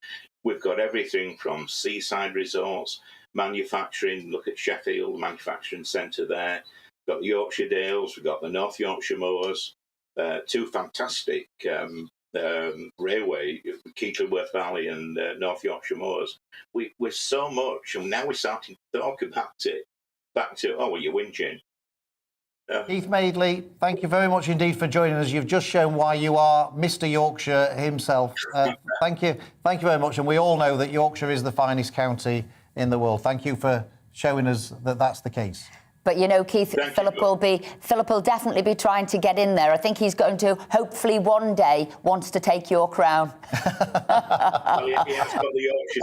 we've got everything from seaside resorts, manufacturing. Look at Sheffield, manufacturing centre there. We've got the Yorkshire Dales, we've got the North Yorkshire Moors, 2 fantastic railway, Keighley-Worth Valley and North Yorkshire Moors. We're so much, and now we're starting to talk about it. Back to, well, you're whinging. Keith Madeley, thank you very much indeed for joining us. You've just shown why you are Mr. Yorkshire himself. Thank you very much. And we all know that Yorkshire is the finest county in the world. Thank you for showing us that that's the case. But you know, Keith, Philip will definitely be trying to get in there. I think he's going to, hopefully one day, wants to take your crown. Well, he has got the Yorkshire.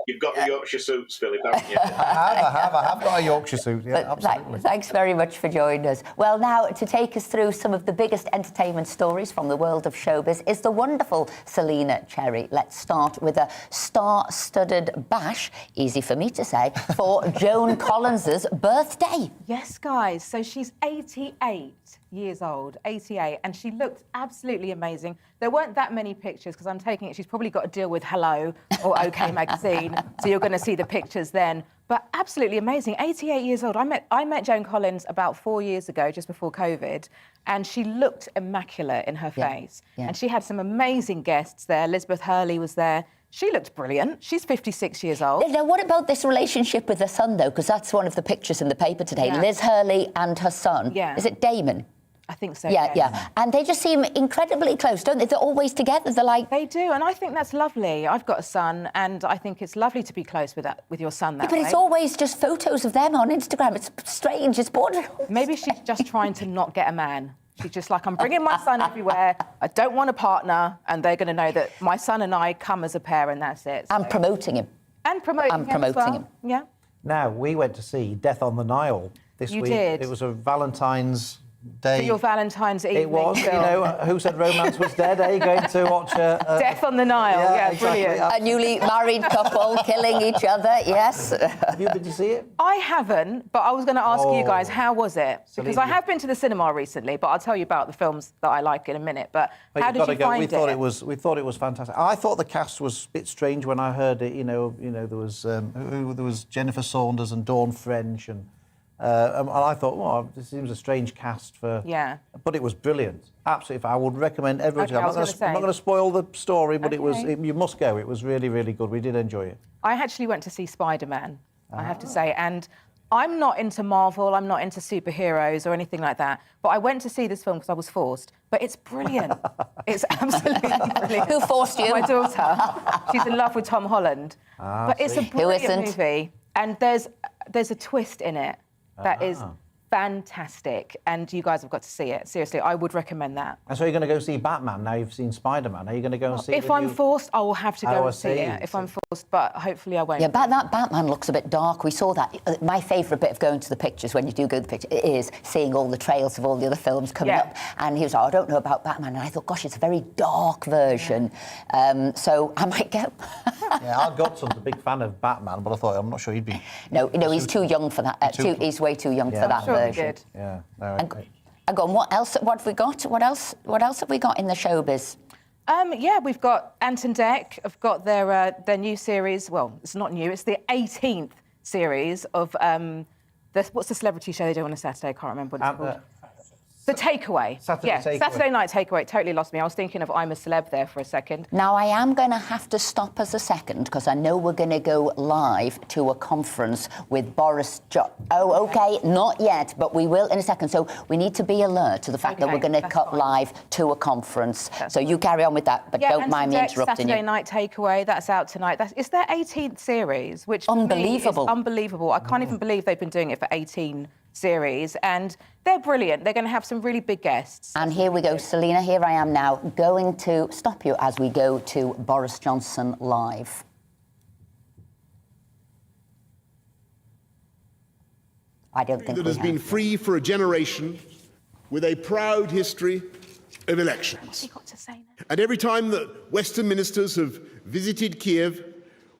You've got the Yorkshire suits, Philip, haven't you? I have got a Yorkshire suit, yeah, absolutely. Thanks very much for joining us. Well, now, to take us through some of the biggest entertainment stories from the world of showbiz is the wonderful Selina Cherry. Let's start with a star-studded bash, easy for me to say, for Joan Collins's birthday. Yes, guys. So she's 88 years old, 88, and she looked absolutely amazing. There weren't that many pictures because I'm taking it she's probably got to deal with Hello or OK Magazine, so you're going to see the pictures then. But absolutely amazing. 88 years old. I met Joan Collins about 4 years ago, just before COVID, and she looked immaculate in her face. Yeah. And she had some amazing guests there. Elizabeth Hurley was there. She looked brilliant. She's 56 years old. Now, what about this relationship with her son, though? Because that's one of the pictures in the paper today. Yeah. Liz Hurley and her son. Yeah. Is it Damon? I think so. Yeah. And they just seem incredibly close, don't they? They're always together. They're like... They do, and I think that's lovely. I've got a son, and I think it's lovely to be close with your son that way. But it's always just photos of them on Instagram. It's strange. It's boring. Maybe she's just trying to not get a man. She's just like, I'm bringing my son everywhere. I don't want a partner, and they're going to know that my son and I come as a pair, and that's it. So. And promoting him. And promoting him. Yeah. Now, we went to see Death on the Nile this week. You did. It was a Valentine's Day. For your Valentine's evening. It was, you know, who said romance was dead? Are you going to watch Death on the Nile? Yeah, exactly. Brilliant. A newly married couple killing each other, yes. Did you see it? I haven't, but I was going to ask you guys, how was it? Because I have been to the cinema recently, but I'll tell you about the films that I like in a minute. But how did you find it? We thought it was fantastic. I thought the cast was a bit strange when I heard it. You know, there was Jennifer Saunders and Dawn French and I thought, well, this seems a strange cast for... Yeah. But it was brilliant. Absolutely. I would recommend everyone to go. I'm not going to spoil the story, but you must go. It was really, really good. We did enjoy it. I actually went to see Spider-Man, I have to say, and I'm not into Marvel, I'm not into superheroes or anything like that, but I went to see this film because I was forced. But it's brilliant. It's absolutely brilliant. Who forced you? My daughter. She's in love with Tom Holland. But it's a brilliant movie, and there's a twist in it that is fantastic, and you guys have got to see it. Seriously, I would recommend that. And so you're going to go see Batman now you've seen Spider-Man. Are you going to go and see it? If I'm forced, I will have to go and see it. If I'm forced, but hopefully I won't. Yeah, but that Batman looks a bit dark. We saw that. My favourite bit of going to the pictures, when you do go to the picture, is seeing all the trails of all the other films coming up. And he was like, I don't know about Batman. And I thought, gosh, it's a very dark version. So I might go. Yeah, our godson's a big fan of Batman, but I thought, I'm not sure he'd be... No, he's too young for that. He's way too young for that version. Good. Yeah. No, and go on, what else have we got? What else have we got in the showbiz? Yeah, we've got Ant and Dec. I've got their new series. Well, it's not new. It's the 18th series of what's the celebrity show they do on a Saturday? I can't remember what it's called. The Takeaway. Saturday Night Takeaway. Totally lost me. I was thinking of I'm a Celeb there for a second. Now, I am going to have to stop us a second because I know we're going to go live to a conference with Boris Johnson. Oh, OK, not yet, but we will in a second. So we need to be alert to the fact that we're going to cut live to a conference. So you carry on with that, but don't mind me interrupting you. Saturday Night Takeaway, that's out tonight. It's their 18th series, which unbelievable. Is unbelievable. I can't even believe they've been doing it for 18 series, and they're brilliant. They're going to have some really big guests. And here we go, Selina, here I am now, going to stop you as we go to Boris Johnson live. I don't think that has been free for a generation, with a proud history of elections. What's he got to say now? And every time that Western ministers have visited Kiev,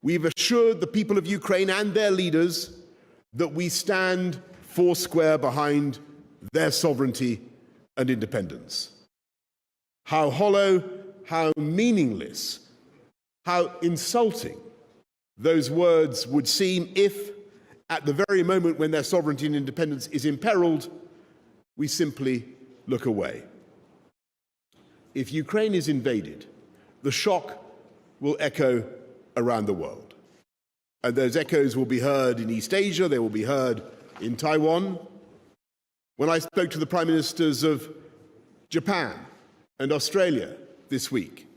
we've assured the people of Ukraine and their leaders that we stand foursquare behind their sovereignty and independence. How hollow, how meaningless, how insulting those words would seem if, at the very moment when their sovereignty and independence is imperiled, we simply look away. If Ukraine is invaded, the shock will echo around the world. And those echoes will be heard in East Asia, they will be heard in Taiwan, When I spoke to the Prime Ministers of Japan and Australia this week,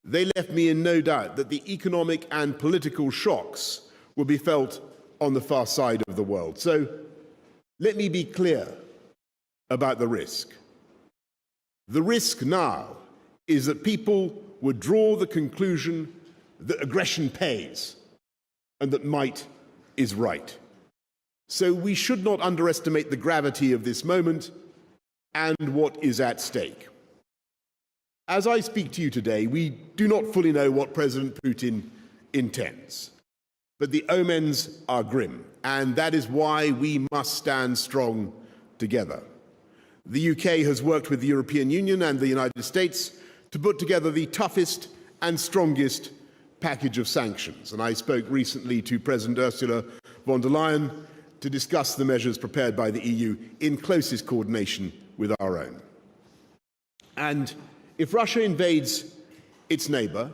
they left me in no doubt that the economic and political shocks will be felt on the far side of the world. So let me be clear about the risk. The risk now is that people would draw the conclusion that aggression pays and that might is right. So we should not underestimate the gravity of this moment and what is at stake. As I speak to you today, we do not fully know what President Putin intends, but the omens are grim, and that is why we must stand strong together. The UK has worked with the European Union and the United States to put together the toughest and strongest package of sanctions, and I spoke recently to President Ursula von der Leyen to discuss the measures prepared by the EU in closest coordination with our own. And if Russia invades its neighbour,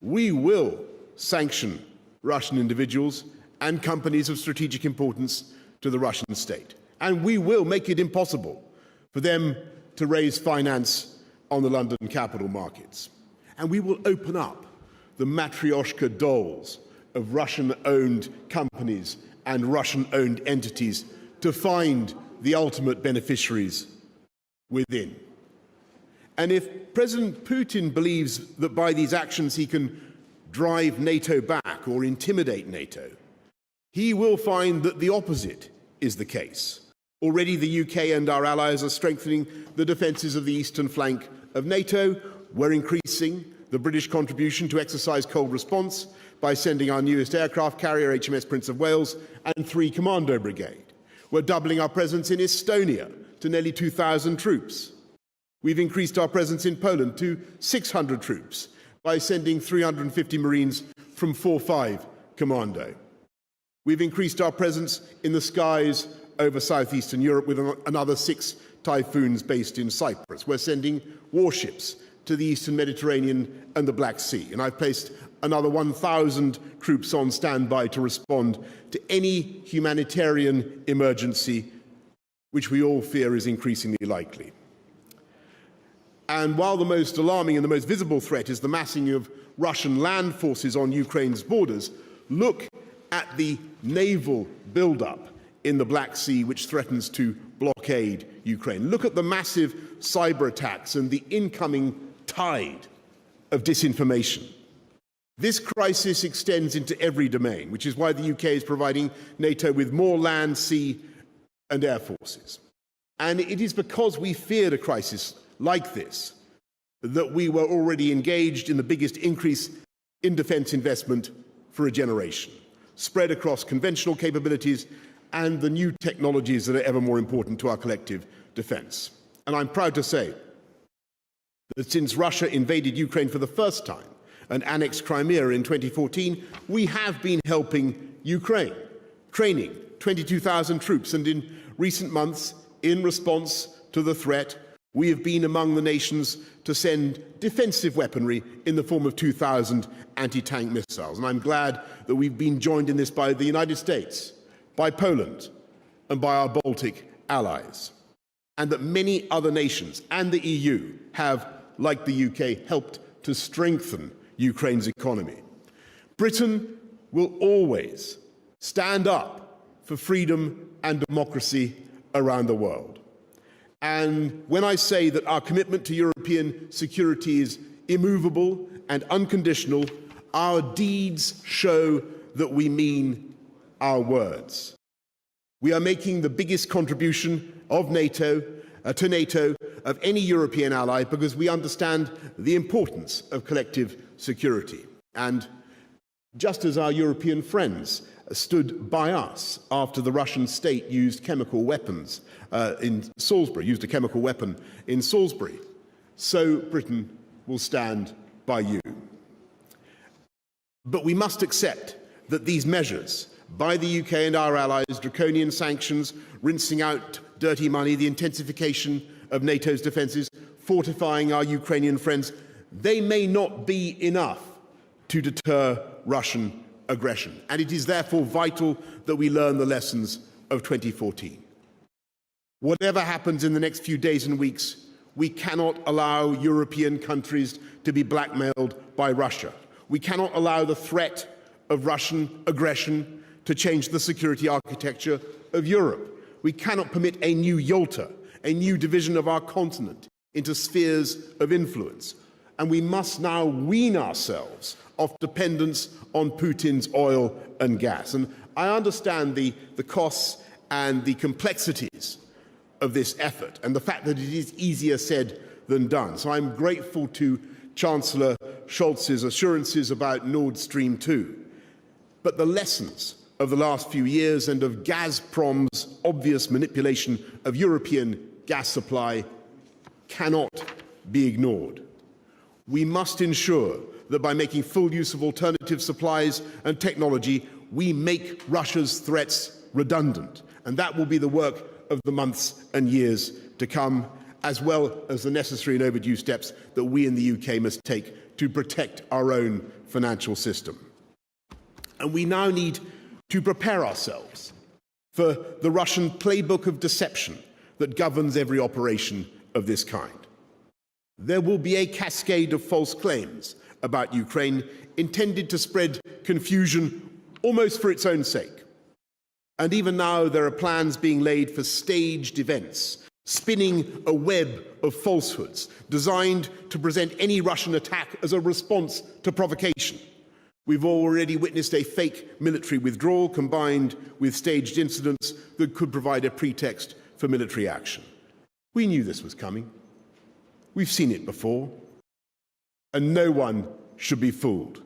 we will sanction Russian individuals and companies of strategic importance to the Russian state. And we will make it impossible for them to raise finance on the London capital markets. And we will open up the matryoshka dolls of Russian-owned companies and Russian-owned entities to find the ultimate beneficiaries within. And if President Putin believes that by these actions he can drive NATO back or intimidate NATO, he will find that the opposite is the case. Already the UK and our allies are strengthening the defences of the eastern flank of NATO. We're increasing the British contribution to exercise cold response by sending our newest aircraft carrier, HMS Prince of Wales, and 3 Commando Brigade. We're doubling our presence in Estonia to nearly 2,000 troops. We've increased our presence in Poland to 600 troops by sending 350 Marines from 4-5 Commando. We've increased our presence in the skies over southeastern Europe with another 6 Typhoons based in Cyprus. We're sending warships to the eastern Mediterranean and the Black Sea. And I've placed another 1,000 troops on standby to respond to any humanitarian emergency, which we all fear is increasingly likely. And while the most alarming and the most visible threat is the massing of Russian land forces on Ukraine's borders, look at the naval buildup in the Black Sea, which threatens to blockade Ukraine. Look at the massive cyber attacks and the incoming tide of disinformation. This crisis extends into every domain, which is why the UK is providing NATO with more land, sea, and air forces. And it is because we feared a crisis like this that we were already engaged in the biggest increase in defence investment for a generation, spread across conventional capabilities and the new technologies that are ever more important to our collective defence. And I'm proud to say that since Russia invaded Ukraine for the first time and annexed Crimea in 2014, we have been helping Ukraine, training 22,000 troops, and in recent months, in response to the threat, we have been among the nations to send defensive weaponry in the form of 2,000 anti-tank missiles. And I'm glad that we've been joined in this by the United States, by Poland, and by our Baltic allies, and that many other nations and the EU have, like the UK, helped to strengthen Ukraine's economy. Britain will always stand up for freedom and democracy around the world. And when I say that our commitment to European security is immovable and unconditional, our deeds show that we mean our words. We are making the biggest contribution of NATO to NATO of any European ally because we understand the importance of collective security. And just as our European friends stood by us after the Russian state used chemical weapons in Salisbury, used a chemical weapon in Salisbury, so Britain will stand by you. But we must accept that these measures by the UK and our allies, draconian sanctions, rinsing out dirty money, the intensification of NATO's defences, fortifying our Ukrainian friends, they may not be enough to deter Russian aggression. And it is therefore vital that we learn the lessons of 2014. Whatever happens in the next few days and weeks, we cannot allow European countries to be blackmailed by Russia. We cannot allow the threat of Russian aggression to change the security architecture of Europe. We cannot permit a new Yalta, a new division of our continent into spheres of influence. And we must now wean ourselves off dependence on Putin's oil and gas. And I understand the costs and the complexities of this effort and the fact that it is easier said than done. So I'm grateful to Chancellor Scholz's assurances about Nord Stream 2. But the lessons of the last few years and of Gazprom's obvious manipulation of European gas supply cannot be ignored. We must ensure that by making full use of alternative supplies and technology, we make Russia's threats redundant. And that will be the work of the months and years to come, as well as the necessary and overdue steps that we in the UK must take to protect our own financial system. And we now need to prepare ourselves for the Russian playbook of deception that governs every operation of this kind. There will be a cascade of false claims about Ukraine intended to spread confusion almost for its own sake. And even now there are plans being laid for staged events, spinning a web of falsehoods designed to present any Russian attack as a response to provocation. We've already witnessed a fake military withdrawal combined with staged incidents that could provide a pretext for military action. We knew this was coming. We've seen it before. And no one should be fooled.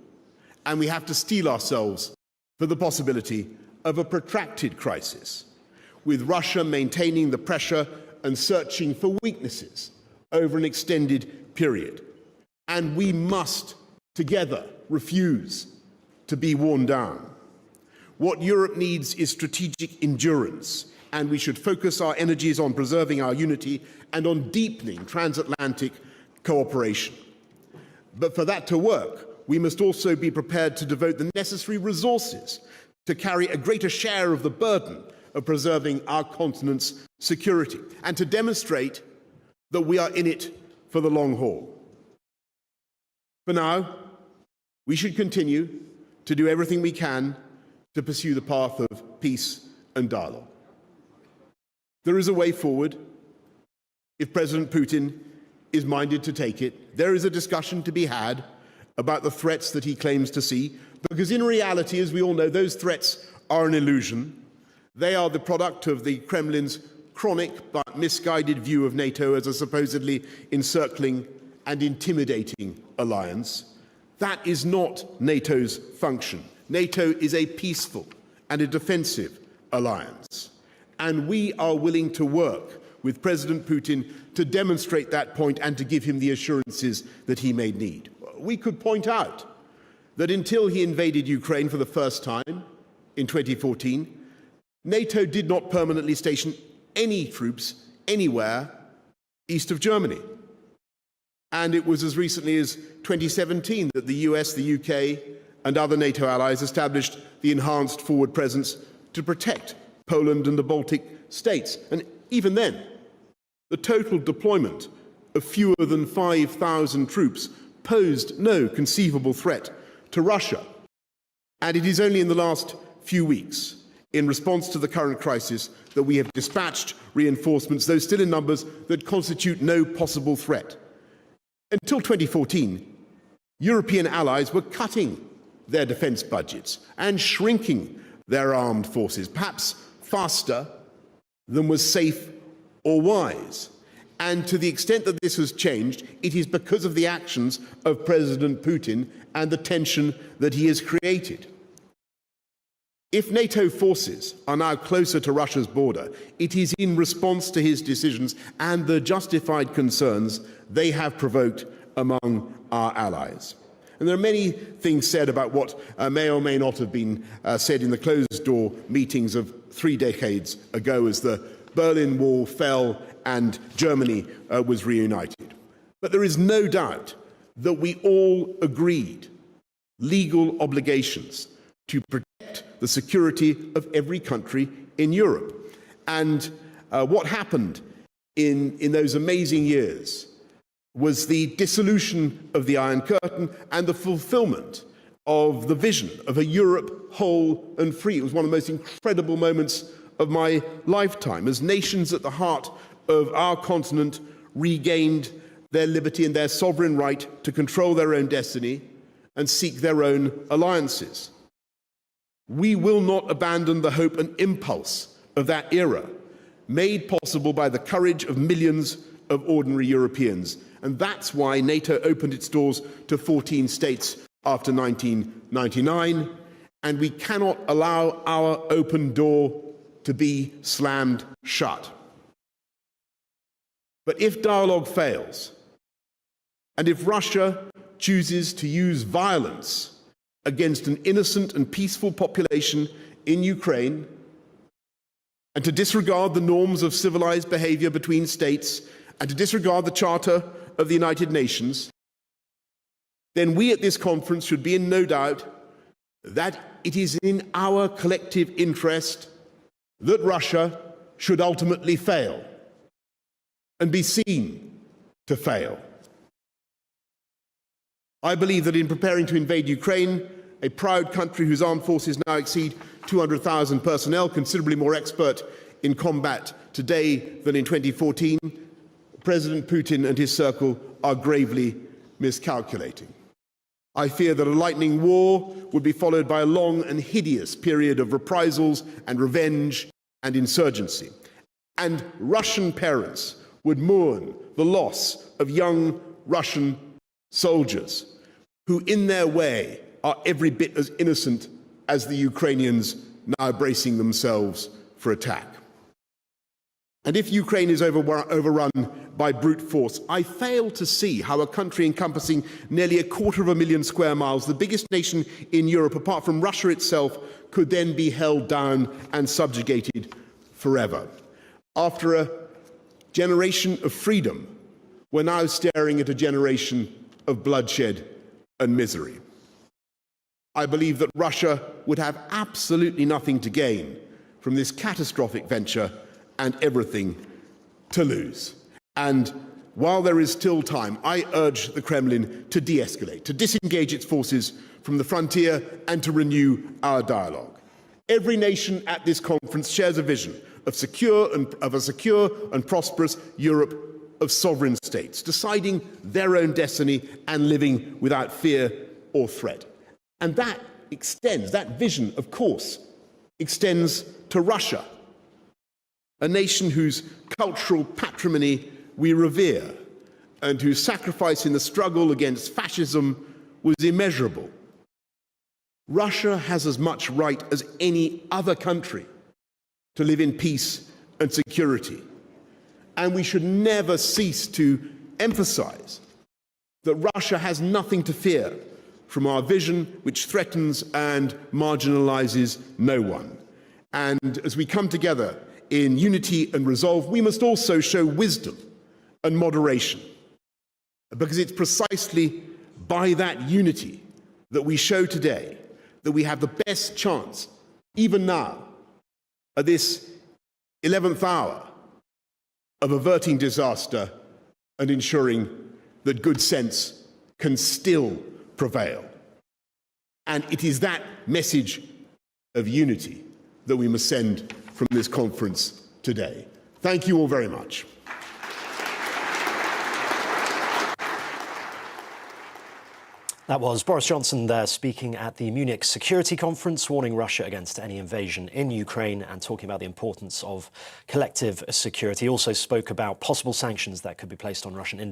And we have to steel ourselves for the possibility of a protracted crisis, with Russia maintaining the pressure and searching for weaknesses over an extended period. And we must, together, refuse to be worn down. What Europe needs is strategic endurance, and we should focus our energies on preserving our unity and on deepening transatlantic cooperation. But for that to work, we must also be prepared to devote the necessary resources to carry a greater share of the burden of preserving our continent's security and to demonstrate that we are in it for the long haul. For now, we should continue to do everything we can to pursue the path of peace and dialogue. There is a way forward if President Putin is minded to take it. There is a discussion to be had about the threats that he claims to see, because in reality, as we all know, those threats are an illusion. They are the product of the Kremlin's chronic but misguided view of NATO as a supposedly encircling and intimidating alliance. That is not NATO's function. NATO is a peaceful and a defensive alliance. And we are willing to work with President Putin to demonstrate that point and to give him the assurances that he may need. We could point out that until he invaded Ukraine for the first time in 2014, NATO did not permanently station any troops anywhere east of Germany. And it was as recently as 2017 that the US, the UK, and other NATO allies established the enhanced forward presence to protect Poland and the Baltic states. And even then, the total deployment of fewer than 5,000 troops posed no conceivable threat to Russia. And it is only in the last few weeks, in response to the current crisis, that we have dispatched reinforcements, though still in numbers, that constitute no possible threat. Until 2014, European allies were cutting their defence budgets and shrinking their armed forces, perhaps faster than was safe or wise. And to the extent that this has changed, it is because of the actions of President Putin and the tension that he has created. If NATO forces are now closer to Russia's border, it is in response to his decisions and the justified concerns they have provoked among our allies. And there are many things said about what may or may not have been said in the closed-door meetings of 3 decades ago as the Berlin Wall fell and Germany was reunited. But there is no doubt that we all agreed legal obligations to protect the security of every country in Europe. And what happened in those amazing years was the dissolution of the Iron Curtain and the fulfillment of the vision of a Europe whole and free. It was one of the most incredible moments of my lifetime, as nations at the heart of our continent regained their liberty and their sovereign right to control their own destiny and seek their own alliances. We will not abandon the hope and impulse of that era, made possible by the courage of millions of ordinary Europeans. And that's why NATO opened its doors to 14 states after 1999, and we cannot allow our open door to be slammed shut. But if dialogue fails, and if Russia chooses to use violence against an innocent and peaceful population in Ukraine, and to disregard the norms of civilized behavior between states, and to disregard the Charter of the United Nations, then we at this conference should be in no doubt that it is in our collective interest that Russia should ultimately fail and be seen to fail. I believe that in preparing to invade Ukraine, a proud country whose armed forces now exceed 200,000 personnel, considerably more expert in combat today than in 2014, President Putin and his circle are gravely miscalculating. I fear that a lightning war would be followed by a long and hideous period of reprisals and revenge and insurgency. And Russian parents would mourn the loss of young Russian soldiers who, in their way, are every bit as innocent as the Ukrainians now bracing themselves for attack. And if Ukraine is overrun by brute force, I fail to see how a country encompassing nearly 250,000 square miles, the biggest nation in Europe apart from Russia itself, could then be held down and subjugated forever. After a generation of freedom, we're now staring at a generation of bloodshed and misery. I believe that Russia would have absolutely nothing to gain from this catastrophic venture and everything to lose. And while there is still time, I urge the Kremlin to de-escalate, to disengage its forces from the frontier and to renew our dialogue. Every nation at this conference shares a vision of a secure and prosperous Europe of sovereign states, deciding their own destiny and living without fear or threat. And that vision, of course, extends to Russia, a nation whose cultural patrimony we revere and whose sacrifice in the struggle against fascism was immeasurable. Russia has as much right as any other country to live in peace and security. And we should never cease to emphasize that Russia has nothing to fear from our vision, which threatens and marginalizes no one. And as we come together in unity and resolve, we must also show wisdom and moderation, because it's precisely by that unity that we show today that we have the best chance, even now, at this 11th hour, of averting disaster and ensuring that good sense can still prevail. And it is that message of unity that we must send from this conference today. Thank you all very much. That was Boris Johnson there speaking at the Munich Security Conference, warning Russia against any invasion in Ukraine and talking about the importance of collective security. He also spoke about possible sanctions that could be placed on Russian individuals.